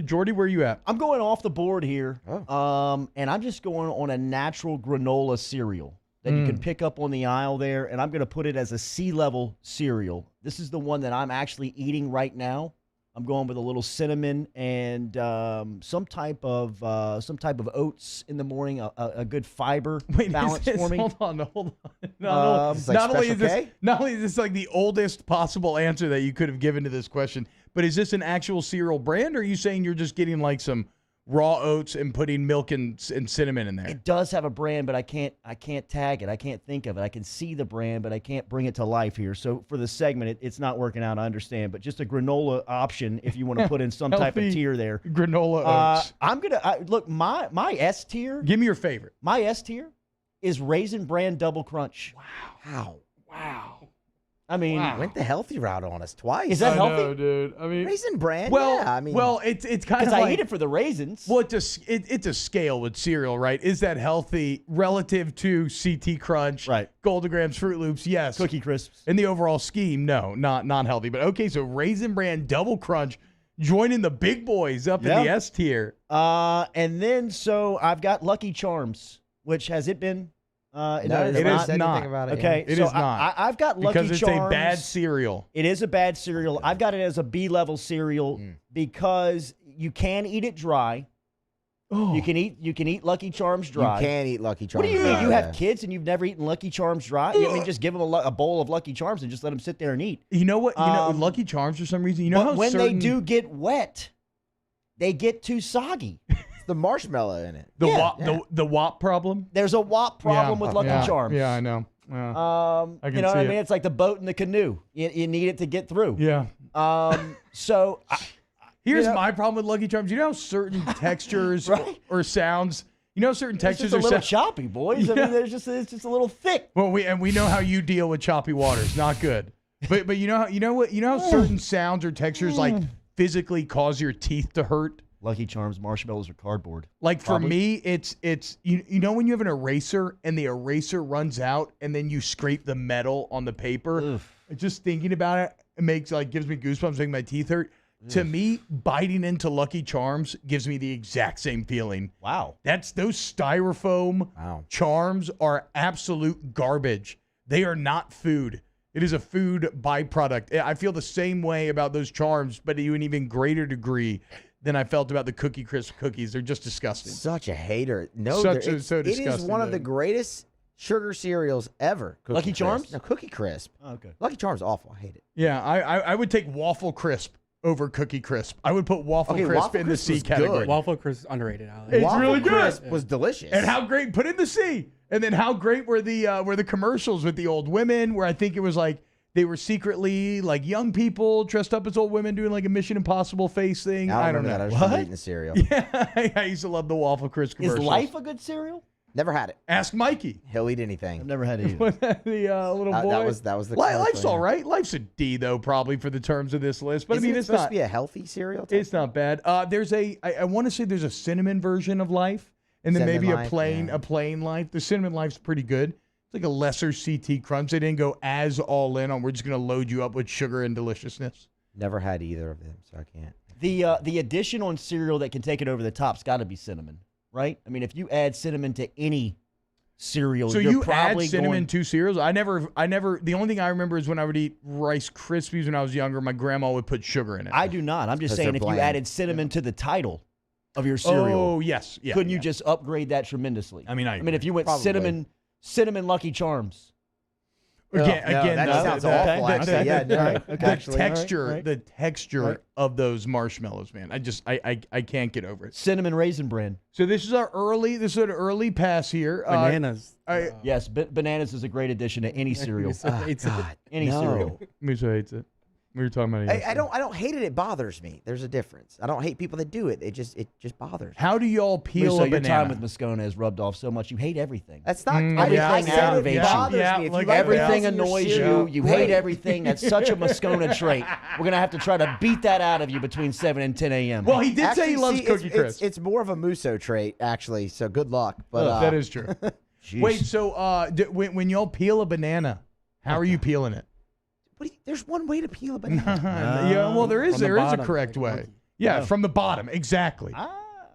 Jordy, where are you at? I'm going off the board here, and I'm just going on a natural granola cereal that you can pick up on the aisle there, and I'm going to put it as a C-level cereal. This is the one that I'm actually eating right now. I'm going with a little cinnamon and some type of oats in the morning, a good fiber balance for me. Hold on. Not only is this like the oldest possible answer that you could have given to this question, but is this an actual cereal brand, or are you saying you're just getting like some raw oats and putting milk and cinnamon in there? It does have a brand, but I can't tag it. I can't think of it. I can see the brand, but I can't bring it to life here. So for the segment, it's not working out. I understand, but just a granola option if you want to put in some type of tier there. Granola oats. I'm gonna look my S tier. Give me your favorite. My S tier is Raisin Bran Double Crunch. Wow. I mean, went the healthy route on us twice. Is that healthy? No, dude. I mean, Raisin Bran? Well, yeah, I mean, it's kind of because like, I eat it for the raisins. Well, it's a scale with cereal, right? Is that healthy relative to CT Crunch, right? Golden Grams, Fruit Loops, yes. Cookie Crisps. In the overall scheme, no, not healthy. But okay, so Raisin Bran Double Crunch joining the big boys up in the S tier. And then so I've got Lucky Charms, which has it been No, it is not. Okay, It so is not. I've got Lucky because it's Charms. a bad cereal. It is a bad cereal. I've got it as a B-level cereal because you can eat it dry. Oh. You can eat Lucky Charms dry. You can eat Lucky Charms. What do you mean? dry, You have yeah. kids and you've never eaten Lucky Charms dry? I mean, just give them a bowl of Lucky Charms and just let them sit there and eat. You know what? Lucky Charms for some reason. You know but how when certain, they do get wet, they get too soggy. It's the marshmallow in it. the WAP problem. There's a WAP problem with Lucky Charms. Yeah, I know. Yeah. I can you know what I see mean? it. It's like the boat and the canoe. You need it to get through. Yeah. So Here's my problem with Lucky Charms. You know how certain textures or sounds. You know certain it's textures just a are little choppy, boys. I mean, it's just a little thick. Well, we know how you deal with choppy waters. Not good. But you know how certain sounds or textures like physically cause your teeth to hurt. Lucky Charms marshmallows are cardboard. Like for me, it's you know when you have an eraser and the eraser runs out and then you scrape the metal on the paper. Just thinking about it, gives me goosebumps, making my teeth hurt. To me, biting into Lucky Charms gives me the exact same feeling. Wow. Those styrofoam charms are absolute garbage. They are not food. It is a food byproduct. I feel the same way about those charms, but to an even greater degree than I felt about the Cookie Crisp cookies. They're just disgusting. Such a hater. No, so it disgusting. is one of the greatest sugar cereals ever. Lucky Charms? No, Cookie Crisp. Oh, okay. Lucky Charms awful. I hate it. Yeah, I would take Waffle Crisp over Cookie Crisp. I would put Waffle Crisp Waffle in Crisp the C was category. good. Waffle Crisp is underrated, Alex. It's Waffle really good. Crisp was delicious. And how great, put in the C. And then how great were the commercials with the old women where I think it was like they were secretly like young people dressed up as old women doing like a Mission Impossible face thing. I don't know. That. I was eating the cereal. Yeah, I used to love the Waffle Crisp commercials. Is Life a good cereal? Never had it. Ask Mikey. He'll eat anything. I've never had it either. Was that the little boy? That was the Life's commercial, all yeah. right. Life's a D though, probably for the terms of this list. But Isn't I mean, it it's supposed not. to be a healthy cereal. It's not bad. There's I want to say there's a cinnamon version of Life, and then Cinnamon maybe Life, a plain Life. The cinnamon Life's pretty good. It's like a lesser CT Crunch. They didn't go as all in on. We're just gonna load you up with sugar and deliciousness. Never had either of them, so I can't. The addition on cereal that can take it over the top's got to be cinnamon, right? I mean, if you add cinnamon to any cereal, So you're you probably add cinnamon going to cereals? I never. The only thing I remember is when I would eat Rice Krispies when I was younger. My grandma would put sugar in it. I do not. I'm just 'Cause saying they're if you bland. added cinnamon to the title of your cereal, Oh yes, yeah. couldn't you just upgrade that tremendously? I mean, I if you went Probably. cinnamon Lucky Charms. Again, that sounds awful. Actually, yeah, no. The texture of those marshmallows, man. I can't get over it. Cinnamon Raisin Bran. So this is an early pass here. Bananas. Yes, bananas is a great addition to any cereal. God, Any cereal. Musa hates it. We were talking about it. I don't hate it. It bothers me. There's a difference. I don't hate people that do it. It just bothers me. How do y'all peel So a your banana? time with Moscona has rubbed off so much. You hate everything. That's not Everything I said it aggravates you. bothers me. If you like Everything bananas in your annoys you. cereal, You great. hate everything. That's such a Moscona trait. We're going to have to try to beat that out of you between 7 and 10 a.m. Well, he did say he Actually, loves see, Cookie Crisp. It's more of a Musso trait, actually. So good luck. But That is true. Wait, so when y'all peel a banana, how are you peeling it? there's one way to peel a banana. Yeah, well, there is a bottom, correct like a way. monkey. Yeah, from the bottom, exactly.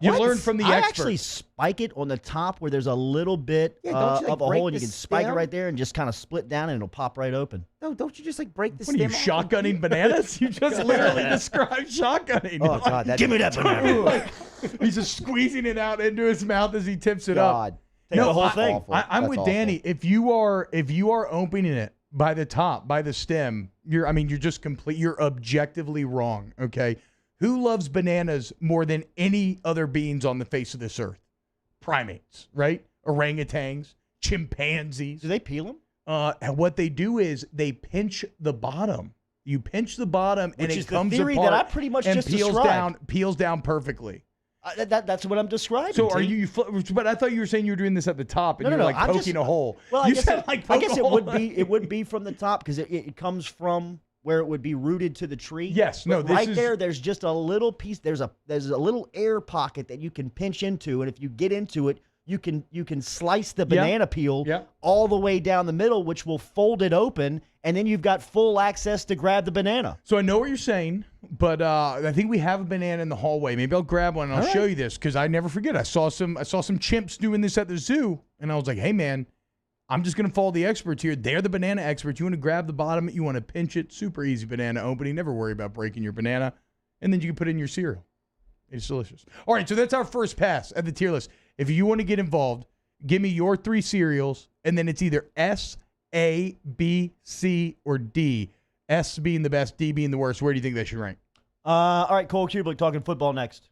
You learn from the I expert. actually spike it on the top where there's a little bit Yeah, don't you, like, of a break hole, and you the can spike it stem? right there and just kind of split down, and it'll pop right open. No, don't you just like break the What are you, stem off? shotgunning bananas? You just literally described shotgunning. Oh, God, that- Give me that banana. He's just squeezing it out into his mouth as he tips it God. up. Take the whole thing. I'm That's with awful. Danny. If you are opening it by the top, by the stem, you're just complete. You're objectively wrong. Okay, who loves bananas more than any other beings on the face of this earth? Primates, right? Orangutans, chimpanzees. Do they peel them? And what they do is they pinch the bottom. You pinch the bottom, and Which it is the comes theory apart that I pretty much and just peels described. down perfectly. That's what I'm describing. So are T. you? But I thought you were saying you were doing this at the top, and No, you're no, like I'm poking just- a hole. Well, you said like I poke guess a it hole. would be from the top because it comes from where it would be rooted to the tree. Yes, no, But this right is- there. There's just a little piece. There's a little air pocket that you can pinch into, and if you get into it, you can slice the banana peel all the way down the middle, which will fold it open, and then you've got full access to grab the banana. So I know what you're saying, but I think we have a banana in the hallway. Maybe I'll grab one and I'll All show right. you this because I never forget. I saw some chimps doing this at the zoo, and I was like, hey man, I'm just going to follow the experts here. They're the banana experts. You want to grab the bottom, you want to pinch it. Super easy banana opening. Never worry about breaking your banana. And then you can put it in your cereal. It's delicious. All right, so that's our first pass at the tier list. If you want to get involved, give me your 3 cereals, and then it's either S, A, B, C, or D. S being the best, D being the worst. Where do you think they should rank? All right, Cole Cubelic talking football next.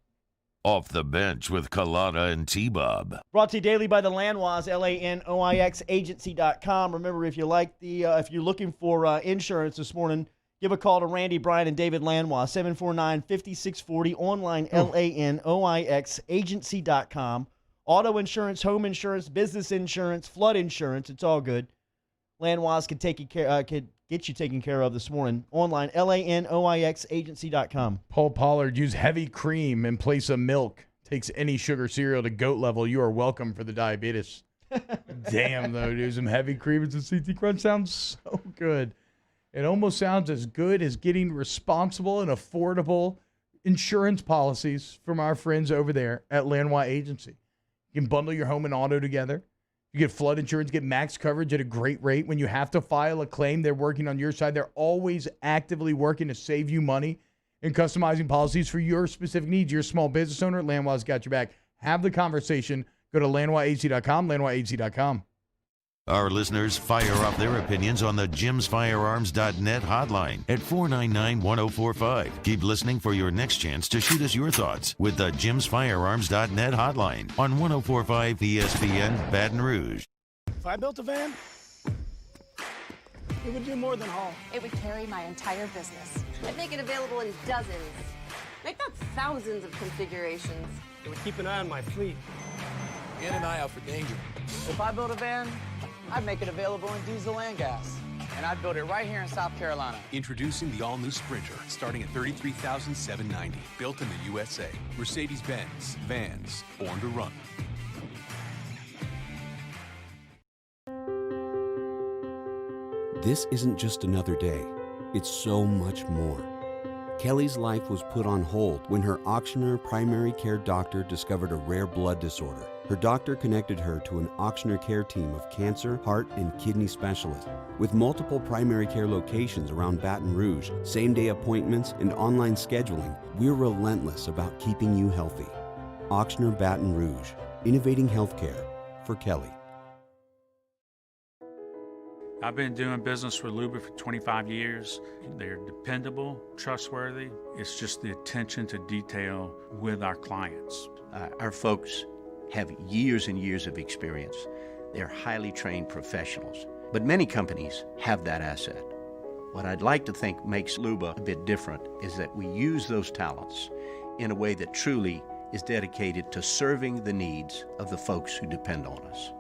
Off the bench with Kalana and T-Bob. Brought to you daily by the Lanois, Lanoix agency.com. Remember, if you're looking for insurance this morning, give a call to Randy, Brian, and David Lanois, 749-5640, online, Lanoix agency.com. Auto insurance, home insurance, business insurance, flood insurance, it's all good. Lanois could get you taken care of this morning. Online, Lanoix agency.com. Paul Pollard, use heavy cream in place of milk. Takes any sugar cereal to goat level. You are welcome for the diabetes. Damn, though, dude. Some heavy cream and some CT Crunch sounds so good. It almost sounds as good as getting responsible and affordable insurance policies from our friends over there at Lanois Agency. You can bundle your home and auto together. You get flood insurance, get max coverage at a great rate. When you have to file a claim, they're working on your side. They're always actively working to save you money and customizing policies for your specific needs. You're a small business owner, Lanois got your back. Have the conversation. Go to lanoisagency.com, lanoisagency.com. Our listeners fire off their opinions on the jimsfirearms.net hotline at 499-1045. Keep listening for your next chance to shoot us your thoughts with the jimsfirearms.net hotline on 1045 ESPN Baton Rouge. If I built a van, it would do more than haul. It would carry my entire business. I'd make it available in dozens, make not thousands of configurations. It would keep an eye on my fleet. And an eye out for danger. If I built a van, I'd make it available in diesel and gas. And I'd build it right here in South Carolina. Introducing the all-new Sprinter, starting at $33,790. Built in the USA. Mercedes-Benz. Vans. Born to run. This isn't just another day. It's so much more. Kelly's life was put on hold when her auctioneer primary care doctor discovered a rare blood disorder. Her doctor connected her to an auctioneer care team of cancer, heart, and kidney specialists. With multiple primary care locations around Baton Rouge, same-day appointments, and online scheduling, we're relentless about keeping you healthy. Auctioneer Baton Rouge, innovating healthcare for Kelly. I've been doing business with Luba for 25 years. They're dependable, trustworthy. It's just the attention to detail with our clients. Our folks have years and years of experience. They're highly trained professionals, but many companies have that asset. What I'd like to think makes Luba a bit different is that we use those talents in a way that truly is dedicated to serving the needs of the folks who depend on us.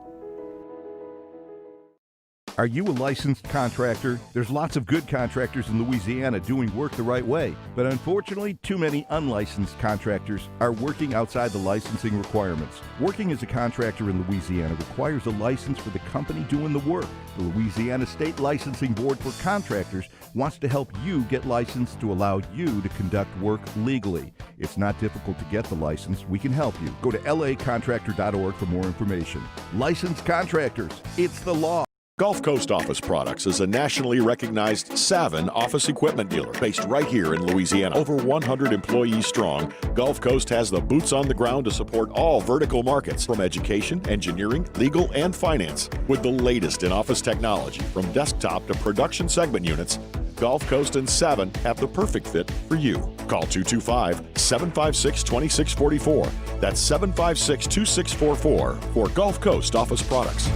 Are you a licensed contractor? There's lots of good contractors in Louisiana doing work the right way, but unfortunately, too many unlicensed contractors are working outside the licensing requirements. Working as a contractor in Louisiana requires a license for the company doing the work. The Louisiana State Licensing Board for Contractors wants to help you get licensed to allow you to conduct work legally. It's not difficult to get the license. We can help you. Go to lacontractor.org for more information. Licensed contractors, it's the law. Gulf Coast Office Products is a nationally recognized Savin office equipment dealer based right here in Louisiana. Over 100 employees strong, Gulf Coast has the boots on the ground to support all vertical markets from education, engineering, legal, and finance. With the latest in office technology from desktop to production segment units, Gulf Coast and Savin have the perfect fit for you. Call 225-756-2644. That's 756-2644 for Gulf Coast Office Products.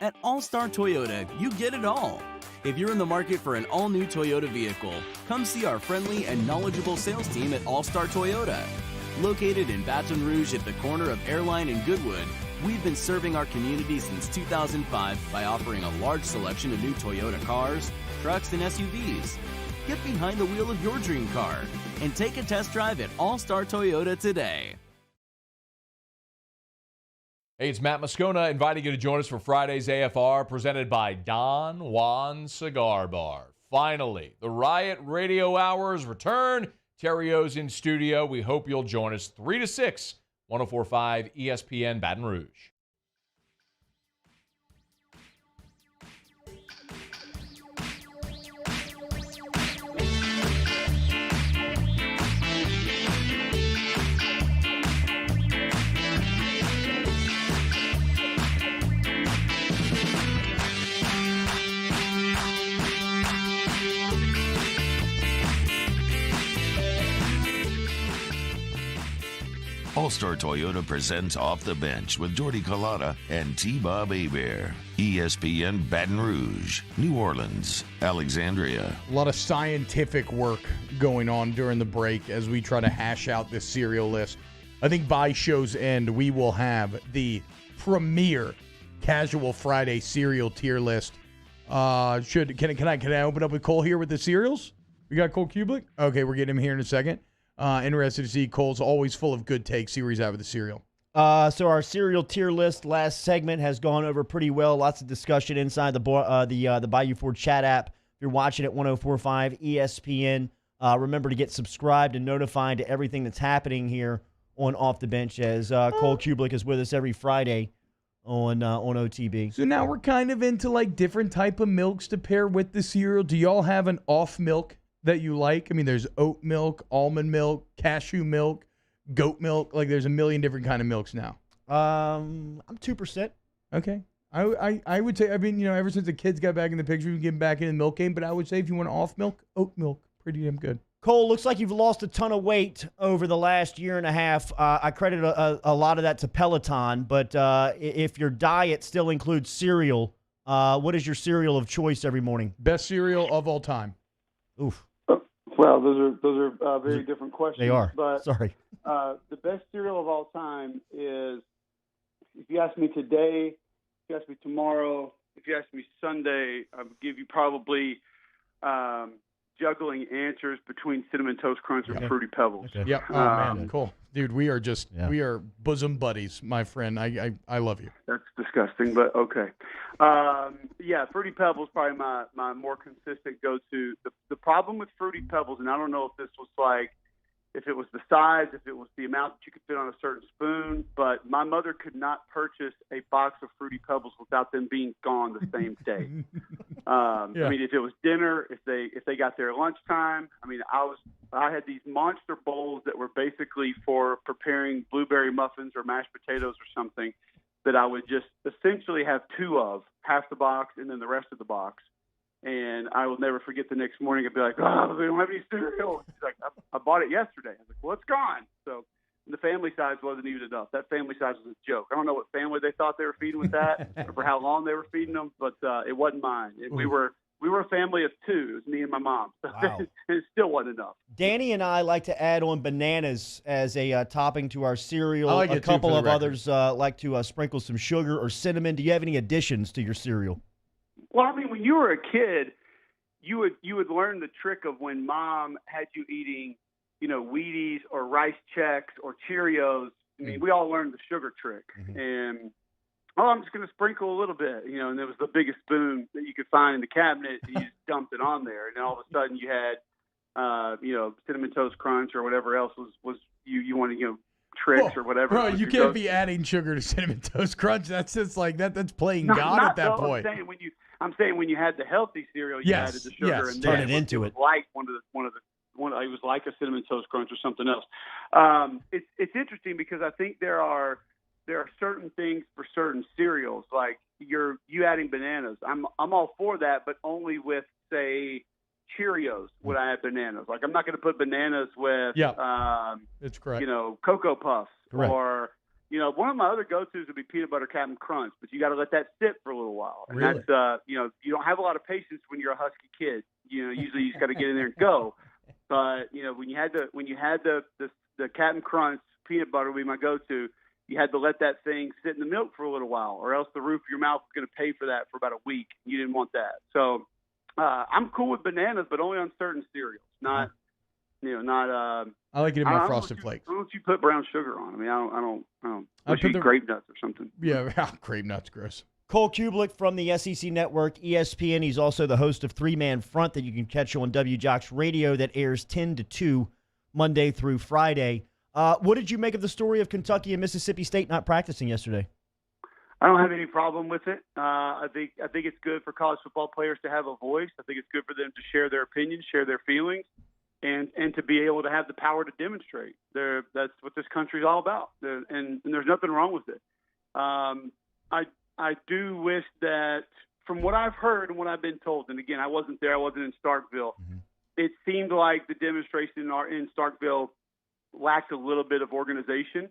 At All-Star Toyota, you get it all. If you're in the market for an all-new Toyota vehicle, come see our friendly and knowledgeable sales team at All-Star Toyota. Located in Baton Rouge at the corner of Airline and Goodwood, we've been serving our community since 2005 by offering a large selection of new Toyota cars, trucks, and SUVs. Get behind the wheel of your dream car and take a test drive at All-Star Toyota today. Hey, it's Matt Moscona inviting you to join us for Friday's AFR presented by Don Juan Cigar Bar. Finally, the Riot Radio Hours return. Terry O's in studio. We hope you'll join us 3 to 6, 104.5 ESPN Baton Rouge. All-Star Toyota presents Off the Bench with Jordy Collada and T-Bob Hebert. ESPN Baton Rouge, New Orleans, Alexandria. A lot of scientific work going on during the break as we try to hash out this cereal list. I think by show's end, we will have the premier Casual Friday cereal tier list. Can I open up with Cole here with the cereals? We got Cole Cubelic? Okay, we're getting him here in a second. Interested to see. Cole's always full of good takes. See where he's at with the cereal. So our cereal tier list last segment has gone over pretty well. Lots of discussion inside the Bayou Ford chat app. If you're watching at 104.5 ESPN, remember to get subscribed and notified to everything that's happening here on Off the Bench, as Cole Cubelic is with us every Friday on OTB. So now we're kind of into like different type of milks to pair with the cereal. Do y'all have an off milk that you like? I mean, there's oat milk, almond milk, cashew milk, goat milk. Like, there's a million different kind of milks now. I'm 2%. Okay. I would say, I mean, you know, ever since the kids got back in the picture, we've been getting back in the milk game. But I would say if you want off milk, oat milk, pretty damn good. Cole, looks like you've lost a ton of weight over the last year and a half. I credit a lot of that to Peloton. But if your diet still includes cereal, what is your cereal of choice every morning? Best cereal of all time. Oof. Well, those are very different questions. They are. But sorry. The best cereal of all time is, if you ask me today, if you ask me tomorrow, if you ask me Sunday, I would give you probably juggling answers between Cinnamon Toast Crunch and Fruity Pebbles. Okay. Yep. Oh, man. Cool. Dude, we are just, we are bosom buddies, my friend. I love you. That's disgusting, but okay. Yeah, Fruity Pebbles probably my more consistent go-to. The problem with Fruity Pebbles, and I don't know if this was like, if it was the size, if it was the amount that you could fit on a certain spoon, but my mother could not purchase a box of Fruity Pebbles without them being gone the same day. I mean, if it was dinner, if they got there at lunchtime, I mean, I had these monster bowls that were basically for preparing blueberry muffins or mashed potatoes or something, that I would just essentially have two of, half the box and then the rest of the box. And I will never forget the next morning. I'd be like, oh, they don't have any cereal. She's like, I bought it yesterday. I was like, well, it's gone. So the family size wasn't even enough. That family size was a joke. I don't know what family they thought they were feeding with that or for how long they were feeding them, but it wasn't mine. We were a family of two. It was me and my mom. So Wow. it still wasn't enough. Danny and I like to add on bananas as a topping to our cereal. I like a it too, couple for the of record. others like to sprinkle some sugar or cinnamon. Do you have any additions to your cereal? Well, I mean, when you were a kid, you would learn the trick of when mom had you eating, you know, Wheaties or Rice Chex or Cheerios. I mean, we all learned the sugar trick. And, I'm just going to sprinkle a little bit, you know, and it was the biggest spoon that you could find in the cabinet, and you just dumped it on there. And then all of a sudden you had, you know, Cinnamon Toast Crunch or whatever else was you wanted, you know, tricks or whatever. Bro, you can't be adding sugar to Cinnamon Toast Crunch. That's just like that's playing No, God not- at that no, point. I'm saying when you had the healthy cereal, you Yes, added the sugar yes. and Turn then it into was like it was like a Cinnamon Toast Crunch or something else. It's interesting because I think there are certain things for certain cereals, like you adding bananas. I'm all for that, but only with, say, Cheerios would I add bananas. Like, I'm not going to put bananas with It's correct. you know, Cocoa Puffs. Correct. Or, you know, one of my other go-tos would be peanut butter Captain Crunch, but you got to let that sit for a little while. And Really? that's, you know, you don't have a lot of patience when you're a husky kid. You know, usually you just got to get in there and go. But, you know, when you had the Captain Crunch, peanut butter would be my go-to. You had to let that thing sit in the milk for a little while, or else the roof of your mouth was going to pay for that for about a week. You didn't want that. So I'm cool with bananas, but only on certain cereals, not, you know, not. I like it in I my don't Frosted know Flakes. Why don't you put brown sugar on? I mean, I don't. I Unless you put eat grape nuts or something. Yeah, grape nuts, gross. Cole Cubelic from the SEC Network, ESPN. He's also the host of Three Man Front that you can catch on WJOX Radio that airs 10 to 2 Monday through Friday. What did you make of the story of Kentucky and Mississippi State not practicing yesterday? I don't have any problem with it. I think it's good for college football players to have a voice. I think it's good for them to share their opinions, share their feelings, and to be able to have the power to demonstrate. That's what this country is all about, and there's nothing wrong with it. I do wish that, from what I've heard and what I've been told, and again, I wasn't there, I wasn't in Starkville, it seemed like the demonstration in Starkville lacked a little bit of organization.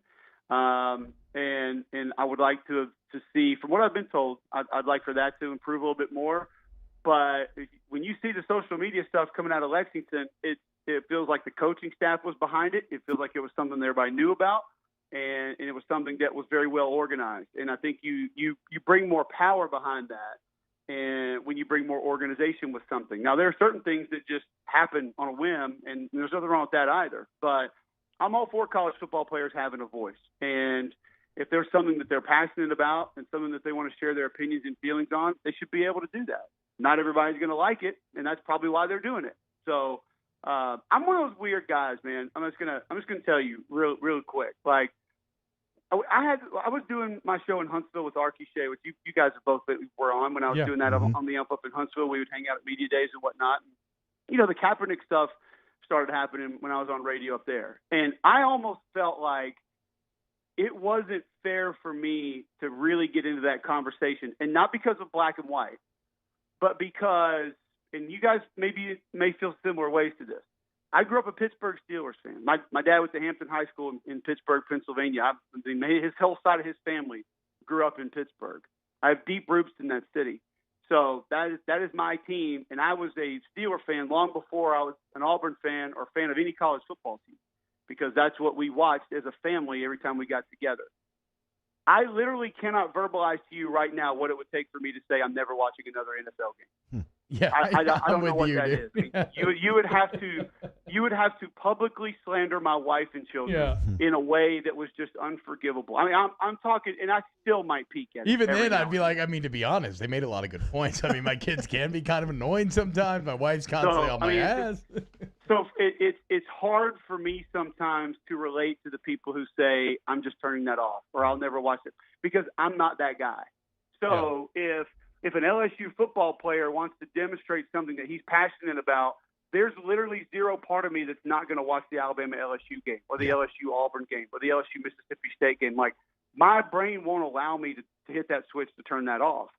And I would like to see, from what I've been told, I'd like for that to improve a little bit more. But when you see the social media stuff coming out of Lexington, it feels like the coaching staff was behind it. It feels like it was something everybody knew about, and it was something that was very well organized. And I think you bring more power behind that, and when you bring more organization with something. Now, there are certain things that just happen on a whim, and there's nothing wrong with that either. But I'm all for college football players having a voice. And if there's something that they're passionate about and something that they want to share their opinions and feelings on, they should be able to do that. Not everybody's going to like it, and that's probably why they're doing it. So I'm one of those weird guys, man. I'm just gonna tell you real quick. Like I was doing my show in Huntsville with Archie Shea, which you guys both were on when I was doing that on the Ump Up in Huntsville. We would hang out at media days and whatnot. And, the Kaepernick stuff started happening when I was on radio up there, and I almost felt like it wasn't fair for me to really get into that conversation, and not because of black and white, but because, and you guys may feel similar ways to this. I grew up a Pittsburgh Steelers fan. My dad went to Hampton High School in Pittsburgh, Pennsylvania. His whole side of his family grew up in Pittsburgh. I have deep roots in that city. So that is my team, and I was a Steeler fan long before I was an Auburn fan or fan of any college football team, because that's what we watched as a family every time we got together. I literally cannot verbalize to you right now what it would take for me to say I'm never watching another NFL game. Yeah, I don't know what you, that dude. is. I mean, you would have to publicly slander my wife and children in a way that was just unforgivable. I mean, I'm talking, and I still might peek at it. Even then, I'd be like, to be honest, they made a lot of good points. I mean, my kids can be kind of annoying sometimes. My wife's constantly on my ass. So it's hard for me sometimes to relate to the people who say I'm just turning that off or I'll never watch it, because I'm not that guy. So if an LSU football player wants to demonstrate something that he's passionate about, there's literally zero part of me that's not going to watch the Alabama LSU game or the LSU Auburn game or the LSU Mississippi State game. Like, my brain won't allow me to hit that switch to turn that off.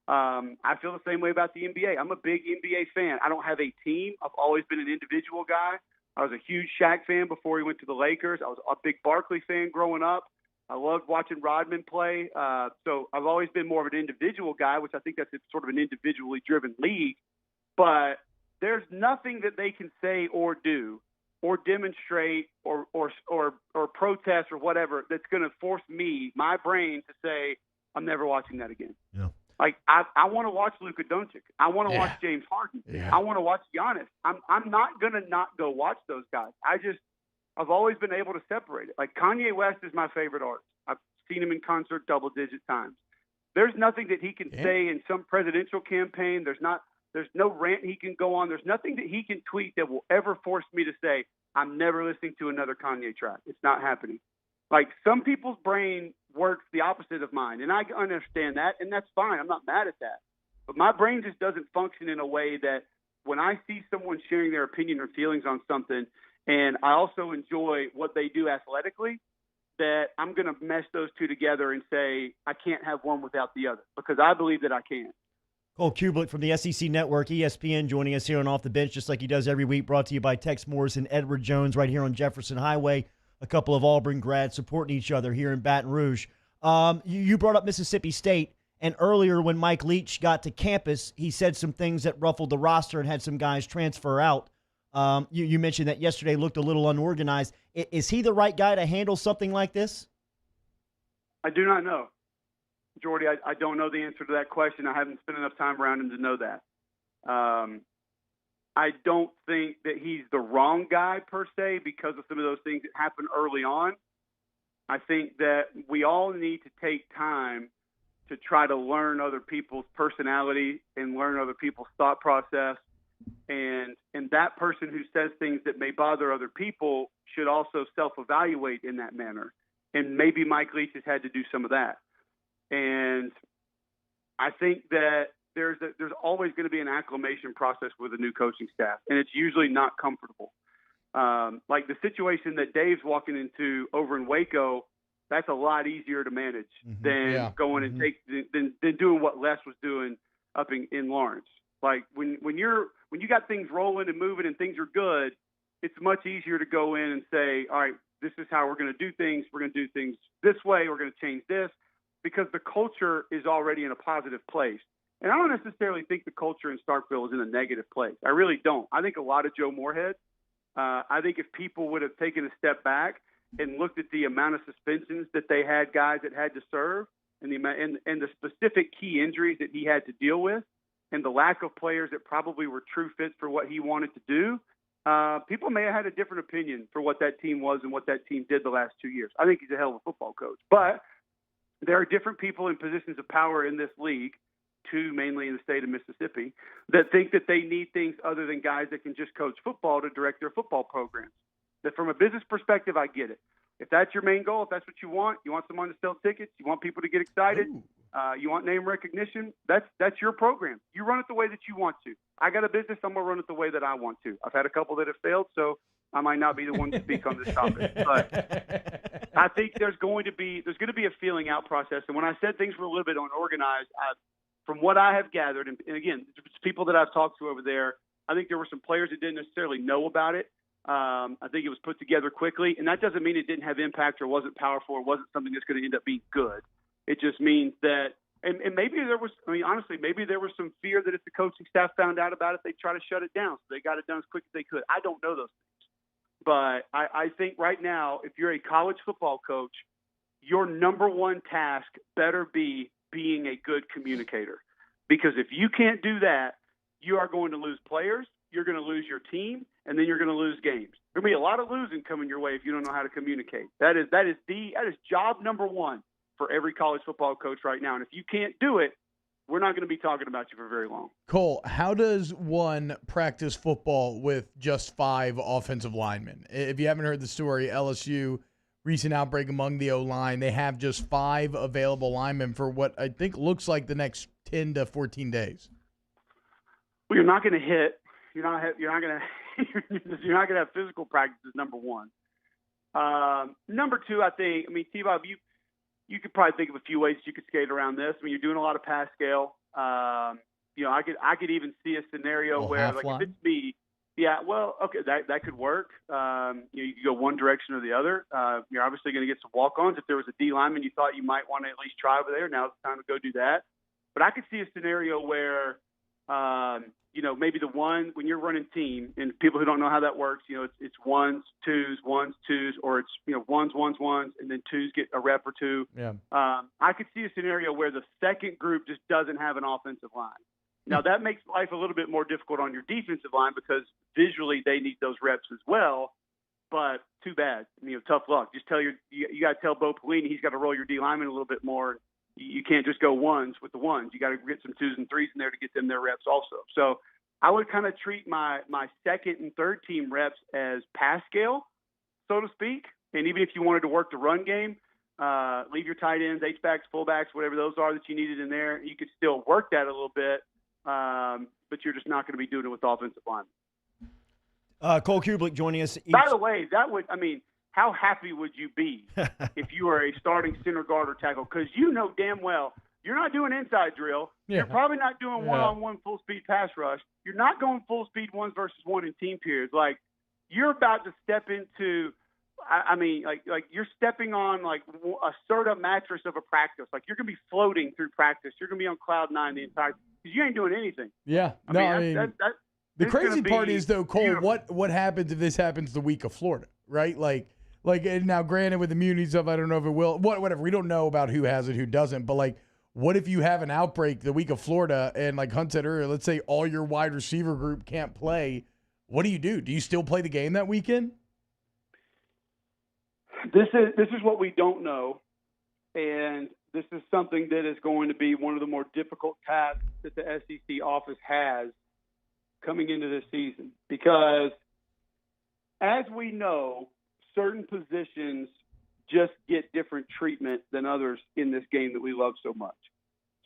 I feel the same way about the NBA. I'm a big NBA fan. I don't have a team. I've always been an individual guy. I was a huge Shaq fan before he went to the Lakers. I was a big Barkley fan growing up. I loved watching Rodman play. So I've always been more of an individual guy, which I think that's sort of an individually driven league. But there's nothing that they can say or do or demonstrate or protest or whatever that's going to force me, my brain, to say I'm never watching that again. Yeah. Like, I want to watch Luka Doncic. I want to watch James Harden. Yeah. I want to watch Giannis. I'm not going to not go watch those guys. I've always been able to separate it. Like, Kanye West is my favorite artist. I've seen him in concert double-digit times. There's nothing that he can say in some presidential campaign. There's no rant he can go on. There's nothing that he can tweet that will ever force me to say, I'm never listening to another Kanye track. It's not happening. Like, some people's brain works the opposite of mine, and I understand that, and that's fine. I'm not mad at that. But my brain just doesn't function in a way that when I see someone sharing their opinion or feelings on something, and I also enjoy what they do athletically, that I'm going to mesh those two together and say I can't have one without the other, because I believe that I can. Cole Cubelic from the SEC Network, ESPN, joining us here on Off the Bench, just like he does every week, brought to you by Tex Morris and Edward Jones right here on Jefferson Highway. A couple of Auburn grads supporting each other here in Baton Rouge. You brought up Mississippi State, and earlier when Mike Leach got to campus, he said some things that ruffled the roster and had some guys transfer out. You mentioned that yesterday looked a little unorganized. Is he the right guy to handle something like this? I do not know, Jordy. I don't know the answer to that question. I haven't spent enough time around him to know that. I don't think that he's the wrong guy per se because of some of those things that happened early on. I think that we all need to take time to try to learn other people's personality and learn other people's thought process. And that person who says things that may bother other people should also self-evaluate in that manner. And maybe Mike Leach has had to do some of that. And I think that there's always going to be an acclimation process with a new coaching staff, and it's usually not comfortable. Like the situation that Dave's walking into over in Waco, that's a lot easier to manage than going and than doing what Les was doing up in Lawrence. Like when you got things rolling and moving and things are good, it's much easier to go in and say, all right, this is how we're going to do things. We're going to do things this way. We're going to change this, because the culture is already in a positive place. And I don't necessarily think the culture in Starkville is in a negative place. I really don't. I think a lot of Joe Moorhead, I think if people would have taken a step back and looked at the amount of suspensions that they had, guys that had to serve, and the specific key injuries that he had to deal with, and the lack of players that probably were true fits for what he wanted to do, people may have had a different opinion for what that team was and what that team did the last 2 years. I think he's a hell of a football coach. But there are different people in positions of power in this league, two mainly in the state of Mississippi, that think that they need things other than guys that can just coach football to direct their football programs. That from a business perspective, I get it. If that's your main goal, if that's what you want someone to sell tickets, you want people to get excited, you want name recognition, that's your program. You run it the way that you want to. I got a business, I'm going to run it the way that I want to. I've had a couple that have failed, so I might not be the one to speak on this topic. But I think there's going to be a feeling out process. And when I said things were a little bit unorganized, from what I have gathered, and again, it's people that I've talked to over there, I think there were some players that didn't necessarily know about it. I think it was put together quickly, and that doesn't mean it didn't have impact or wasn't powerful or wasn't something that's going to end up being good. It just means that, and maybe there was, honestly, maybe there was some fear that if the coaching staff found out about it, they'd try to shut it down. So they got it done as quick as they could. I don't know those things. But I think right now, if you're a college football coach, your number one task better be being a good communicator. Because if you can't do that, you are going to lose players, you're going to lose your team, and then you're going to lose games. There'll be a lot of losing coming your way if you don't know how to communicate. That is job number one for every college football coach right now. And if you can't do it, we're not going to be talking about you for very long. Cole, how does one practice football with just 5 offensive linemen? If you haven't heard the story, LSU, recent outbreak among the O-line, they have just 5 available linemen for what I think looks like the next 10 to 14 days. Well, you're not going to hit. You're not going to have physical practices. Number one. Number two, T-Bob, you could probably think of a few ways you could skate around this. You're doing a lot of pass scale. I could even see a scenario where, like, if it's me, yeah, well, okay, that could work. You could go one direction or the other. You're obviously going to get some walk-ons. If there was a D lineman you thought you might want to at least try over there, now's the time to go do that. But I could see a scenario where, maybe the one when you're running team, and people who don't know how that works, it's ones, twos, or it's ones, and then twos get a rep or two. Yeah. I could see a scenario where the second group just doesn't have an offensive line. Now that makes life a little bit more difficult on your defensive line because visually they need those reps as well. But too bad. Tough luck. Just you got to tell Bo Pelini he's got to roll your D lineman a little bit more. You can't just go ones with the ones. You got to get some twos and threes in there to get them their reps also. So I would kind of treat my second and third team reps as pass scale, so to speak. And even if you wanted to work the run game, leave your tight ends, H-backs, fullbacks, whatever those are that you needed in there, you could still work that a little bit, but you're just not going to be doing it with offensive linemen. Cole Cubelic joining us. By the way, how happy would you be if you were a starting center guard or tackle? Because you know damn well you're not doing inside drill. Yeah. You're probably not doing one-on-one full-speed pass rush. You're not going full-speed 1 versus 1 in team periods. Like, you're about to step into you're stepping on like a Serta mattress of a practice. Like, you're going to be floating through practice. You're going to be on cloud 9 the entire – because you ain't doing anything. Yeah. The crazy part is, though, Cole, what happens if this happens the week of Florida, right? Like now, granted, with immunity stuff, I don't know if it will. Whatever. We don't know about who has it, who doesn't. But, like, what if you have an outbreak the week of Florida and, like Hunt said earlier, let's say all your wide receiver group can't play? What do you do? Do you still play the game that weekend? This is what we don't know, and this is something that is going to be one of the more difficult tasks that the SEC office has coming into this season, because as we know, certain positions just get different treatment than others in this game that we love so much.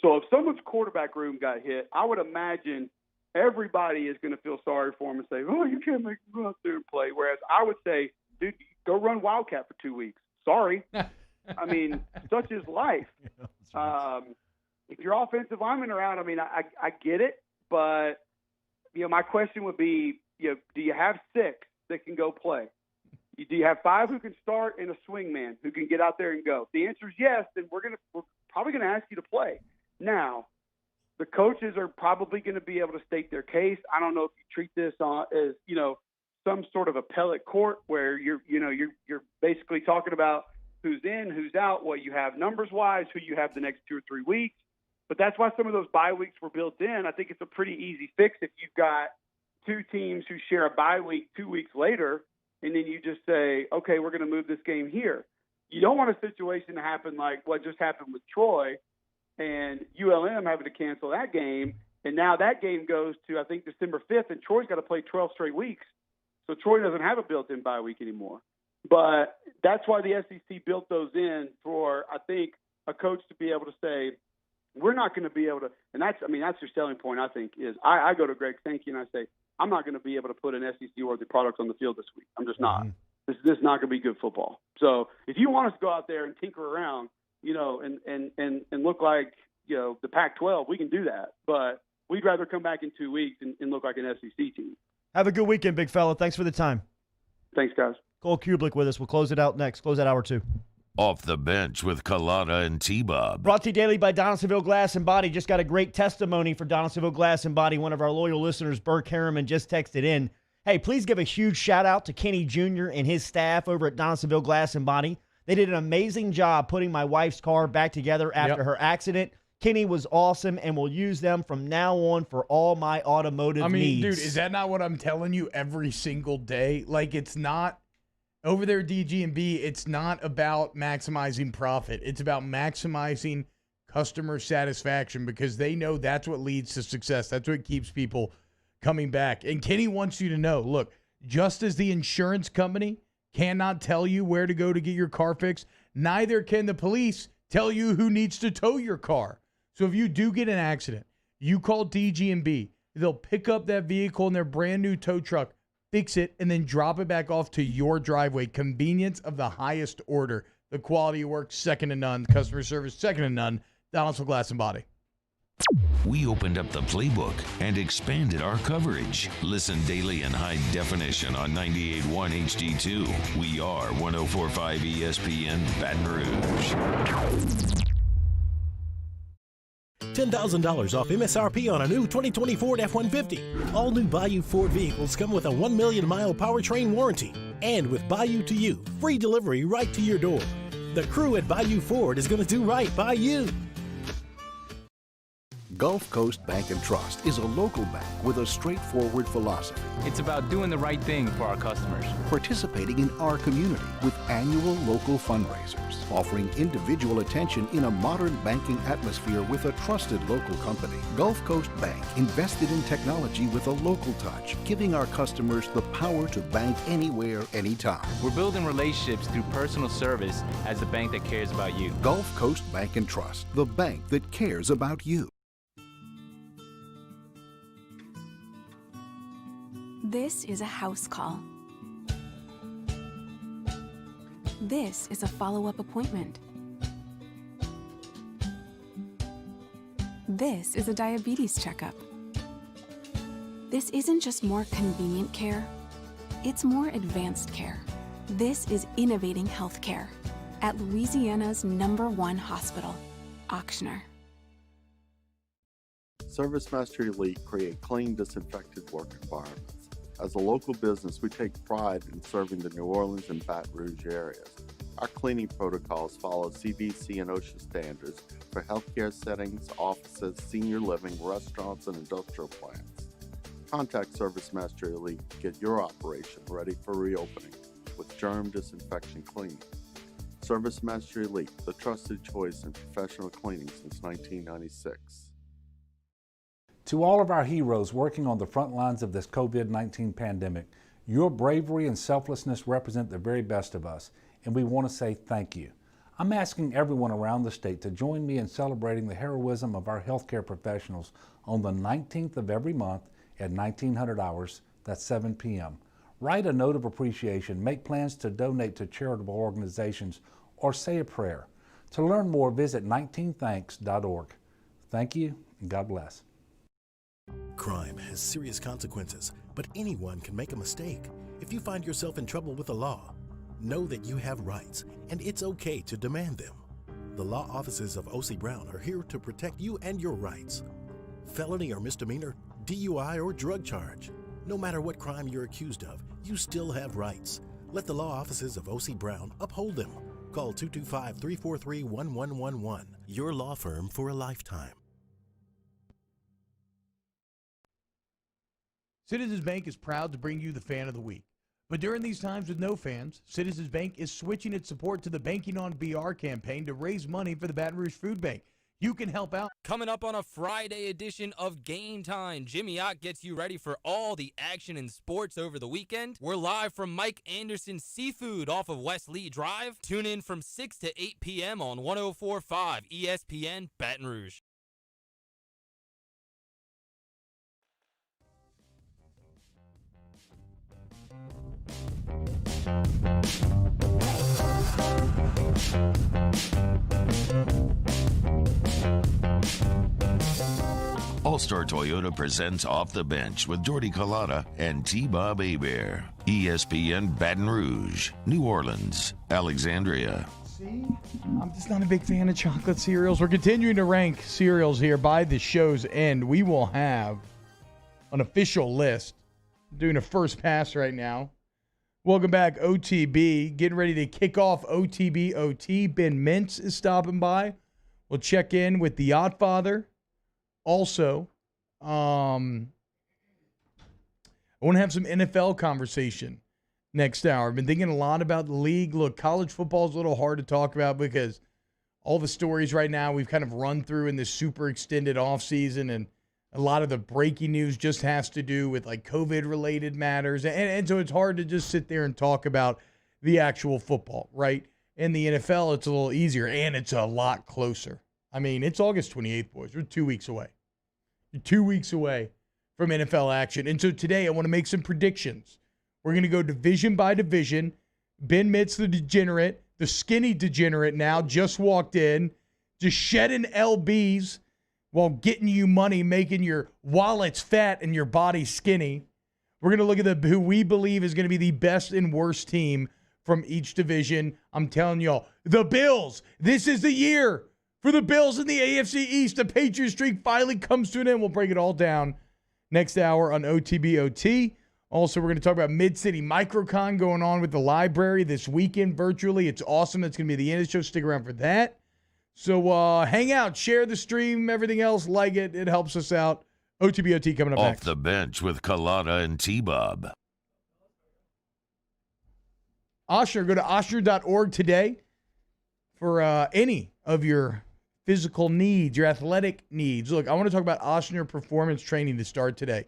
So if someone's quarterback room got hit, I would imagine everybody is going to feel sorry for him and say, oh, you can't make him go out there and play. Whereas I would say, dude, go run Wildcat for 2 weeks. Sorry. Such is life. If your offensive linemen are out, I get it. But, my question would be, do you have 6 that can go play? Do you have 5 who can start and a swing man who can get out there and go? If the answer is yes, then we're probably going to ask you to play. Now, the coaches are probably going to be able to state their case. I don't know if you treat this as, some sort of appellate court where you're basically talking about who's in, who's out, what you have numbers-wise, who you have the next 2 or 3 weeks. But that's why some of those bye weeks were built in. I think it's a pretty easy fix if you've got 2 teams who share a bye week 2 weeks later, and then you just say, okay, we're going to move this game here. You don't want a situation to happen like what just happened with Troy and ULM having to cancel that game, and now that game goes to, I think, December 5th, and Troy's got to play 12 straight weeks. So Troy doesn't have a built-in bye week anymore. But that's why the SEC built those in for, I think, a coach to be able to say, we're not going to be able to, and that's your selling point, I think, is I go to Greg Sankey and I say, I'm not going to be able to put an SEC-worthy product on the field this week. I'm just not. This is not going to be good football. So if you want us to go out there and tinker around, and look like, the Pac-12, we can do that. But we'd rather come back in 2 weeks and look like an SEC team. Have a good weekend, big fella. Thanks for the time. Thanks, guys. Cole Cubelic with us. We'll close it out next. Close out hour 2. Off the bench with Kalana and T-Bob. Brought to you daily by Donaldsonville Glass and Body. Just got a great testimony for Donaldsonville Glass and Body. One of our loyal listeners, Burke Harriman, just texted in. Hey, please give a huge shout out to Kenny Jr. and his staff over at Donaldsonville Glass and Body. They did an amazing job putting my wife's car back together after her accident. Kenny was awesome, and will use them from now on for all my automotive needs. Dude, is that not what I'm telling you every single day? Like, it's not over there at DG&B, it's not about maximizing profit. It's about maximizing customer satisfaction because they know that's what leads to success. That's what keeps people coming back. And Kenny wants you to know, look, just as the insurance company cannot tell you where to go to get your car fixed, neither can the police tell you who needs to tow your car. So if you do get an accident, you call DG&B. They'll pick up that vehicle in their brand new tow truck, fix it, and then drop it back off to your driveway. Convenience of the highest order. The quality of work, second to none. Customer service, second to none. Donaldsonville Glass and Body. We opened up the playbook and expanded our coverage. Listen daily in high definition on 98.1 HD2. We are 104.5 ESPN Baton Rouge. $10,000 off MSRP on a new 2020 Ford F-150. All new Bayou Ford vehicles come with a 1 million mile powertrain warranty. And with Bayou to You, free delivery right to your door. The crew at Bayou Ford is going to do right by you. Gulf Coast Bank and Trust is a local bank with a straightforward philosophy. It's about doing the right thing for our customers. Participating in our community with annual local fundraisers. Offering individual attention in a modern banking atmosphere with a trusted local company. Gulf Coast Bank invested in technology with a local touch, giving our customers the power to bank anywhere, anytime. We're building relationships through personal service as the bank that cares about you. Gulf Coast Bank and Trust, the bank that cares about you. This is a house call. This is a follow-up appointment. This is a diabetes checkup. This isn't just more convenient care, it's more advanced care. This is innovating healthcare at Louisiana's #1 hospital, Auctioner. ServiceMaster Elite create clean, disinfected work environments. As a local business, we take pride in serving the New Orleans and Baton Rouge areas. Our cleaning protocols follow CDC and OSHA standards for healthcare settings, offices, senior living, restaurants, and industrial plants. Contact ServiceMaster Elite to get your operation ready for reopening with germ disinfection cleaning. ServiceMaster Elite, the trusted choice in professional cleaning since 1996. To all of our heroes working on the front lines of this COVID-19 pandemic, your bravery and selflessness represent the very best of us, and we want to say thank you. I'm asking everyone around the state to join me in celebrating the heroism of our healthcare professionals on the 19th of every month at 1900 hours, that's 7 p.m. Write a note of appreciation, make plans to donate to charitable organizations, or say a prayer. To learn more, visit 19thanks.org. Thank you, and God bless. Crime has serious consequences, but anyone can make a mistake. If you find yourself in trouble with the law, Know that you have rights, and it's okay to demand them. The law offices of O.C. Brown are here to protect you and your rights. Felony or misdemeanor, DUI or drug charge. No matter what crime you're accused of, you still have rights. Let the law offices of O.C. Brown uphold them. Call 225-343-1111. Your law firm for a lifetime. Citizens Bank is proud to bring you the Fan of the Week. But during these times with no fans, Citizens Bank is switching its support to the Banking on BR campaign to raise money for the Baton Rouge Food Bank. You can help out. Coming up on a Friday edition of Game Time, Jimmy Ott gets you ready for all the action in sports over the weekend. We're live from Mike Anderson's Seafood off of West Lee Drive. Tune in from 6 to 8 p.m. on 104.5 ESPN Baton Rouge. All-Star Toyota presents Off the Bench with Jordy Collada and T-Bob Hebert. ESPN Baton Rouge, New Orleans, Alexandria. See, I'm just not a big fan of chocolate cereals. We're continuing to rank cereals here by the show's end. We will have an official list. I'm doing a first pass right now. Welcome back, OTB. Getting ready to kick off OTB OT. Ben Mintz is stopping by. We'll check in with the Oddfather. Also, I want to have some NFL conversation next hour. I've been thinking a lot about the league. Look, college football is a little hard to talk about because all the stories right now we've kind of run through in this super extended offseason, and a lot of the breaking news just has to do with like COVID-related matters. And so it's hard to just sit there and talk about the actual football, right? In the NFL, it's a little easier, and it's a lot closer. I mean, it's August 28th, boys. We're 2 weeks away. You're 2 weeks away from NFL action. And so today I want to make some predictions. We're going to go division by division. Ben Mitz, the degenerate, the skinny degenerate now, just walked in, just shedding LBs while getting you money, making your wallets fat and your body skinny. We're going to look at who we believe is going to be the best and worst team from each division. I'm telling y'all, the Bills, this is the year for the Bills in the AFC East. The Patriots streak finally comes to an end. We'll break it all down next hour on OTBOT. Also, we're going to talk about Mid-City Microcon going on with the library this weekend virtually. It's awesome. That's going to be the end of the show. Stick around for that. So hang out, share the stream, everything else, like it. It helps us out. OTBOT coming up Off next. the Bench with Collada and T-Bob. Ochsner, go to ochsner.org today for any of your physical needs, your athletic needs. Look, I want to talk about Ochsner Performance Training to start today.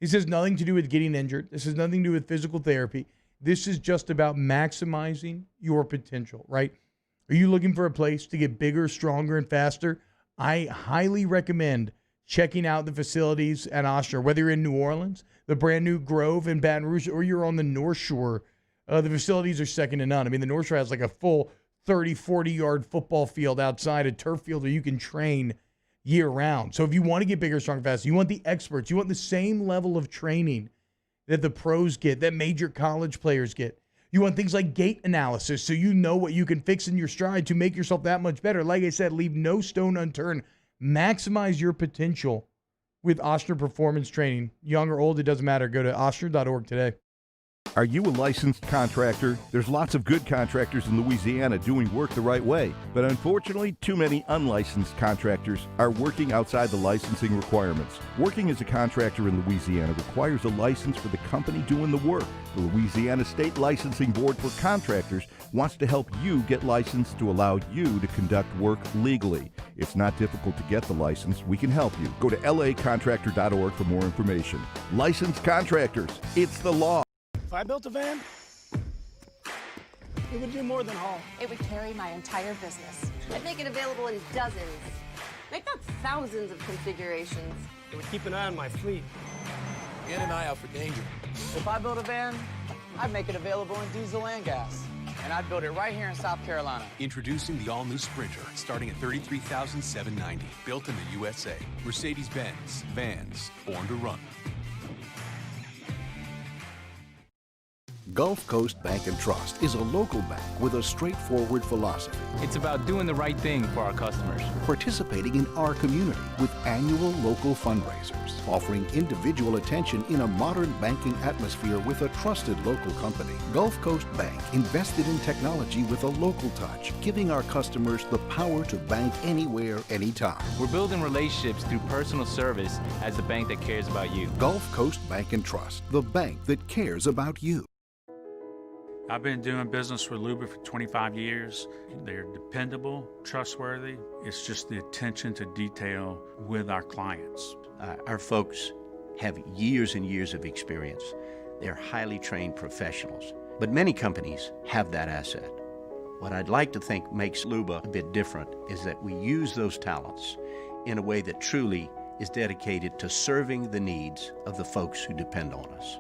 This has nothing to do with getting injured. This has nothing to do with physical therapy. This is just about maximizing your potential, right? Are you looking for a place to get bigger, stronger, and faster? I highly recommend checking out the facilities at Ochsner, whether you're in New Orleans, the brand new Grove in Baton Rouge, or you're on the North Shore. The facilities are second to none. I mean, the North Shore has like a full 30, 40-yard football field outside, a turf field where you can train year-round. So if you want to get bigger, stronger, faster, you want the experts, you want the same level of training that the pros get, that major college players get. You want things like gait analysis so you know what you can fix in your stride to make yourself that much better. Like I said, leave no stone unturned. Maximize your potential with Ochsner Performance Training. Young or old, it doesn't matter. Go to ochsner.org today. Are you a licensed contractor? There's lots of good contractors in Louisiana doing work the right way, but unfortunately, too many unlicensed contractors are working outside the licensing requirements. Working as a contractor in Louisiana requires a license for the company doing the work. The Louisiana State Licensing Board for Contractors wants to help you get licensed to allow you to conduct work legally. It's not difficult to get the license. We can help you. Go to lacontractor.org for more information. Licensed contractors, it's the law. If I built a van, it would do more than haul. It would carry my entire business. I'd make it available in dozens, if not thousands of configurations. It would keep an eye on my fleet. And an eye out for danger. If I built a van, I'd make it available in diesel and gas. And I'd build it right here in South Carolina. Introducing the all-new Sprinter, starting at $33,790. Built in the USA. Mercedes-Benz. Vans. Born to run. Gulf Coast Bank and Trust is a local bank with a straightforward philosophy. It's about doing the right thing for our customers. Participating in our community with annual local fundraisers, offering individual attention in a modern banking atmosphere with a trusted local company. Gulf Coast Bank invested in technology with a local touch, giving our customers the power to bank anywhere, anytime. We're building relationships through personal service as the bank that cares about you. Gulf Coast Bank and Trust, the bank that cares about you. I've been doing business with Luba for 25 years. They're dependable, trustworthy. It's just the attention to detail with our clients. Our folks have years and years of experience. They're highly trained professionals, but many companies have that asset. What I'd like to think makes Luba a bit different is that we use those talents in a way that truly is dedicated to serving the needs of the folks who depend on us.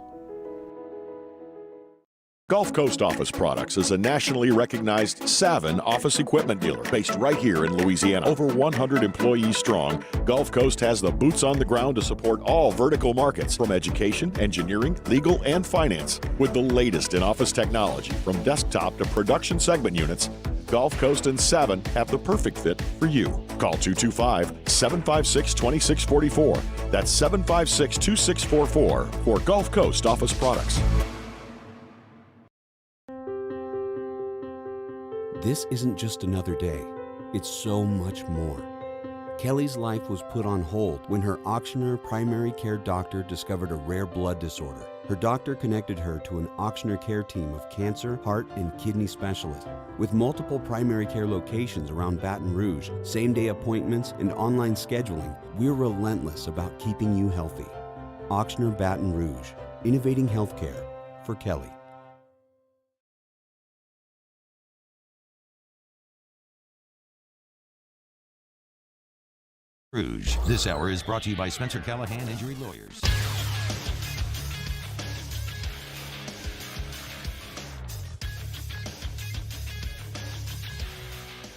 Gulf Coast Office Products is a nationally recognized Savin office equipment dealer based right here in Louisiana. Over 100 employees strong, Gulf Coast has the boots on the ground to support all vertical markets, from education, engineering, legal, and finance. With the latest in office technology, from desktop to production segment units, Gulf Coast and Savin have the perfect fit for you. Call 225-756-2644. That's 756-2644 for Gulf Coast Office Products. This isn't just another day. It's so much more. Kelly's life was put on hold when her auctioneer primary care doctor discovered a rare blood disorder. Her doctor connected her to an auctioneer care team of cancer, heart, and kidney specialists. With multiple primary care locations around Baton Rouge, same-day appointments, and online scheduling, we're relentless about keeping you healthy. Auctioneer Baton Rouge, innovating healthcare for Kelly. Rouge. This hour is brought to you by Spencer Callahan Injury Lawyers.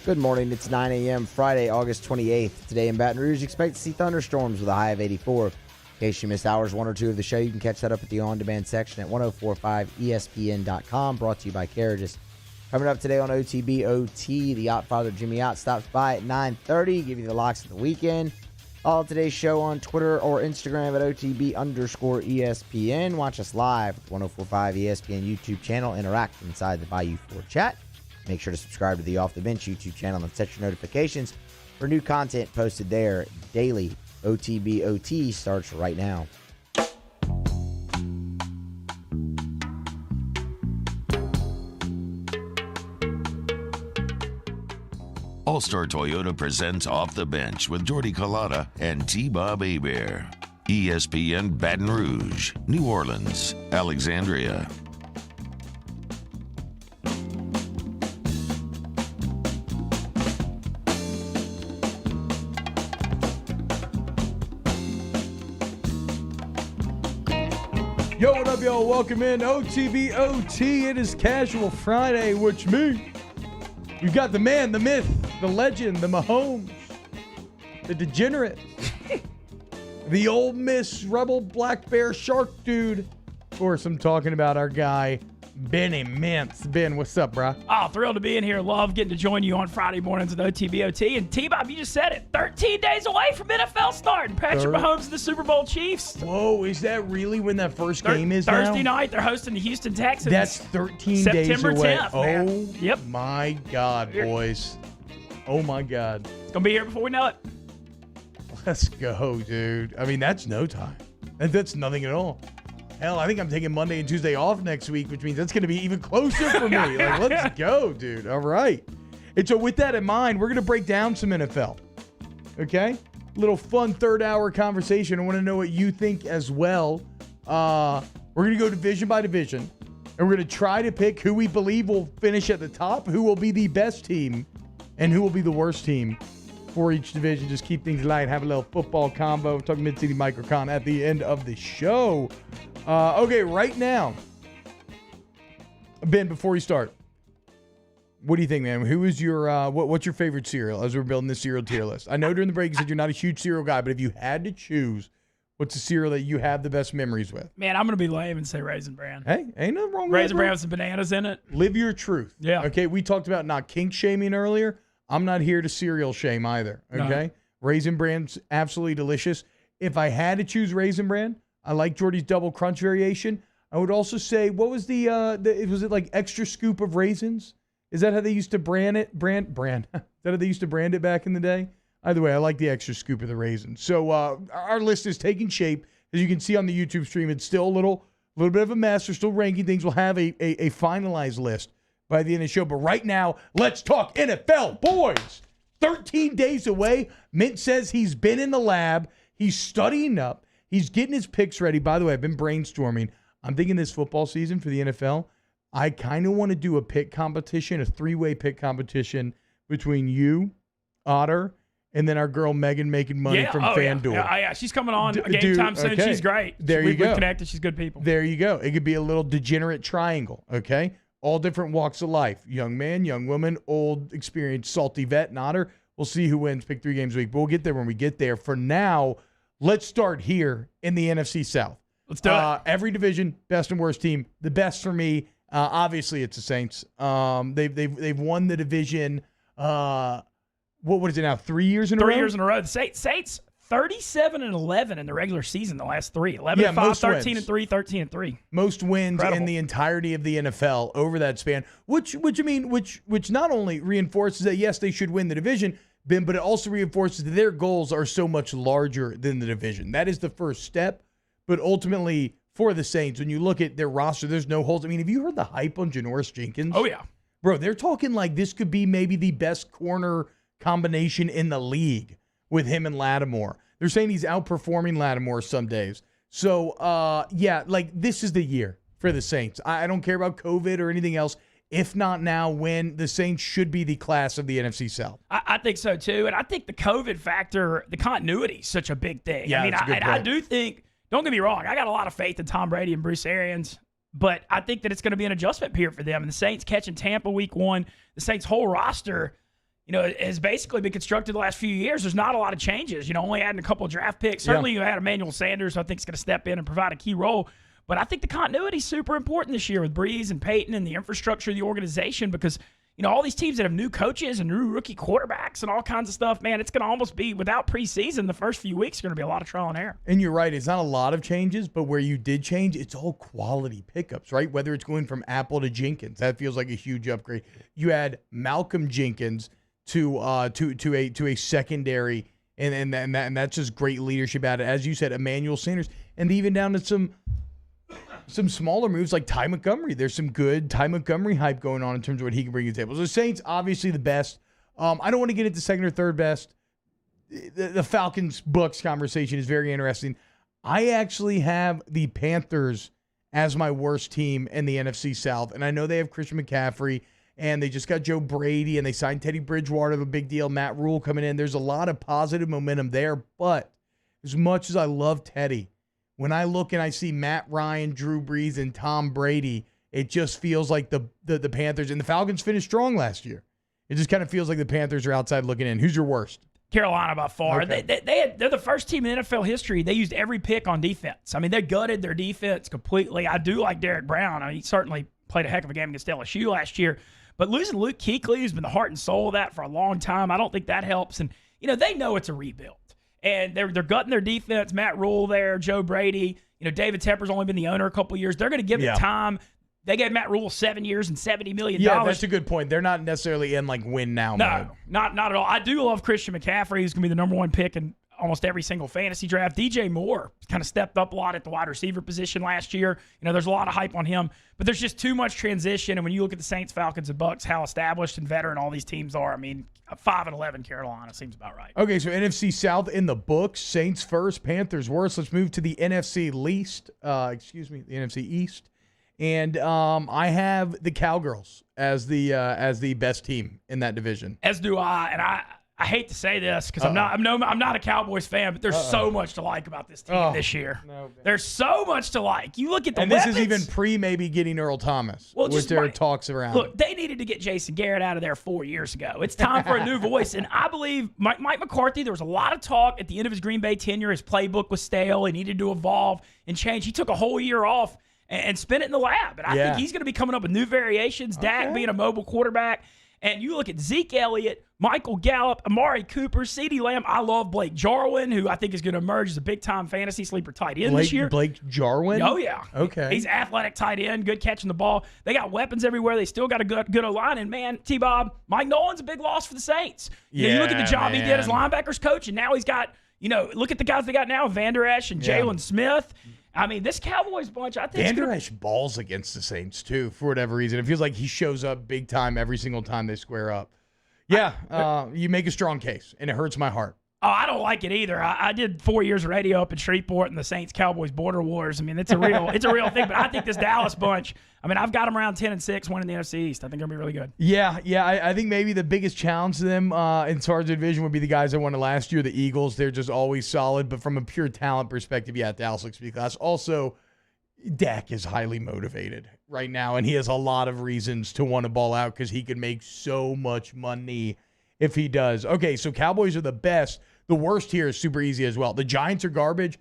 Good morning. It's 9 a.m. Friday, August 28th. Today in Baton Rouge, expect to see thunderstorms with a high of 84. In case you missed hours 1 or 2 of the show, you can catch that up at the on-demand section at 1045ESPN.com. Brought to you by Carriages. Coming up today on OTB OT, the Ott father Jimmy Ott stops by at 9:30, give you the locks of the weekend. Follow today's show on Twitter or Instagram at OTB_ESPN. Watch us live at the 1045 ESPN YouTube channel. Interact inside the Bayou 4 chat. Make sure to subscribe to the Off the Bench YouTube channel and set your notifications for new content posted there daily. OTB OT starts right now. All-Star Toyota presents Off the Bench with Jordy Collada and T-Bob Hebert. ESPN Baton Rouge, New Orleans, Alexandria. Yo, what up, y'all? Welcome in OTB OT. It is Casual Friday, which means you've got the man, the myth, the legend, the Mahomes, the degenerate, the Ole Miss Rebel Black Bear Shark Dude. Of course, I'm talking about our guy, Benny Mintz. Ben, what's up, bro? Oh, thrilled to be in here. Love getting to join you on Friday mornings with OTBOT. And T-Bob, you just said it. 13 days away from NFL starting. Patrick Mahomes and the Super Bowl Chiefs. Whoa, is that really when that first game is Thursday now? night, they're hosting the Houston Texans. That's 13 September days away. 10th, man. Oh, yep. My God, boys. Oh, my God. It's going to be here before we know it. Let's go, dude. I mean, that's no time. That's nothing at all. Hell, I think I'm taking Monday and Tuesday off next week, which means that's going to be even closer for me. Like, let's go, dude. All right. And so with that in mind, we're going to break down some NFL. Okay? Little fun third-hour conversation. I want to know what you think as well. We're going to go division by division, and we're going to try to pick who we believe will finish at the top, who will be the best team, and who will be the worst team for each division. Just keep things light, have a little football combo. We're talking Mid-City Microcon at the end of the show. Okay, right now, Ben, before you start, what do you think, man? Who is your what's your favorite cereal as we're building this cereal tier list? I know during the break you said you're not a huge cereal guy, but if you had to choose What's a cereal that you have the best memories with? Man, I'm going to be lame and say Raisin Bran. Hey, ain't nothing wrong with Raisin that. Bran with some bananas in it. Live your truth. Yeah. Okay, we talked about not kink shaming earlier. I'm not here to cereal shame either. Okay? No. Raisin Bran's absolutely delicious. If I had to choose Raisin Bran, I like Jordy's Double Crunch variation. I would also say, what was was it like extra scoop of raisins? Is that how they used to brand it? Is that how they used to brand it back in the day? Either way, I like the extra scoop of the raisins. So our list is taking shape. As you can see on the YouTube stream, it's still a little bit of a mess. We're still ranking things. We'll have a finalized list by the end of the show. But right now, let's talk NFL, boys. 13 days away. Mint says he's been in the lab. He's studying up. He's getting his picks ready. By the way, I've been brainstorming. I'm thinking this football season for the NFL, I kind of want to do a pick competition, a 3-way pick competition between you, Otter, and then our girl Megan making money from FanDuel. Yeah, she's coming on game time soon. Okay. She's great. There you go. We've connected. She's good people. There you go. It could be a little degenerate triangle, okay? All different walks of life. Young man, young woman, old, experienced, salty vet, and Otter. We'll see who wins. Pick 3 games a week. But we'll get there when we get there. For now, let's start here in the NFC South. Let's do it. Every division, best and worst team. The best for me, obviously, it's the Saints. They've won the division. What is it now? 3 years in a row? 3 years in a row. The Saints 37-11 in the regular season. The last three. 11-5, 13-3, 13-3. Most wins Incredible. in the entirety of the NFL over that span. Which not only reinforces that yes, they should win the division, Ben, but it also reinforces that their goals are so much larger than the division. That is the first step. But ultimately, for the Saints, when you look at their roster, there's no holes. I mean, have you heard the hype on Janoris Jenkins? Oh, yeah. Bro, they're talking like this could be maybe the best corner combination in the league with him and Lattimore. They're saying he's outperforming Lattimore some days. So, this is the year for the Saints. I don't care about COVID or anything else. If not now, when the Saints should be the class of the NFC South. I think so, too. And I think the COVID factor, the continuity is such a big thing. Yeah, I mean, that's a good point. I do think, don't get me wrong, I got a lot of faith in Tom Brady and Bruce Arians, but I think that it's going to be an adjustment period for them. And the Saints catching Tampa week 1, the Saints' whole roster, has basically been constructed the last few years. There's not a lot of changes, only adding a couple of draft picks. Certainly you had Emmanuel Sanders, who I think is going to step in and provide a key role. But I think the continuity is super important this year with Breeze and Peyton and the infrastructure of the organization because, all these teams that have new coaches and new rookie quarterbacks and all kinds of stuff, man, it's going to almost be, without preseason, the first few weeks are going to be a lot of trial and error. And you're right. It's not a lot of changes, but where you did change, it's all quality pickups, right? Whether it's going from Apple to Jenkins, that feels like a huge upgrade. You add Malcolm Jenkins to a secondary, and that's just great leadership out of it. As you said, Emmanuel Sanders, and even down to some smaller moves like Ty Montgomery. There's some good Ty Montgomery hype going on in terms of what he can bring to the table. So the Saints, obviously the best. I don't want to get into second or third best. The Falcons-Bucks conversation is very interesting. I actually have the Panthers as my worst team in the NFC South, and I know they have Christian McCaffrey, and they just got Joe Brady, and they signed Teddy Bridgewater, a big deal. Matt Rule coming in. There's a lot of positive momentum there, but as much as I love Teddy, when I look and I see Matt Ryan, Drew Brees, and Tom Brady, it just feels like the Panthers and the Falcons finished strong last year. It just kind of feels like the Panthers are outside looking in. Who's your worst? Carolina by far. Okay. They're the first team in NFL history. They used every pick on defense. I mean, they gutted their defense completely. I do like Derek Brown. I mean, he certainly played a heck of a game against LSU last year. But losing Luke Kuechly, who's been the heart and soul of that for a long time, I don't think that helps. And, they know it's a rebuild. And they're gutting their defense. Matt Rule there, Joe Brady. David Tepper's only been the owner a couple of years. They're going to give it time. They gave Matt Rule 7 years and $70 million. Yeah, that's a good point. They're not necessarily in win now mode. No, not at all. I do love Christian McCaffrey. He's going to be the number 1 pick in almost every single fantasy draft. DJ Moore kind of stepped up a lot at the wide receiver position last year. There's a lot of hype on him, but there's just too much transition. And when you look at the Saints, Falcons, and Bucks, how established and veteran all these teams are, I mean, 5-11 Carolina seems about right. Okay, so NFC South in the books. Saints first, Panthers worst. Let's move to the NFC East. The NFC East. And I have the Cowgirls as the best team in that division. As do I. And I hate to say this because I'm not a Cowboys fan, but there's so much to like about this team this year. There's so much to like. You look at the and weapons. This is even pre maybe getting Earl Thomas, which there are talks around. Look, they needed to get Jason Garrett out of there 4 years ago. It's time for a new voice, and I believe Mike McCarthy. There was a lot of talk at the end of his Green Bay tenure. His playbook was stale. He needed to evolve and change. He took a whole year off and spent it in the lab, and I think he's going to be coming up with new variations. Dak being a mobile quarterback. And you look at Zeke Elliott, Michael Gallup, Amari Cooper, CeeDee Lamb. I love Blake Jarwin, who I think is going to emerge as a big-time fantasy sleeper tight end this year. Blake Jarwin? Oh, yeah. Okay. He's athletic tight end, good catching the ball. They got weapons everywhere. They still got a good O-line. And, man, T-Bob, Mike Nolan's a big loss for the Saints. You look at the job he did as linebackers coach, and now he's got, look at the guys they got now, Van Der Esch and Jalen Smith. I mean, this Cowboys bunch, I think. Van Der Esch balls against the Saints, too, for whatever reason. It feels like he shows up big time every single time they square up. Yeah, you make a strong case, and it hurts my heart. Oh, I don't like it either. I did 4 years of radio up in Shreveport in the Saints-Cowboys border wars. I mean, it's a real thing. But I think this Dallas bunch, I've got them around 10-6 winning the NFC East. I think they'll be really good. Yeah. I think maybe the biggest challenge to them in charge of the division would be the guys that won it last year, the Eagles. They're just always solid. But from a pure talent perspective, Dallas looks to be class. Also, Dak is highly motivated right now, and he has a lot of reasons to want to ball out because he could make so much money if he does. Okay, so Cowboys are the best. The worst here is super easy as well. The Giants are garbage,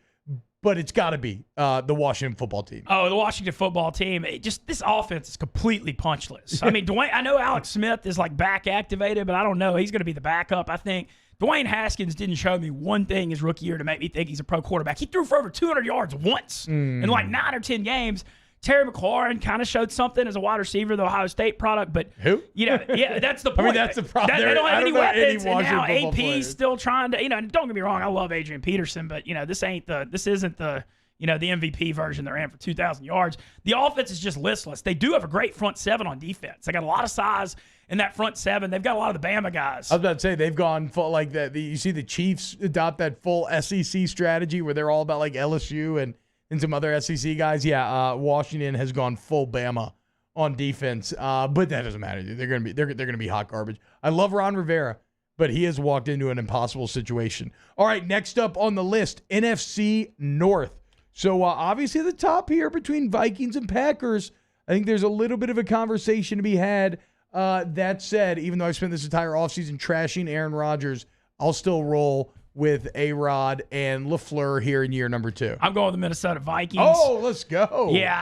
but it's got to be the Washington football team. Oh, the Washington football team. This offense is completely punchless. Dwayne, I know Alex Smith is back activated, but I don't know. He's going to be the backup, I think. Dwayne Haskins didn't show me one thing his rookie year to make me think he's a pro quarterback. He threw for over 200 yards once in 9 or 10 games. Terry McLaurin kind of showed something as a wide receiver, the Ohio State product, but who? That's the point. That's the problem. They don't have any weapons, and now AP's still trying to. Don't get me wrong, I love Adrian Peterson, but this isn't the MVP version they're in for 2,000 yards. The offense is just listless. They do have a great front seven on defense. They got a lot of size in that front seven. They've got a lot of the Bama guys. I was about to say, they've gone full like that. You see the Chiefs adopt that full SEC strategy where they're all about LSU and some other SEC guys. Washington has gone full Bama on defense, but that doesn't matter. They're gonna be hot garbage. I love Ron Rivera, but he has walked into an impossible situation. All right, next up on the list, NFC North. So obviously the top here between Vikings and Packers. I think there's a little bit of a conversation to be had. That said, even though I've spent this entire offseason trashing Aaron Rodgers, I'll still roll with A-Rod and LaFleur here in year number 2. I'm going with the Minnesota Vikings. Oh, let's go. Yeah,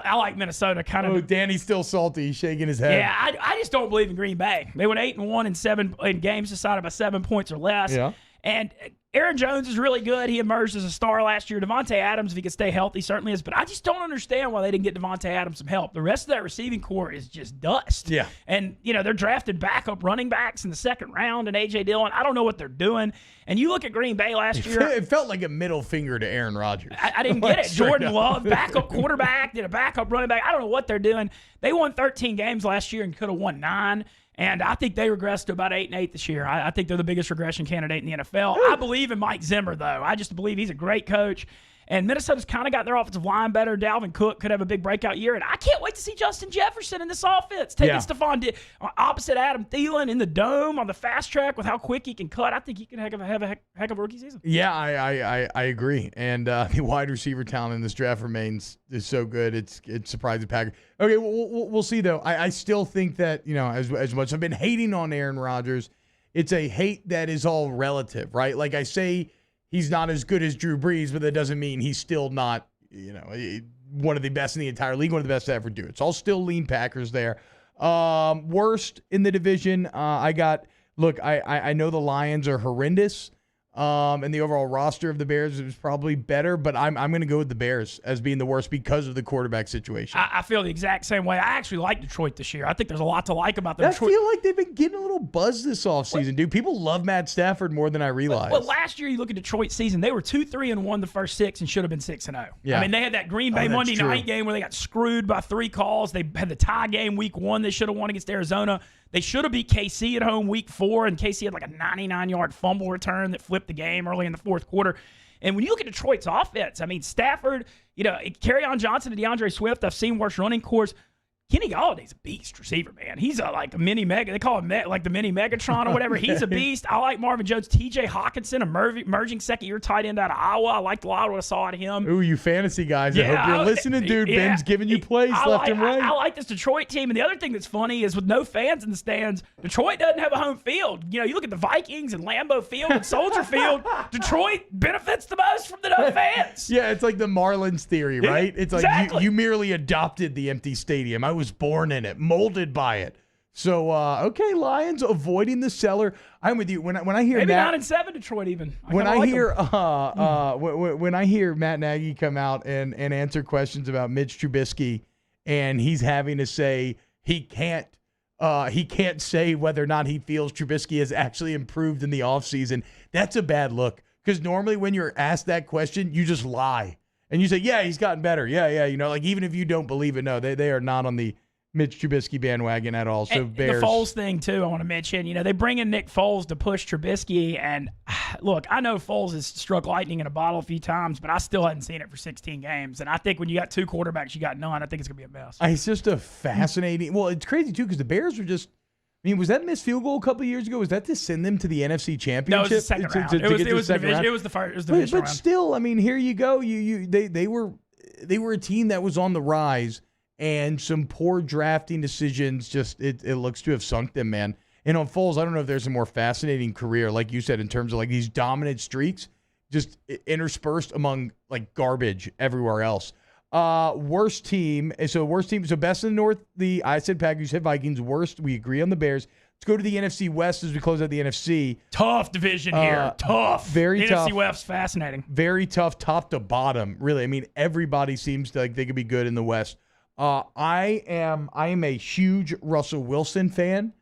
I like Minnesota kind of. Oh, Danny's still salty. He's shaking his head. Yeah, I just don't believe in Green Bay. They went 8-1 in games decided by 7 points or less. Yeah. And Aaron Jones is really good. He emerged as a star last year. Devontae Adams, if he could stay healthy, certainly is. But I just don't understand why they didn't get Devontae Adams some help. The rest of that receiving core is just dust. Yeah. And, they're drafted backup running backs in the second round, and A.J. Dillon. I don't know what they're doing. And you look at Green Bay last year. It felt like a middle finger to Aaron Rodgers. I didn't get it. Jordan Love, backup quarterback, did a backup running back. I don't know what they're doing. They won 13 games last year and could have won 9. And I think they regressed to about 8-8 this year. I think they're the biggest regression candidate in the NFL. I believe in Mike Zimmer, though. I just believe he's a great coach. And Minnesota's kind of got their offensive line better. Dalvin Cook could have a big breakout year. And I can't wait to see Justin Jefferson in this offense. Taking Stephon opposite Adam Thielen in the dome on the fast track with how quick he can cut. I think he can have a heck of a rookie season. Yeah, I agree. And the wide receiver talent in this draft is so good. It's surprising Packers. Okay, we'll see, though. I still think that, as much as I've been hating on Aaron Rodgers, it's a hate that is all relative, right? Like I say, he's not as good as Drew Brees, but that doesn't mean he's still not, one of the best in the entire league, one of the best to ever do it. So I'll still lean Packers there. Worst in the division, I know the Lions are horrendous. And the overall roster of the Bears is probably better, but I'm going to go with the Bears as being the worst because of the quarterback situation. I feel the exact same way. I actually like Detroit this year. I think there's a lot to like about them. I feel like they've been getting a little buzz this offseason, dude. People love Matt Stafford more than I realize. Well, last year, you look at Detroit's season, they were 2-3-1 the first 6 and should have been 6-0. Yeah. They had that Green Bay Monday night game where they got screwed by 3 calls. They had the tie game week 1 they should have won against Arizona. They should have beat KC at home week 4, and KC had a 99-yard fumble return that flipped the game early in the fourth quarter. And when you look at Detroit's offense, Stafford, Kerryon Johnson and DeAndre Swift, I've seen worse running cores. Kenny Galladay's a beast receiver, man. He's like a mini mega. They call him like the mini Megatron or whatever. He's a beast. I like Marvin Jones. T.J. Hawkinson, emerging second-year tight end out of Iowa. I liked a lot of what I saw out of him. Ooh, you fantasy guys. I hope you're listening, dude. Yeah. Ben's giving you plays left and right. I like this Detroit team. And the other thing that's funny is with no fans in the stands, Detroit doesn't have a home field. You know, you look at the Vikings and Lambeau Field and Soldier Field, Detroit benefits the most from the no fans. Yeah, it's like the Marlins theory, right? It's like Exactly. you merely adopted the empty stadium. I was born in it, molded by it. So, okay, Lions avoiding the cellar. I'm with you. When I hear Maybe Matt, 9-7 Detroit even. when I hear Matt Nagy come out and answer questions about Mitch Trubisky, and he's having to say he can't say whether or not he feels Trubisky has actually improved in the offseason, that's a bad look. Because normally when you're asked that question, you just lie. And you say, yeah, he's gotten better. Yeah. You know, like even if you don't believe it, no, they are not on the Mitch Trubisky bandwagon at all. So and Bears. the Foles thing, too, I want to mention. You know, they bring in Nick Foles to push Trubisky. And look, I know Foles has struck lightning in a bottle a few times, but I still hadn't seen it for 16 games. And I think when you got two quarterbacks, you got none. I think it's going to be a mess. It's just a fascinating – well, it's crazy, too, because the Bears were just – I mean, was that missed field goal a couple of years ago? Was that to send them to the NFC Championship? No, it was the second round. It was the division round. But still, I mean, here you go. They were a team that was on the rise, and some poor drafting decisions just it looks to have sunk them, man. And on Foles, I don't know if there's a more fascinating career, like you said, in terms of like these dominant streaks, just interspersed among like garbage everywhere else. Worst team. So best in the North, I said Packers, you said Vikings. Worst, we agree on the Bears. Let's go to the NFC West as we close out the NFC. Tough division here. Tough. Very tough. NFC West's fascinating. Very tough, top to bottom. Really, I mean, everybody seems like they could be good in the West. I am a huge Russell Wilson fan.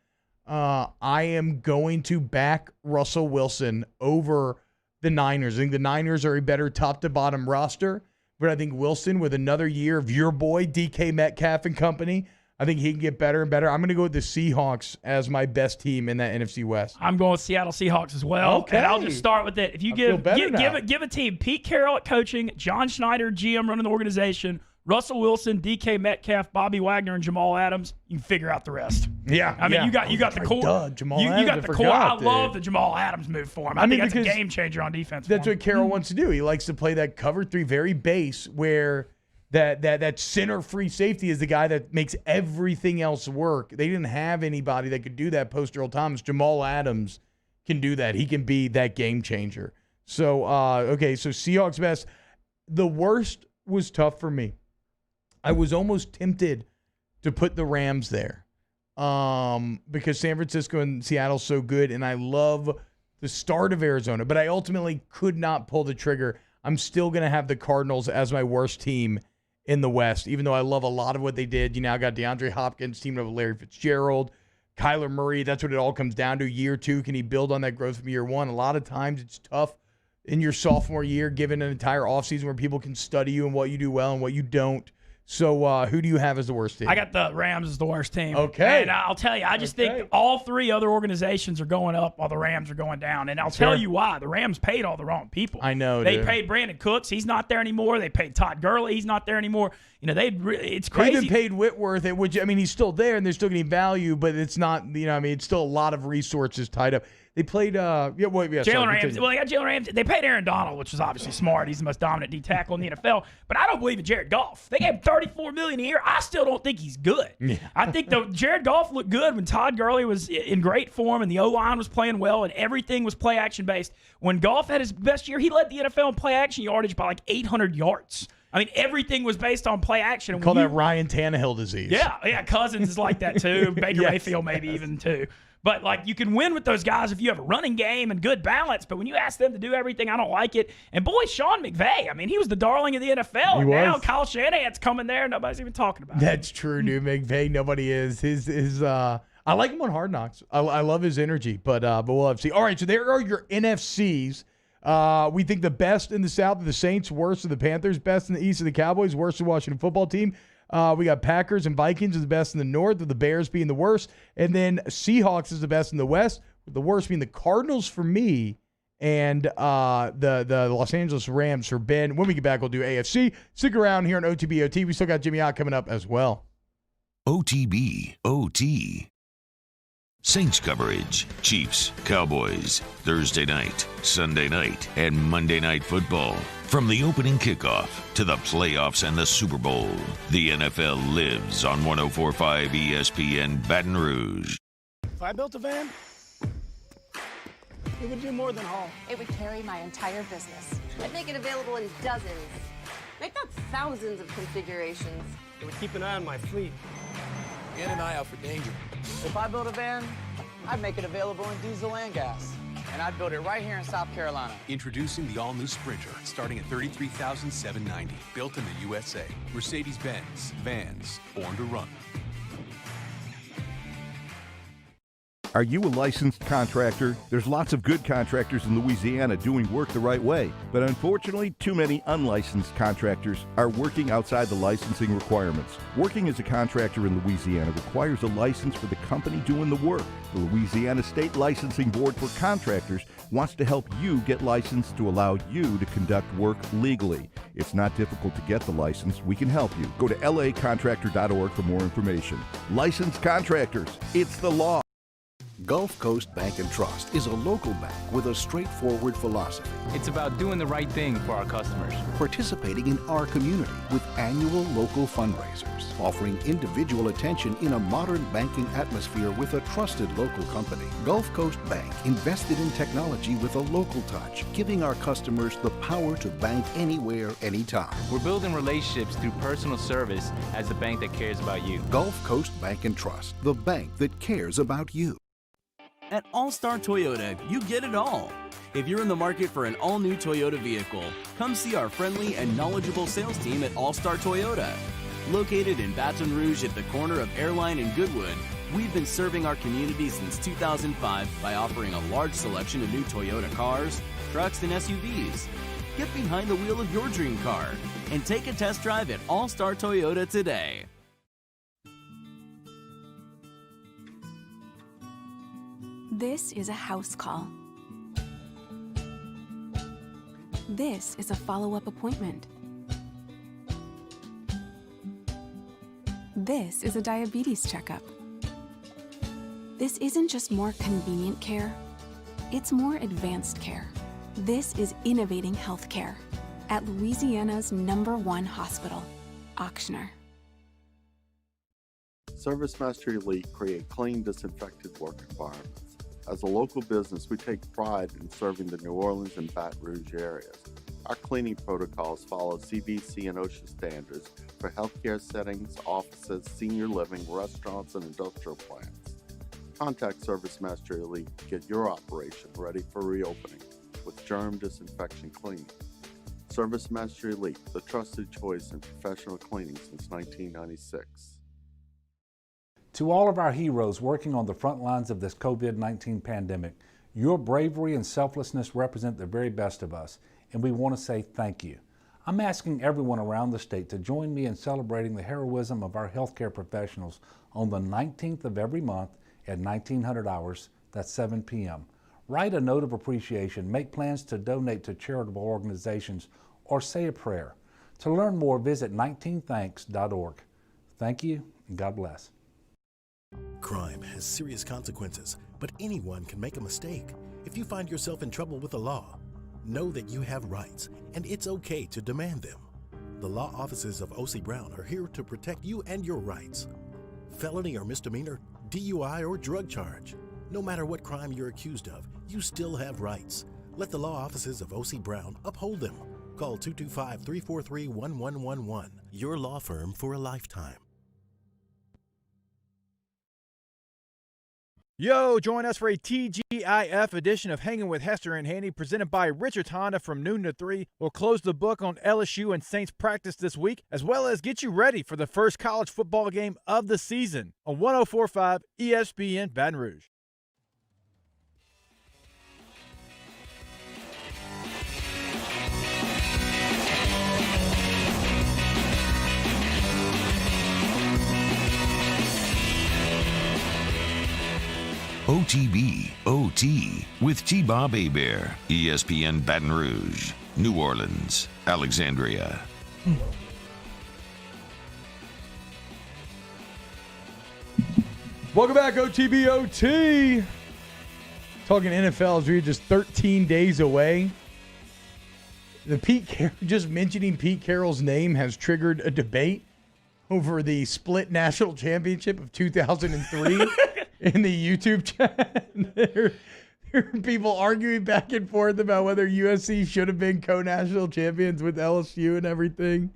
I am going to back Russell Wilson over the Niners. I think the Niners are a better top to bottom roster. But I think Wilson, with another year of your boy, DK Metcalf and company, I think he can get better and better. I'm going to go with the Seahawks as my best team in that NFC West. I'm going with Seattle Seahawks as well. Okay. And I'll just start with it. If you give a team Pete Carroll at coaching, John Schneider, GM running the organization, Russell Wilson, DK Metcalf, Bobby Wagner, and Jamal Adams, you can figure out the rest. Yeah. I mean, you got the core. Jamal you Adams, got the core. I love the Jamal Adams move for him. I think that's a game changer on defense. That's what Carroll wants to do. He likes to play that cover three very base where that center free safety is the guy that makes everything else work. They didn't have anybody that could do that post Earl Thomas. Jamal Adams can do that. He can be that game changer. So, so Seahawks best. The worst was tough for me. I was almost tempted to put the Rams there because San Francisco and Seattle's so good, and I love the start of Arizona, but I ultimately could not pull the trigger. I'm still going to have the Cardinals as my worst team in the West, even though I love a lot of what they did. You now got DeAndre Hopkins teamed up with Larry Fitzgerald, Kyler Murray. That's what it all comes down to. Year two, can he build on that growth from year one? A lot of times it's tough in your sophomore year, given an entire offseason where people can study you and what you do well and what you don't. So who do you have as the worst team? I got the Rams as the worst team. Okay. And I'll tell you, I just think all three other organizations are going up while the Rams are going down. And I'll tell you why. The Rams paid all the wrong people. I know. They paid Brandon Cooks. He's not there anymore. They paid Todd Gurley. He's not there anymore. You know, it's crazy. They even paid Whitworth, which, I mean, he's still there and they're still getting value, but it's not, it's still a lot of resources tied up. They played, Jalen Ramsey. Well, they got Jalen Ramsey. They paid Aaron Donald, which is obviously smart. He's the most dominant D tackle in the NFL. But I don't believe in Jared Goff. They gave him $34 million a year. I still don't think he's good. Yeah. I think Jared Goff looked good when Todd Gurley was in great form and the O-line was playing well and everything was play action based. When Goff had his best year, he led the NFL in play action yardage by like 800 yards. I mean, everything was based on play action. And call that Ryan Tannehill disease. Yeah. Cousins is like that too. Baker Mayfield maybe even too. But, like, you can win with those guys if you have a running game and good balance. But when you ask them to do everything, I don't like it. And, boy, Sean McVay, I mean, he was the darling of the NFL. And now Kyle Shanahan's coming there. Nobody's even talking about it. That's true, dude. McVay, nobody is. I like him on Hard Knocks. I love his energy. But we'll have to see. All right, so there are your NFCs. We think the best in the South are the Saints, worst are the Panthers, best in the East are the Cowboys, worst are the Washington football team. We got Packers and Vikings as the best in the North, with the Bears being the worst. And then Seahawks is the best in the West, with the worst being the Cardinals for me and the Los Angeles Rams for Ben. When we get back, we'll do AFC. Stick around here on OTBOT. We still got Jimmy Ott coming up as well. OTB, OT. Saints coverage, Chiefs, Cowboys, Thursday night, Sunday night, and Monday Night Football. From the opening kickoff to the playoffs and the Super Bowl, the NFL lives on 104.5 ESPN Baton Rouge. If I built a van, it would do more than haul. It would carry my entire business. I'd make it available in dozens. Make that thousands of configurations. It would keep an eye on my fleet. And an eye out for danger. If I built a van, I'd make it available in diesel and gas. And I'd build it right here in South Carolina. Introducing the all-new Sprinter, starting at $33,790. Built in the USA. Mercedes-Benz. Vans. Born to run. Are you a licensed contractor? There's lots of good contractors in Louisiana doing work the right way, but unfortunately, too many unlicensed contractors are working outside the licensing requirements. Working as a contractor in Louisiana requires a license for the company doing the work. The Louisiana State Licensing Board for Contractors wants to help you get licensed to allow you to conduct work legally. It's not difficult to get the license. We can help you. Go to lacontractor.org for more information. Licensed contractors, it's the law. Gulf Coast Bank and Trust is a local bank with a straightforward philosophy. It's about doing the right thing for our customers. Participating in our community with annual local fundraisers. Offering individual attention in a modern banking atmosphere with a trusted local company. Gulf Coast Bank invested in technology with a local touch, giving our customers the power to bank anywhere, anytime. We're building relationships through personal service as the bank that cares about you. Gulf Coast Bank and Trust, the bank that cares about you. At All-Star Toyota, you get it all. If you're in the market for an all-new Toyota vehicle, come see our friendly and knowledgeable sales team at All-Star Toyota. Located in Baton Rouge at the corner of Airline and Goodwood, we've been serving our community since 2005 by offering a large selection of new Toyota cars, trucks, and SUVs. Get behind the wheel of your dream car and take a test drive at All-Star Toyota today. This is a house call. This is a follow-up appointment. This is a diabetes checkup. This isn't just more convenient care, it's more advanced care. This is innovating healthcare at Louisiana's #1 hospital, Auctioner. ServiceMaster Elite create clean, disinfected work environments. As a local business, we take pride in serving the New Orleans and Baton Rouge areas. Our cleaning protocols follow CDC and OSHA standards for healthcare settings, offices, senior living, restaurants, and industrial plants. Contact ServiceMaster Elite to get your operation ready for reopening with germ disinfection cleaning. ServiceMaster Elite, the trusted choice in professional cleaning since 1996. To all of our heroes working on the front lines of this COVID-19 pandemic, your bravery and selflessness represent the very best of us, and we want to say thank you. I'm asking everyone around the state to join me in celebrating the heroism of our healthcare professionals on the 19th of every month at 1900 hours, that's 7 p.m. Write a note of appreciation, make plans to donate to charitable organizations, or say a prayer. To learn more, visit 19thanks.org. Thank you, and God bless. Crime has serious consequences, but anyone can make a mistake. If you find yourself in trouble with the law, know that you have rights, and it's okay to demand them. The law offices of O.C. Brown are here to protect you and your rights. Felony or misdemeanor, DUI or drug charge. No matter what crime you're accused of, you still have rights. Let the law offices of O.C. Brown uphold them. Call 225-343-1111. Your law firm for a lifetime. Yo, join us for a TGIF edition of Hanging with Hester and Handy, presented by Richard Honda from noon to 3. We'll close the book on LSU and Saints practice this week, as well as get you ready for the first college football game of the season on 104.5 ESPN Baton Rouge. OTB, OT, with T-Bob Hebert, ESPN Baton Rouge, New Orleans, Alexandria. Welcome back, OTBOT. Talking NFL as we're just 13 days away. Just mentioning Pete Carroll's name has triggered a debate over the split national championship of 2003 in the YouTube chat. There are people arguing back and forth about whether USC should have been co-national champions with LSU and everything.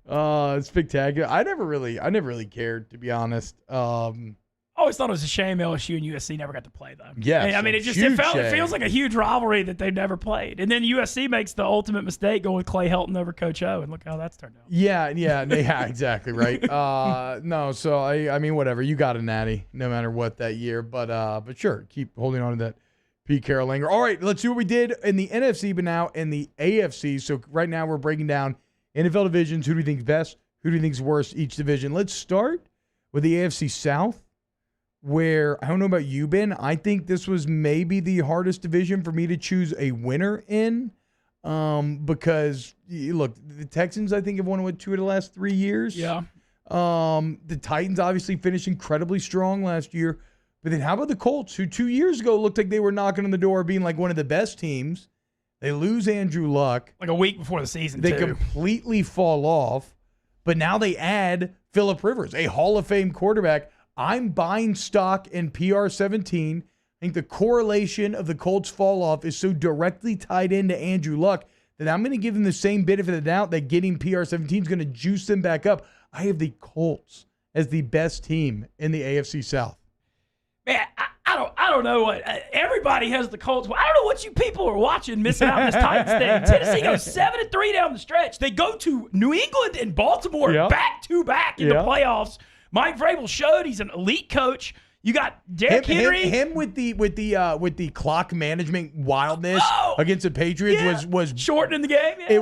It's spectacular. I never really cared, to be honest. I always thought it was a shame LSU and USC never got to play, though. Yes, I mean, it feels like a huge rivalry that they've never played. And then USC makes the ultimate mistake going with Clay Helton over Coach O, and look how that's turned out. Yeah, exactly right. No, so I mean, whatever. You got a natty, no matter what that year. But sure, keep holding on to that Pete Carroll anger. All right, let's see what we did in the NFC, but now in the AFC. So right now we're breaking down NFL divisions. Who do we think is best? Who do we think is worst? Each division. Let's start with the AFC South, where I don't know about you, Ben. I think this was maybe the hardest division for me to choose a winner in, because look, the Texans I think have won 2 of the last 3 years. Yeah. The Titans obviously finished incredibly strong last year, but then how about the Colts, who 2 years ago looked like they were knocking on the door, being like one of the best teams? They lose Andrew Luck like a week before the season. They completely fall off, but now they add Phillip Rivers, a Hall of Fame quarterback. I'm buying stock in PR17. I think the correlation of the Colts fall off is so directly tied into Andrew Luck that I'm going to give them the same benefit of the doubt that getting PR17 is going to juice them back up. I have the Colts as the best team in the AFC South. Man, I don't know what everybody has the Colts. I don't know what you people are watching missing out on this Titans thing. Tennessee goes 7-3 down the stretch. They go to New England and Baltimore back to back in the playoffs. Mike Vrabel showed he's an elite coach. You got Derrick Henry. Him with the clock management wildness against the Patriots was shortening the game. Yeah.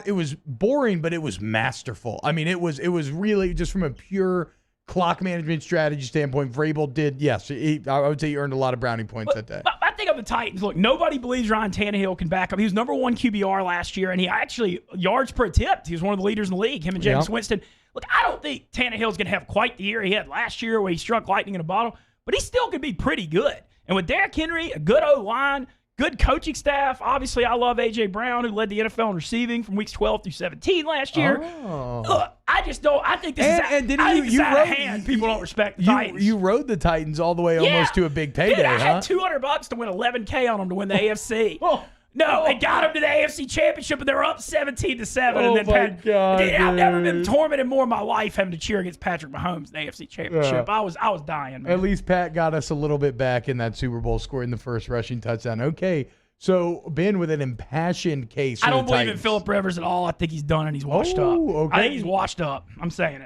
It was boring, but it was masterful. I mean, it was really just from a pure clock management strategy standpoint. Vrabel did, yes. I would say he earned a lot of brownie points that day. I think of the Titans. Look, nobody believes Ryan Tannehill can back up. He was number 1 QBR last year, and he actually, yards per attempt, he was one of the leaders in the league, him and Jameis Winston. Look, I don't think Tannehill's going to have quite the year he had last year where he struck lightning in a bottle, but he still could be pretty good. And with Derrick Henry, a good O-line, good coaching staff. Obviously, I love A.J. Brown, who led the NFL in receiving from weeks 12 through 17 last year. Look, I just don't. I think this is out of hand. People don't respect the Titans. You rode the Titans all the way almost to a big payday, Dude, I had $200 to win $11K on them to win the AFC. No, they got them to the AFC Championship, and they were up 17-7. Oh, and then my God, I've never been tormented more in my life having to cheer against Patrick Mahomes in the AFC Championship. I was dying, man. At least Pat got us a little bit back in that Super Bowl, scoring the first rushing touchdown. Okay, so Ben with an impassioned case. I don't believe in Phillip Rivers at all. I think he's done and he's washed up. Okay. I think he's washed up. I'm saying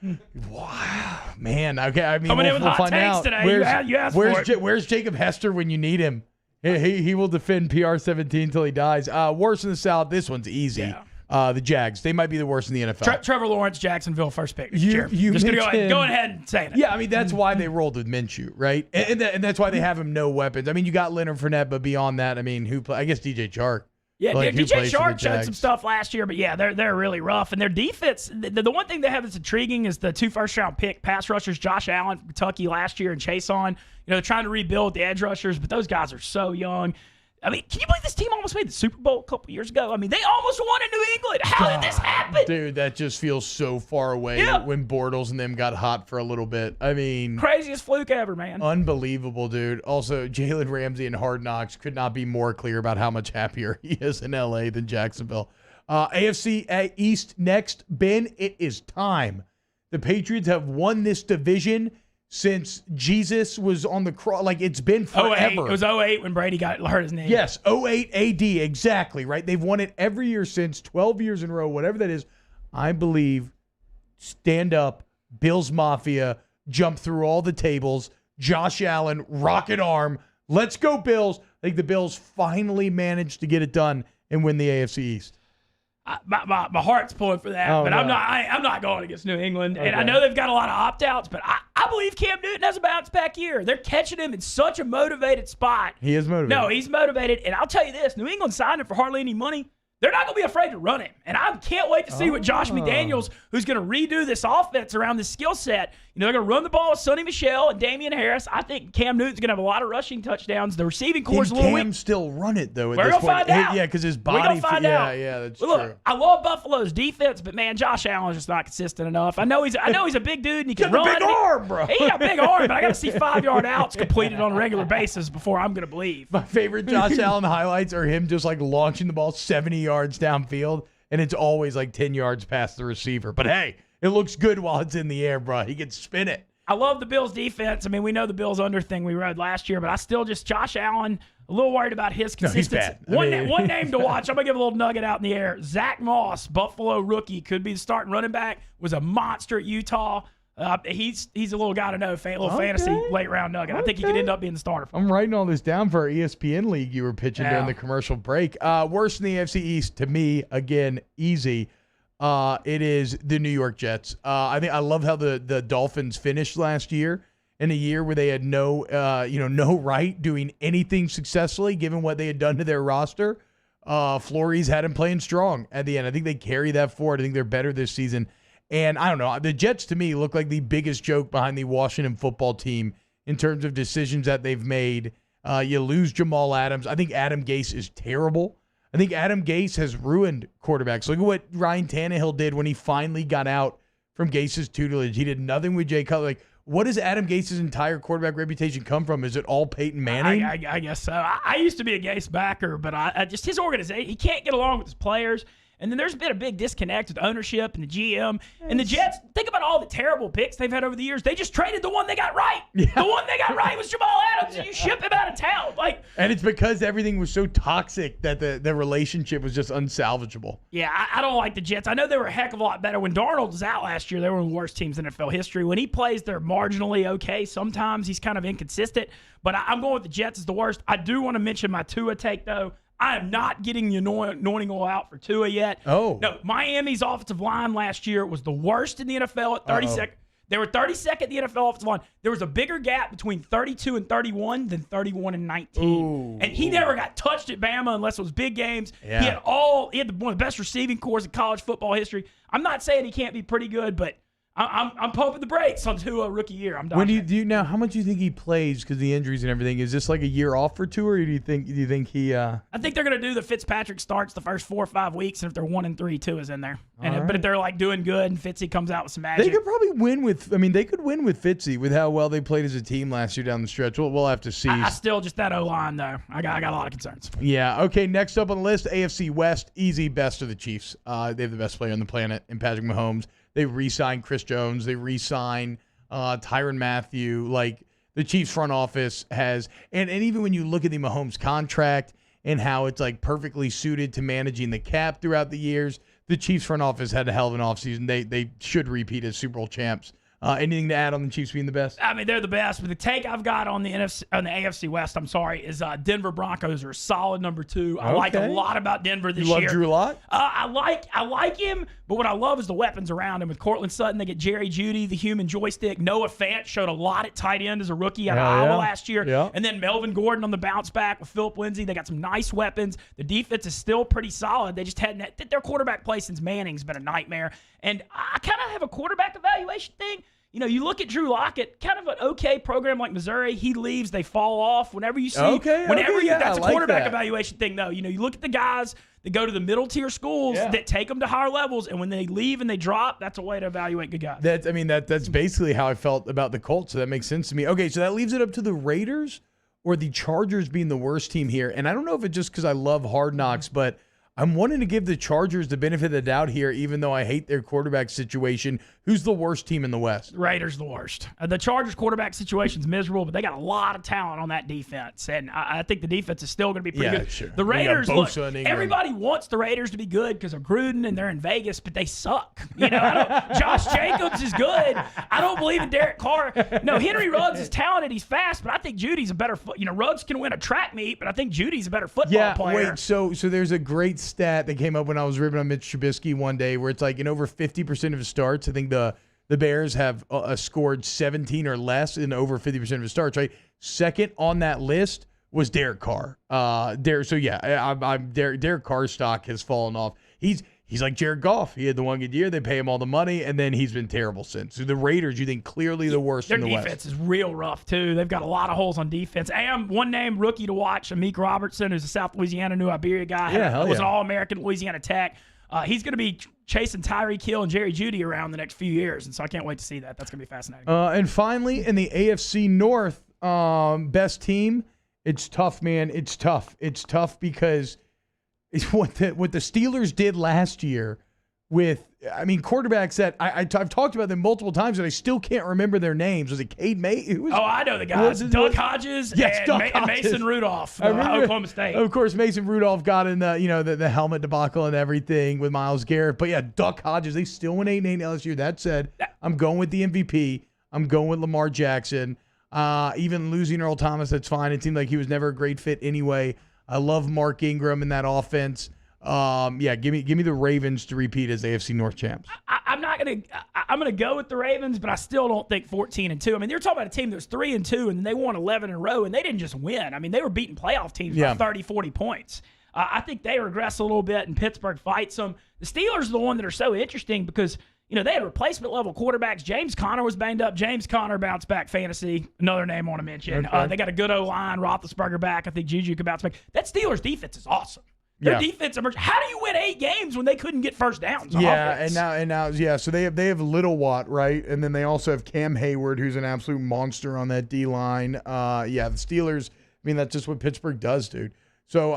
it. Wow, man. Okay, I mean, Coming in with we'll hot find takes out. today. You asked for it. Where's Jacob Hester when you need him? He will defend PR17 until he dies. Worst in the South. This one's easy. Yeah. The Jags. They might be the worst in the NFL. Trevor Lawrence, Jacksonville, first pick. You just going to go ahead and say it. Yeah, I mean, that's why they rolled with Minshew, right? And that's why they have him no weapons. I mean, you got Leonard Fournette, but beyond that, I mean, I guess DJ Chark. Yeah, DJ Chark showed some stuff last year, but yeah, they're really rough. And their defense, the one thing they have that's intriguing is the 2 first-round pick pass rushers, Josh Allen from Kentucky last year and Chase on. They're trying to rebuild the edge rushers, but those guys are so young. I mean, can you believe this team almost made the Super Bowl a couple years ago? I mean, they almost won in New England. How did this happen? Dude, that just feels so far away when Bortles and them got hot for a little bit. I mean, craziest fluke ever, man. Unbelievable, dude. Also, Jalen Ramsey and Hard Knocks could not be more clear about how much happier he is in L.A. than Jacksonville. AFC East next. Ben, it is time. The Patriots have won this division since Jesus was on the cross. Like, it's been forever. 08. It was 08 when Brady got hurt his knee. Yes, 08 AD, exactly, right? They've won it every year since, 12 years in a row, whatever that is. I believe, stand up, Bills Mafia, jump through all the tables, Josh Allen, rocket arm, let's go Bills. I think the Bills finally managed to get it done and win the AFC East. My heart's pulling for that, but I'm not going against New England. Okay. And I know they've got a lot of opt-outs, but I believe Cam Newton has a bounce-back year. They're catching him in such a motivated spot. He is motivated. No, he's motivated. And I'll tell you this, New England signed him for hardly any money. they're not going to be afraid to run him. And I can't wait to see what Josh McDaniels, who's going to redo this offense around this skill set. They're going to run the ball with Sonny Michel and Damian Harris. I think Cam Newton's going to have a lot of rushing touchdowns. The receiving core is a little Cam weak. still run it, though, at We're this going to point? find out. Yeah, because his body. We're going to find out. Yeah, that's Look, true. I love Buffalo's defense, but, man, Josh Allen's just not consistent enough. I know he's a big dude and he can run. He's got a big arm, bro. He got a big arm, but I got to see 5-yard outs completed on a regular basis before I'm going to believe. My favorite Josh Allen highlights are him just like launching the ball 70 yards downfield, and it's always like 10 yards past the receiver. But hey, it looks good while it's in the air, bro. He can spin it. I love the Bills' defense. I mean, we know the Bills' under thing we rode last year, but I still just Josh Allen, a little worried about his consistency. No, he's bad. One name to watch. I'm going to give a little nugget out in the air. Zach Moss, Buffalo rookie, could be the starting running back, was a monster at Utah. He's a little guy to know, fantasy late round nugget. I think he could end up being the starter. I'm writing all this down for our ESPN league you were pitching Yeah. during the commercial break. Worst in the AFC East, to me, again, easy. It is the New York Jets. I love how the Dolphins finished last year in a year where they had no right doing anything successfully given what they had done to their roster. Flores had him playing strong at the end. I think they carry that forward. I think they're better this season. And I don't know. The Jets, to me, look like the biggest joke behind the Washington football team in terms of decisions that they've made. You lose Jamal Adams. I think Adam Gase is terrible. I think Adam Gase has ruined quarterbacks. Look at what Ryan Tannehill did when he finally got out from Gase's tutelage. He did nothing with Jay Cutler. Like, what does Adam Gase's entire quarterback reputation come from? Is it all Peyton Manning? I guess so. I used to be a Gase backer, but I just his organization, he can't get along with his players. And then there's been a big disconnect with ownership and the GM. And the Jets, think about all the terrible picks they've had over the years. They just traded the one they got right. Yeah. The one they got right was Jamal Adams, and you ship him out of town. And it's because everything was so toxic that the relationship was just unsalvageable. Yeah, I don't like the Jets. I know they were a heck of a lot better. When Darnold was out last year, they were one of the worst teams in NFL history. When he plays, they're marginally okay. Sometimes he's kind of inconsistent. But I'm going with the Jets as the worst. I do want to mention my Tua take, though. I am not getting the anointing oil out for Tua yet. Oh. No, Miami's offensive line last year was the worst in the NFL at 32nd. They were 32nd in the NFL offensive line. There was a bigger gap between 32 and 31 than 31 and 19. Ooh. And he never got touched at Bama unless it was big games. Yeah. He had one of the best receiving cores in college football history. I'm not saying he can't be pretty good, but I'm pumping the brakes on Tua rookie year. I'm done. When do you now? How much do you think he plays because the injuries and everything? Is this like a year off for Tua, or do you think he? I think they're going to do the Fitzpatrick starts the first 4 or 5 weeks, and if they're 1-3, Tua's in there. But if they're like doing good and Fitzy comes out with some magic, They could probably win with. I mean, they could win with Fitzy with how well they played as a team last year down the stretch. We'll have to see. I still just that O-line though. I got a lot of concerns. Yeah. Okay. Next up on the list, AFC West, easy best of the Chiefs. They have the best player on the planet in Patrick Mahomes. They re-signed Chris Jones. They re-signed Tyrann Mathieu. Like, the Chiefs front office has, and even when you look at the Mahomes contract and how it's like perfectly suited to managing the cap throughout the years, the Chiefs front office had a hell of an offseason. They should repeat as Super Bowl champs. Anything to add on the Chiefs being the best? I mean, they're the best, but the take I've got on the AFC West, is Denver Broncos are a solid number 2. I like a lot about Denver this year. You love Drew Lock? I like him, but what I love is the weapons around him. With Cortland Sutton, they get Jerry Jeudy, the human joystick. Noah Fant showed a lot at tight end as a rookie out of Iowa last year. Yeah. And then Melvin Gordon on the bounce back with Philip Lindsay. They got some nice weapons. The defense is still pretty solid. They just hadn't – their quarterback play since Manning's been a nightmare. And I kind of have a quarterback evaluation thing. You know, you look at Drew Lockett, kind of an okay program like Missouri. He leaves, they fall off. Whenever you see, that's a quarterback evaluation thing, though. You know, you look at the guys that go to the middle tier schools that take them to higher levels, and when they leave and they drop, that's a way to evaluate good guys. That's basically how I felt about the Colts. So that makes sense to me. Okay, so that leaves it up to the Raiders or the Chargers being the worst team here. And I don't know if it's just because I love Hard Knocks, but I'm wanting to give the Chargers the benefit of the doubt here, even though I hate their quarterback situation. Who's the worst team in the West? Raiders the worst. The Chargers quarterback situation's miserable, but they got a lot of talent on that defense, and I think the defense is still going to be pretty good. Sure. The Raiders, look, everybody wants the Raiders to be good because of Gruden and they're in Vegas, but they suck. You know, Josh Jacobs is good. I don't believe in Derek Carr. No, Henry Ruggs is talented. He's fast, but I think Judy's a better foot. You know, Ruggs can win a track meet, but I think Judy's a better football player. Wait, so there's a great stat that came up when I was ripping on Mitch Trubisky one day where it's like in over 50% of his starts, I think the Bears have scored 17 or less in over 50% of his starts, right? Second on that list was Derek Carr. Derek Carr's stock has fallen off. He's like Jared Goff. He had the one good year. They pay him all the money, and then he's been terrible since. So the Raiders, you think, clearly the worst in the West. Their defense is real rough, too. They've got a lot of holes on defense. And one name rookie to watch, Amik Robertson, who's a South Louisiana, New Iberia guy. Was an All-American at Louisiana Tech. He's going to be chasing Tyreek Hill and Jerry Jeudy around the next few years, and so I can't wait to see that. That's going to be fascinating. And finally, in the AFC North, best team, it's tough, man. It's tough. It's tough because it's what the Steelers did last year with, quarterbacks that I've talked about them multiple times, and I still can't remember their names. Was it Cade May? I know the guys. Doug Hodges and Mason Rudolph, Oklahoma State. Of course, Mason Rudolph got in the helmet debacle and everything with Myles Garrett. But yeah, Duck Hodges, they still went 8-8 LSU. That said, I'm going with the MVP. I'm going with Lamar Jackson. Even losing Earl Thomas, that's fine. It seemed like he was never a great fit anyway. I love Mark Ingram in that offense. Give me the Ravens to repeat as AFC North champs. I'm gonna go with the Ravens, but I still don't think 14-2. They're talking about a team that was 3-2 and they won 11 in a row, and they didn't just win. They were beating playoff teams by 30, 40 points. I think they regress a little bit, and Pittsburgh fights them. The Steelers are the one that are so interesting because they had replacement level quarterbacks. James Conner was banged up. James Conner bounced back fantasy. Another name I want to mention. Okay. They got a good O-line. Roethlisberger back. I think Juju could bounce back. That Steelers defense is awesome. Their defense emerged. How do you win 8 games when they couldn't get first downs? On offense? and now, so they have Little Watt, right? And then they also have Cam Hayward, who's an absolute monster on that D line. The Steelers. That's just what Pittsburgh does, dude. So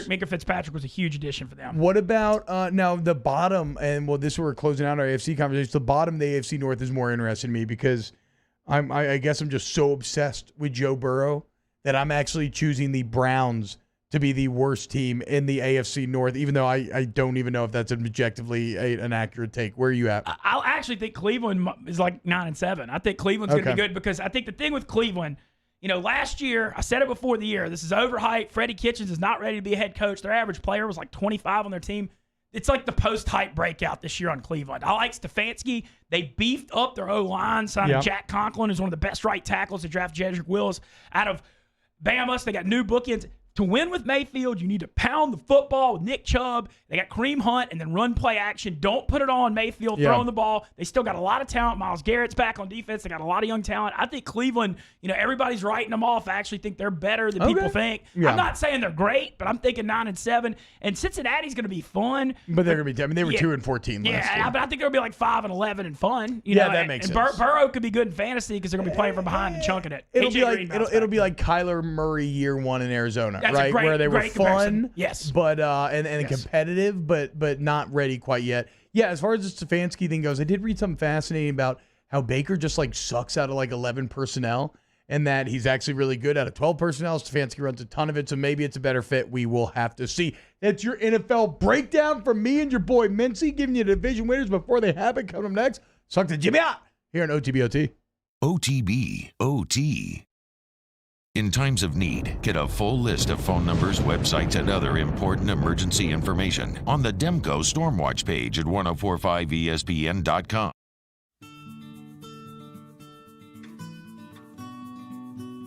Minka Fitzpatrick was a huge addition for them. What about now the bottom? And this we're closing out our AFC conversation. The bottom of the AFC North is more interesting to me because I guess I'm just so obsessed with Joe Burrow that I'm actually choosing the Browns to be the worst team in the AFC North, even though I don't even know if that's objectively an accurate take. Where are you at? I actually think Cleveland is like 9-7. I think Cleveland's going to be good because I think the thing with Cleveland, last year, I said it before the year, this is overhyped. Freddie Kitchens is not ready to be a head coach. Their average player was like 25 on their team. It's like the post-hype breakout this year on Cleveland. I like Stefanski. They beefed up their O-line, signing Jack Conklin, who's one of the best right tackles to draft Jedrick Wills out of Bama. They got new bookends. To win with Mayfield, you need to pound the football with Nick Chubb. They got Kareem Hunt and then run play action. Don't put it on Mayfield throwing the ball. They still got a lot of talent. Myles Garrett's back on defense. They got a lot of young talent. I think Cleveland, everybody's writing them off. I actually think they're better than people think. Yeah. I'm not saying they're great, but I'm thinking 9-7. And Cincinnati's going to be fun. But they're going to be, they were 2-14 last year. But I think they'll be like 5-11 and fun. That makes sense. Burrow could be good in fantasy because they're going to be playing from behind and chunking it. It'll be like Kyler Murray year 1 in Arizona, right? Where they were fun, but and competitive, but not ready quite yet. Yeah, as far as the Stefanski thing goes, I did read something fascinating about how Baker just sucks out of 11 personnel, and that he's actually really good out of 12 personnel. Stefanski runs a ton of it, so maybe it's a better fit. We will have to see. That's your NFL breakdown from me and your boy Mincy, giving you the division winners before they happen. Coming up next, talk to Jimmy Ott here on OTBOT. OTBOT. In times of need, get a full list of phone numbers, websites, and other important emergency information on the Demco Stormwatch page at 1045ESPN.com.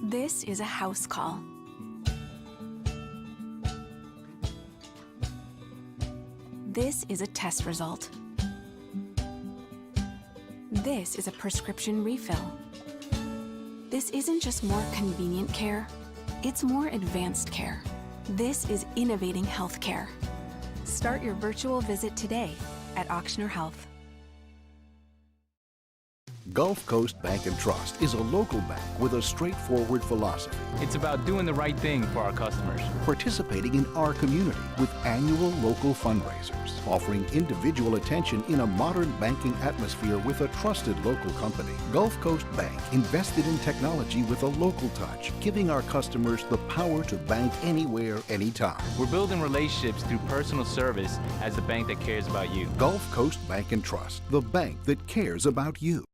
This is a house call. This is a test result. This is a prescription refill. This isn't just more convenient care, it's more advanced care. This is innovating healthcare. Start your virtual visit today at Auctioner Health. Gulf Coast Bank & Trust is a local bank with a straightforward philosophy. It's about doing the right thing for our customers. Participating in our community with annual local fundraisers. Offering individual attention in a modern banking atmosphere with a trusted local company. Gulf Coast Bank invested in technology with a local touch, giving our customers the power to bank anywhere, anytime. We're building relationships through personal service as the bank that cares about you. Gulf Coast Bank & Trust, the bank that cares about you.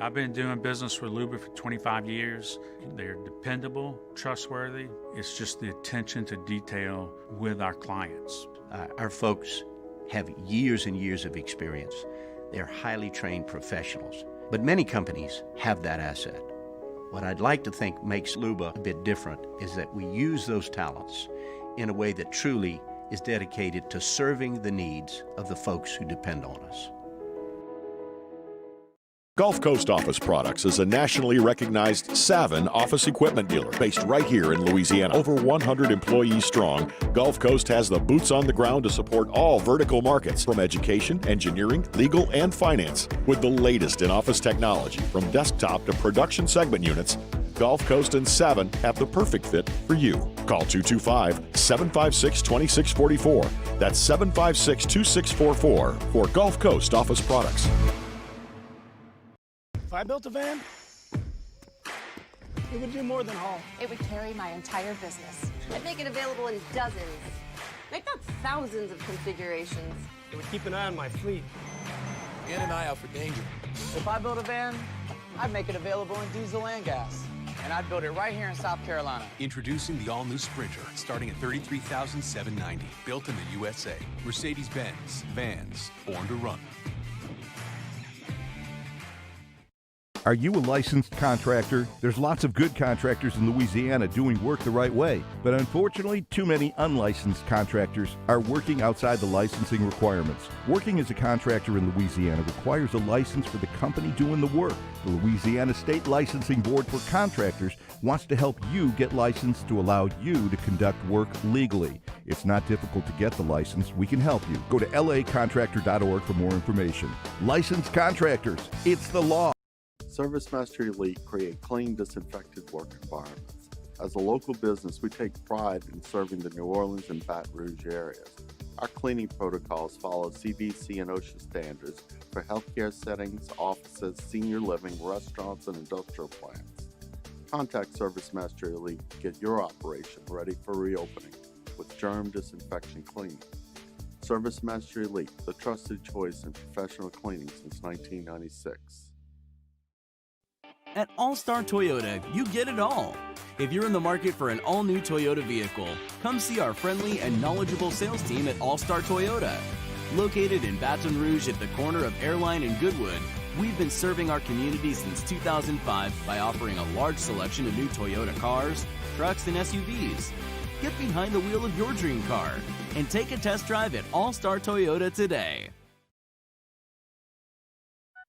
I've been doing business with Luba for 25 years. They're dependable, trustworthy. It's just the attention to detail with our clients. Our folks have years and years of experience. They're highly trained professionals. But many companies have that asset. What I'd like to think makes Luba a bit different is that we use those talents in a way that truly is dedicated to serving the needs of the folks who depend on us. Gulf Coast Office Products is a nationally recognized Savin office equipment dealer based right here in Louisiana. Over 100 employees strong, Gulf Coast has the boots on the ground to support all vertical markets, from education, engineering, legal, and finance. With the latest in office technology, from desktop to production segment units, Gulf Coast and Savin have the perfect fit for you. Call 225-756-2644. That's 756-2644 for Gulf Coast Office Products. If I built a van, it would do more than haul. It would carry my entire business. I'd make it available in dozens. Make that thousands of configurations. It would keep an eye on my fleet. And an eye out for danger. If I built a van, I'd make it available in diesel and gas. And I'd build it right here in South Carolina. Introducing the all-new Sprinter, starting at $33,790. Built in the USA. Mercedes-Benz. Vans. Born to run. Are you a licensed contractor? There's lots of good contractors in Louisiana doing work the right way, but unfortunately, too many unlicensed contractors are working outside the licensing requirements. Working as a contractor in Louisiana requires a license for the company doing the work. The Louisiana State Licensing Board for Contractors wants to help you get licensed to allow you to conduct work legally. It's not difficult to get the license. We can help you. Go to lacontractor.org for more information. Licensed contractors, it's the law. ServiceMaster Elite create clean, disinfected work environments. As a local business, we take pride in serving the New Orleans and Baton Rouge areas. Our cleaning protocols follow CDC and OSHA standards for healthcare settings, offices, senior living, restaurants, and industrial plants. Contact ServiceMaster Elite to get your operation ready for reopening with germ disinfection cleaning. ServiceMaster Elite, the trusted choice in professional cleaning since 1996. At All Star Toyota, you get it all. If you're in the market for an all-new Toyota vehicle, come see our friendly and knowledgeable sales team at All Star Toyota. Located in Baton Rouge at the corner of Airline and Goodwood, we've been serving our community since 2005 by offering a large selection of new Toyota cars, trucks, and SUVs. Get behind the wheel of your dream car and take a test drive at All Star Toyota today.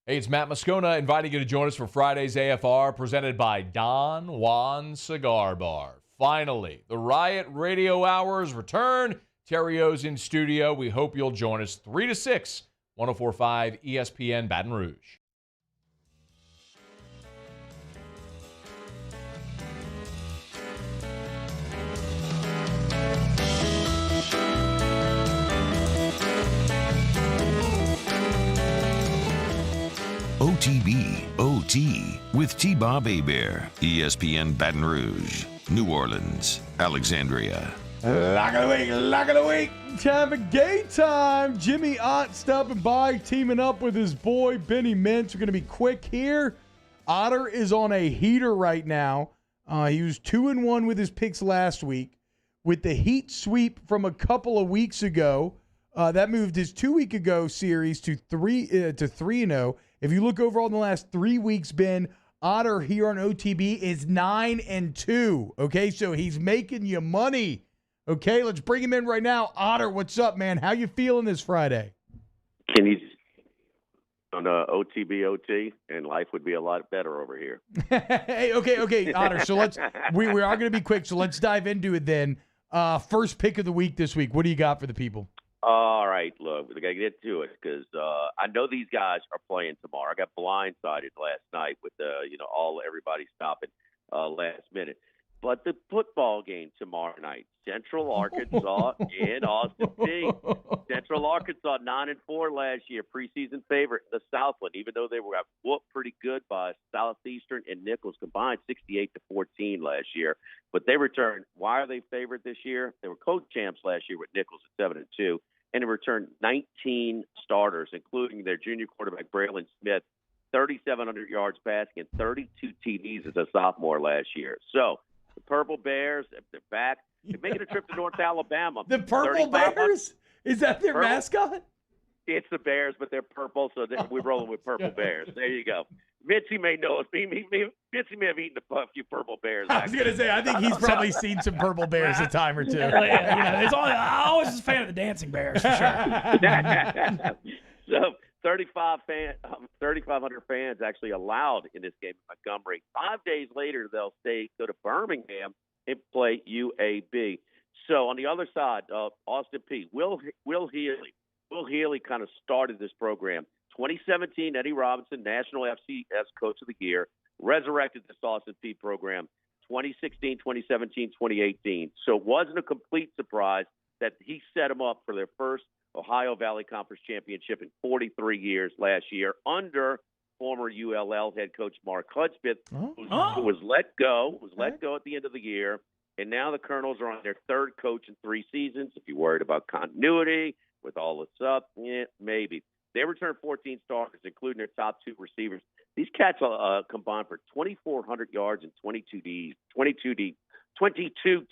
Hey, it's Matt Moscona inviting you to join us for Friday's AFR presented by Don Juan Cigar Bar. Finally, the Riot Radio Hours return. Terry O's in studio. We hope you'll join us 3 to 6, 104.5 ESPN Baton Rouge. OTB, OT, with T-Bob Hebert, ESPN Baton Rouge, New Orleans, Alexandria. Lock of the week, time of game time. Jimmy Ott stopping by, teaming up with his boy Benny Mintz. We're going to be quick here. Otter is on a heater right now. He was 2-1 with his picks last week. With the heat sweep from a couple of weeks ago, that moved his 2 week ago series to 3-0. If you look overall in the last 3 weeks, Ben, Otter here on OTB is 9-2. Okay, so he's making you money. Okay, let's bring him in right now. Otter, what's up, man? How you feeling this Friday? Can you on OTB OT, and life would be a lot better over here. Hey, okay, Otter. So we are going to be quick. So let's dive into it then. First pick of the week this week. What do you got for the people? All right, look, we got to get to it because I know these guys are playing tomorrow. I got blindsided last night with everybody stopping last minute. But the football game tomorrow night, Central Arkansas in Austin Peay. Central Arkansas 9-4 last year, preseason favorite in the Southland, even though they were whooped pretty good by Southeastern and Nichols combined 68-14 last year. But they returned. Why are they favored this year? They were co-champs last year with Nichols at 7-2, and they returned 19 starters, including their junior quarterback Braylon Smith, 3,700 yards passing and 32 TDs as a sophomore last year. So the Purple Bears, if they're back, they're making a trip to North Alabama. The Purple Bears? Is that their mascot? It's the Bears, but they're purple, so we're rolling with purple Bears. There you go. Mitzi may know it. Mitzi may have eaten a few purple Bears. I was gonna say, I think he's probably seen some purple bears a time or two. Yeah, I was just a fan of the dancing bears for sure. So 3,500 fans actually allowed in this game in Montgomery. 5 days later, they'll go to Birmingham and play UAB. So on the other side, Austin Peay, Will Healy. Will Healy kind of started this program. 2017, Eddie Robinson, National FCS Coach of the Year, resurrected this Austin Peay program. 2016, 2017, 2018. So it wasn't a complete surprise that he set them up for their first Ohio Valley Conference championship in 43 years last year under former ULL head coach Mark Hudspeth, who was let go at the end of the year. And now the Colonels are on their third coach in 3 seasons. If you're worried about continuity with all this up, maybe. They returned 14 starters, including their top 2 receivers. These cats combined for 2,400 yards and 22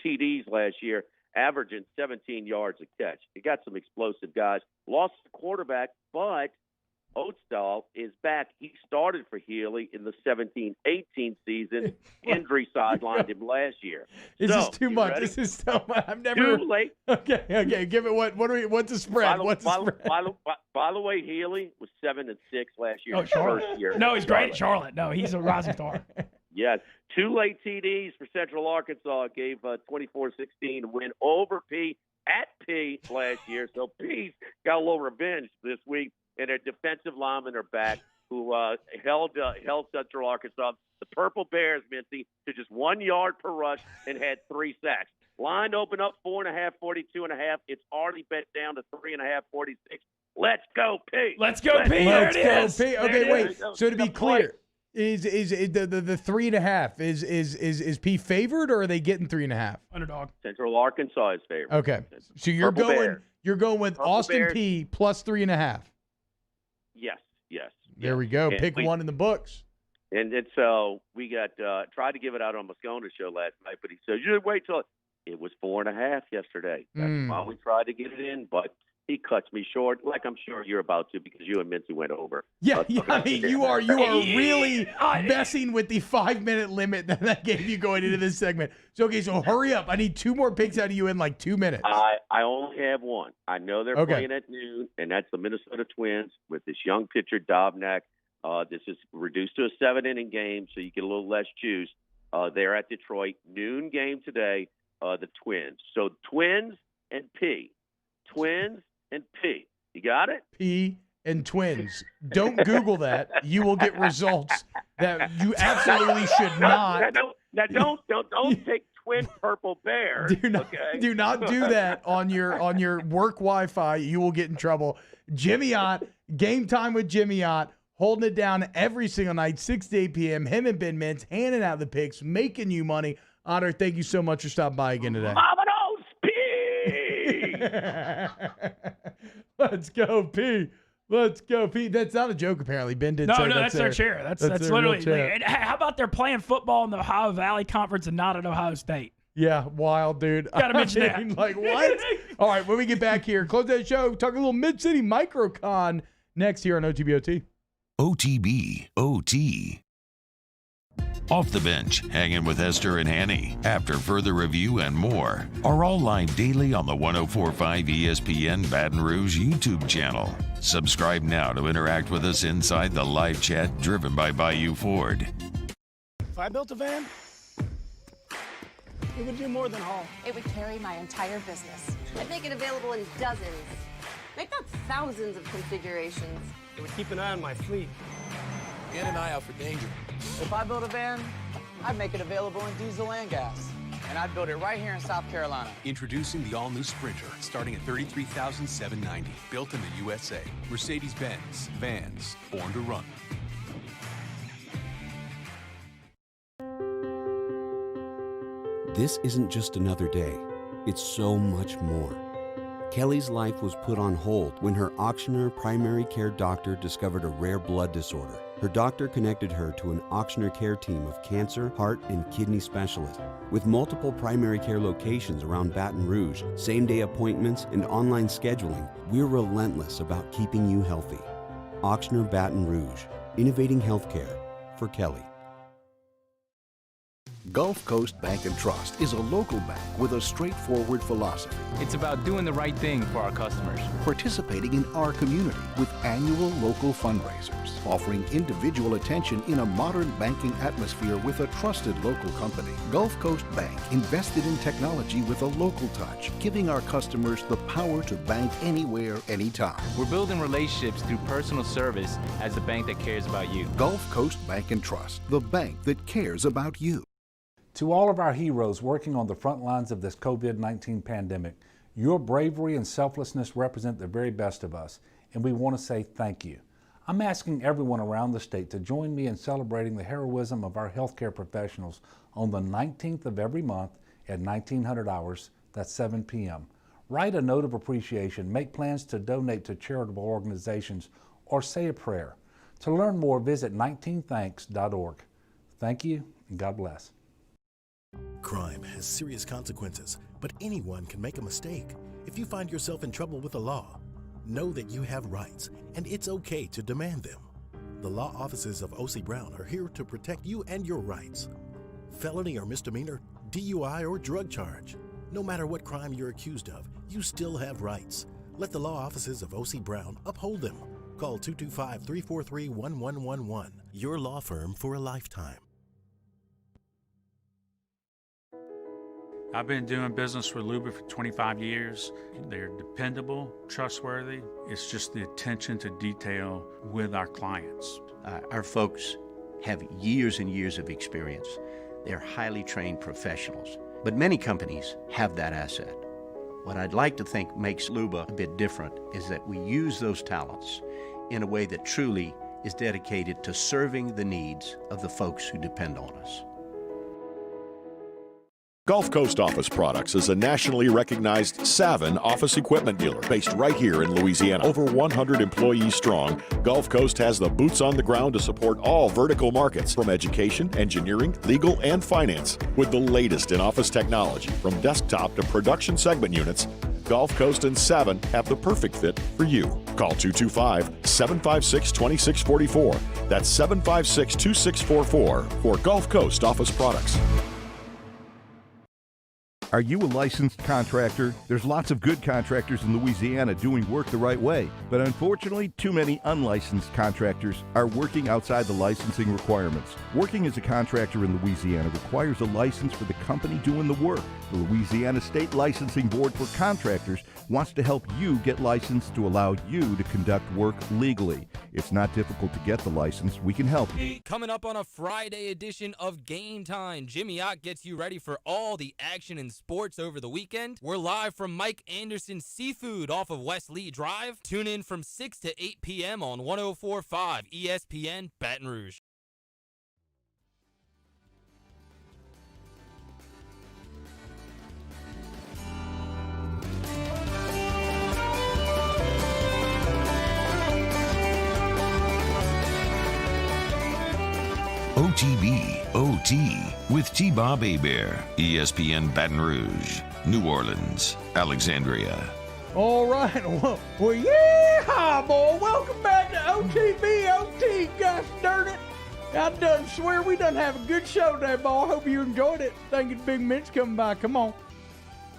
TDs last year, averaging 17 yards a catch. They got some explosive guys. Lost the quarterback, but Oatstall is back. He started for Healy in the 17-18 season. Injury sidelined him last year. This is too much. Ready? This is so much. I've never. Too late. Okay. Give it what's the spread? By the way, Healy was 7-6 last year. Oh, Charlotte. First year. No, he's great at Charlotte. No, he's a rising star. Yes. 2 late TDs for Central Arkansas gave 24-16 win over Peay at Peay last year. So Peay's got a little revenge this week. And their defensive linemen are back, who held Central Arkansas, the Purple Bears, Mincy, to just 1 yard per rush and had 3 sacks. Line open up 4.5, 42.5. It's already bet down to 3.5, 46. Let's go, Peay. Let's go, Peay. There it is. Peay. Okay, wait. So to be clear, is the 3.5 is Peay favored, or are they getting 3.5? Underdog. Central Arkansas is favored. Okay, so you're going with Purple Austin Bears. Peay plus 3.5. Yes. There we go. And Pick one in the books. And so we got tried to give it out on Moscona's show last night, but he said, "You wait till it was 4.5 yesterday." That's why we tried to get it in, but he cuts me short, like I'm sure you're about to, because you and Mincy went over. Yeah. I mean, you are really messing with the 5-minute limit that I gave you going into this segment. So hurry up. I need 2 more picks out of you in like 2 minutes. I only have one. I know they're playing at noon, and that's the Minnesota Twins with this young pitcher, Dobnak. This is reduced to a 7-inning game, so you get a little less juice. They're at Detroit. Noon game today, the Twins. So Twins and Peay. Twins and Peay. You got it? Peay and Twins. Don't Google that. You will get results that you absolutely should not. Don't take Twin Purple Bear. Do not do that on your work Wi-Fi. You will get in trouble. Jimmy Ott, Game Time with Jimmy Ott, holding it down every single night, 6 to 8 p.m. Him and Ben Mintz handing out the picks, making you money. Otter, thank you so much for stopping by again today. Domino's Peay. Let's go, Peay. Let's go, Peay. That's not a joke, apparently. Ben did say that's their chair. That's literally. chair. How about they're playing football in the Ohio Valley Conference and not at Ohio State? Yeah, wild, dude. Gotta mention that. Like, what? All right, when we get back here, close that show, talk a little Mid-City Microcon next here on OTBOT. OTB OT. Off the Bench, hanging with Esther and Hanny. After further review and more are all live daily on the 104.5 ESPN Baton Rouge YouTube channel. Subscribe now to interact with us inside the live chat driven by Bayou Ford. If I built a van, it would do more than haul. It would carry my entire business. I'd make it available in dozens, make not thousands of configurations. It would keep an eye on my fleet. And an eye out for danger. If I built a van, I'd make it available in diesel and gas. And I'd build it right here in South Carolina. Introducing the all-new Sprinter, starting at $33,790. Built in the USA. Mercedes-Benz. Vans. Born to run. This isn't just another day. It's so much more. Kelly's life was put on hold when her auctioneer primary care doctor discovered a rare blood disorder. Her doctor connected her to an auctioneer care team of cancer, heart, and kidney specialists. With multiple primary care locations around Baton Rouge, same-day appointments, and online scheduling, we're relentless about keeping you healthy. Auctioneer Baton Rouge, innovating healthcare for Kelly. Gulf Coast Bank and Trust is a local bank with a straightforward philosophy. It's about doing the right thing for our customers. Participating in our community with annual local fundraisers, offering individual attention in a modern banking atmosphere with a trusted local company. Gulf Coast Bank invested in technology with a local touch, giving our customers the power to bank anywhere, anytime. We're building relationships through personal service as the bank that cares about you. Gulf Coast Bank and Trust, the bank that cares about you. To all of our heroes working on the front lines of this COVID-19 pandemic, your bravery and selflessness represent the very best of us, and we want to say thank you. I'm asking everyone around the state to join me in celebrating the heroism of our healthcare professionals on the 19th of every month at 1900 hours, that's 7 p.m. Write a note of appreciation, make plans to donate to charitable organizations, or say a prayer. To learn more, visit 19thanks.org. Thank you, and God bless. Crime has serious consequences, but anyone can make a mistake. If you find yourself in trouble with the law, know that you have rights, and it's okay to demand them. The law offices of O.C. Brown are here to protect you and your rights. Felony or misdemeanor, DUI or drug charge. No matter what crime you're accused of, you still have rights. Let the law offices of O.C. Brown uphold them. Call 225-343-1111. Your law firm for a lifetime. I've been doing business with Luba for 25 years. They're dependable, trustworthy. It's just the attention to detail with our clients. Our folks have years and years of experience. They're highly trained professionals, but many companies have that asset. What I'd like to think makes Luba a bit different is that we use those talents in a way that truly is dedicated to serving the needs of the folks who depend on us. Gulf Coast Office Products is a nationally recognized Savin office equipment dealer based right here in Louisiana. Over 100 employees strong, Gulf Coast has the boots on the ground to support all vertical markets, from education, engineering, legal, and finance. With the latest in office technology, from desktop to production segment units, Gulf Coast and Savin have the perfect fit for you. Call 225-756-2644. That's 756-2644 for Gulf Coast Office Products. Are you a licensed contractor? There's lots of good contractors in Louisiana doing work the right way, but unfortunately, too many unlicensed contractors are working outside the licensing requirements. Working as a contractor in Louisiana requires a license for the company doing the work. The Louisiana State Licensing Board for Contractors wants to help you get licensed to allow you to conduct work legally. It's not difficult to get the license. We can help you. Coming up on a Friday edition of Game Time, Jimmy Ott gets you ready for all the action in sports over the weekend. We're live from Mike Anderson's Seafood off of West Lee Drive. Tune in from 6 to 8 p.m. on 104.5 ESPN Baton Rouge. OTB, OT, with T-Bob Hebert, ESPN Baton Rouge, New Orleans, Alexandria. All right. Well, yeah, boy. Welcome back to OTB, OT. Gosh darn it. I done swear we done have a good show today, boy. Hope you enjoyed it. Thank you to Big Mitch coming by. Come on.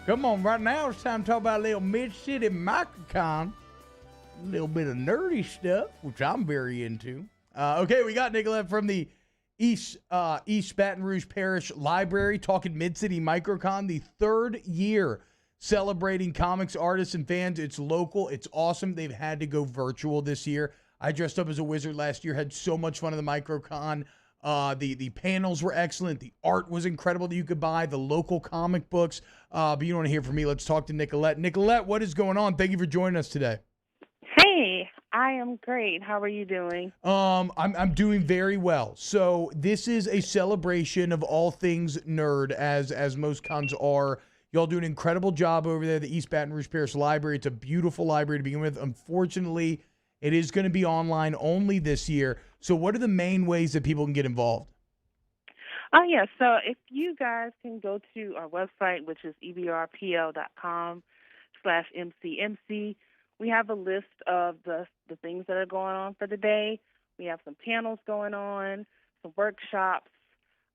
Come on. Right now it's time to talk about a little Mid-City Microcon. A little bit of nerdy stuff, which I'm very into. Okay, we got Nicolette from the East Baton Rouge Parish Library talking Mid-City Microcon, the third year celebrating comics, artists, and fans. It's local. It's awesome. They've had to go virtual this year. I dressed up as a wizard last year, had so much fun at the Microcon. The panels were excellent. The art was incredible that you could buy, the local comic books. But you don't want to hear from me. Let's talk to Nicolette. Nicolette, what is going on? Thank you for joining us today. Hey, I am great. How are you doing? I'm doing very well. So this is a celebration of all things nerd, as most cons are. Y'all do an incredible job over there, the East Baton Rouge Parish Library. It's a beautiful library to begin with. Unfortunately, it is going to be online only this year. So what are the main ways that people can get involved? Yeah, so if you guys can go to our website, which is ebrpl.com/MCMC, we have a list of the things that are going on for the day. We have some panels going on, some workshops,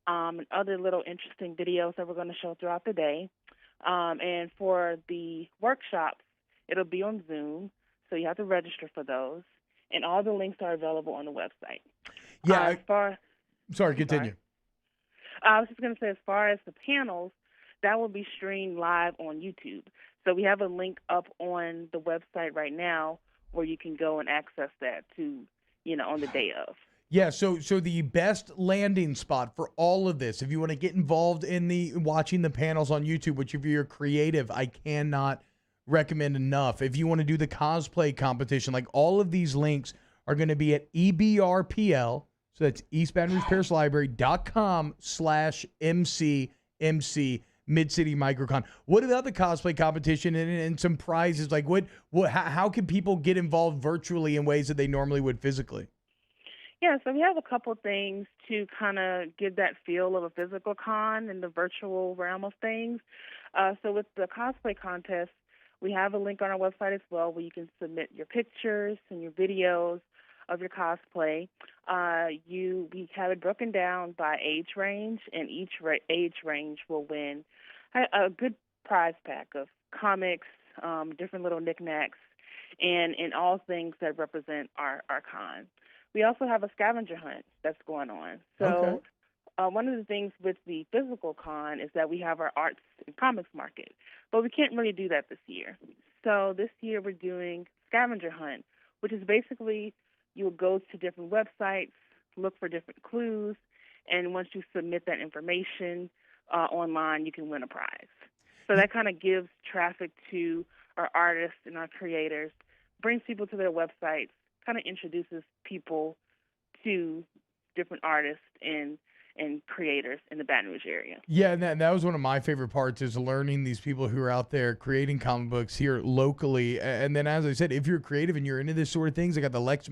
and other little interesting videos that we're going to show throughout the day. And for the workshops, it'll be on Zoom, so you have to register for those. And all the links are available on the website. Yeah. Sorry, continue. I was just going to say, as far as the panels, that will be streamed live on YouTube. So we have a link up on the website right now where you can go and access that on the day of. Yeah, so the best landing spot for all of this, if you want to get involved in watching the panels on YouTube, which if you're creative, I cannot recommend enough. If you want to do the cosplay competition, like all of these links are going to be at EBRPL, so that's East Baton Rouge Parish Library.com/MCMC Mid-City Microcon. What about the cosplay competition and some prizes? Like how can people get involved virtually in ways that they normally would physically? Yeah, so we have a couple things to kind of give that feel of a physical con in the virtual realm of things. So with the cosplay contest, we have a link on our website as well where you can submit your pictures and your videos of your cosplay. We have it broken down by age range, and each age range will win a good prize pack of comics, different little knickknacks, and all things that represent our con. We also have a scavenger hunt that's going on. So one of the things with the physical con is that we have our arts and comics market, but we can't really do that this year. So this year we're doing scavenger hunt, which is basically you'll go to different websites, look for different clues, and once you submit that information online, you can win a prize. So that kind of gives traffic to our artists and our creators, brings people to their websites, kind of introduces people to different artists and creators in the Baton Rouge area. Yeah, and that was one of my favorite parts is learning these people who are out there creating comic books here locally. And then, as I said, if you're creative and you're into this sort of things, I got the Let's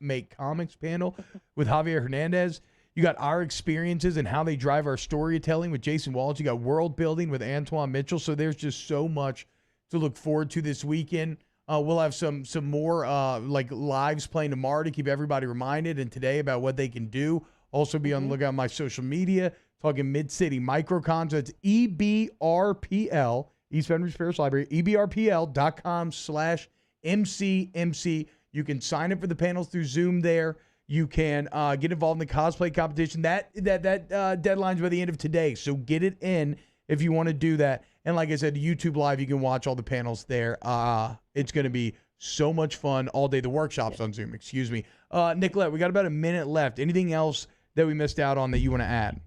Make Comics panel with Javier Hernandez. You got our experiences and how they drive our storytelling with Jason Walsh. You got world building with Antoine Mitchell. So there's just so much to look forward to this weekend. We'll have some more like lives playing tomorrow to keep everybody reminded, and today about what they can do. Also be on the lookout on my social media, talking Mid-City Microcon. So it's EBRPL, East Baton Rouge Parish Library, EBRPL.com/MCMC. You can sign up for the panels through Zoom there. You can get involved in the cosplay competition. That deadline's by the end of today, so get it in if you want to do that. And like I said, YouTube Live, you can watch all the panels there. It's going to be so much fun all day. The workshops on Zoom, excuse me. Nicolette, we got about a minute left. Anything else that we missed out on that you want to add?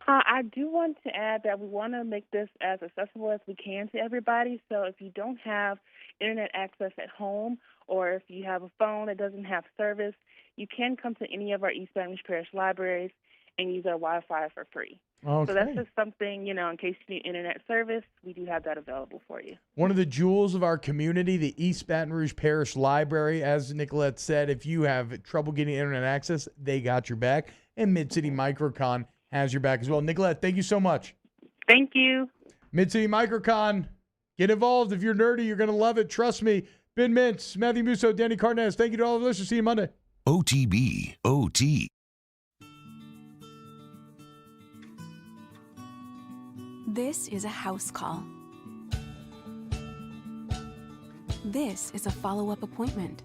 I do want to add that we want to make this as accessible as we can to everybody. So if you don't have internet access at home, or if you have a phone that doesn't have service, you can come to any of our East Baton Rouge Parish libraries and use our Wi-Fi for free. Okay. So that's just something, in case you need internet service, we do have that available for you. One of the jewels of our community, the East Baton Rouge Parish Library. As Nicolette said, if you have trouble getting internet access, they got your back. And Mid-City Microcon has your back as well. Nicolette, thank you so much. Thank you. Mid-City Microcon, get involved. If you're nerdy, you're going to love it. Trust me. Ben Mintz, Matthew Musso, Danny Cardenas. Thank you to all of the listeners. See you Monday. OTB, OT. This is a house call. This is a follow-up appointment.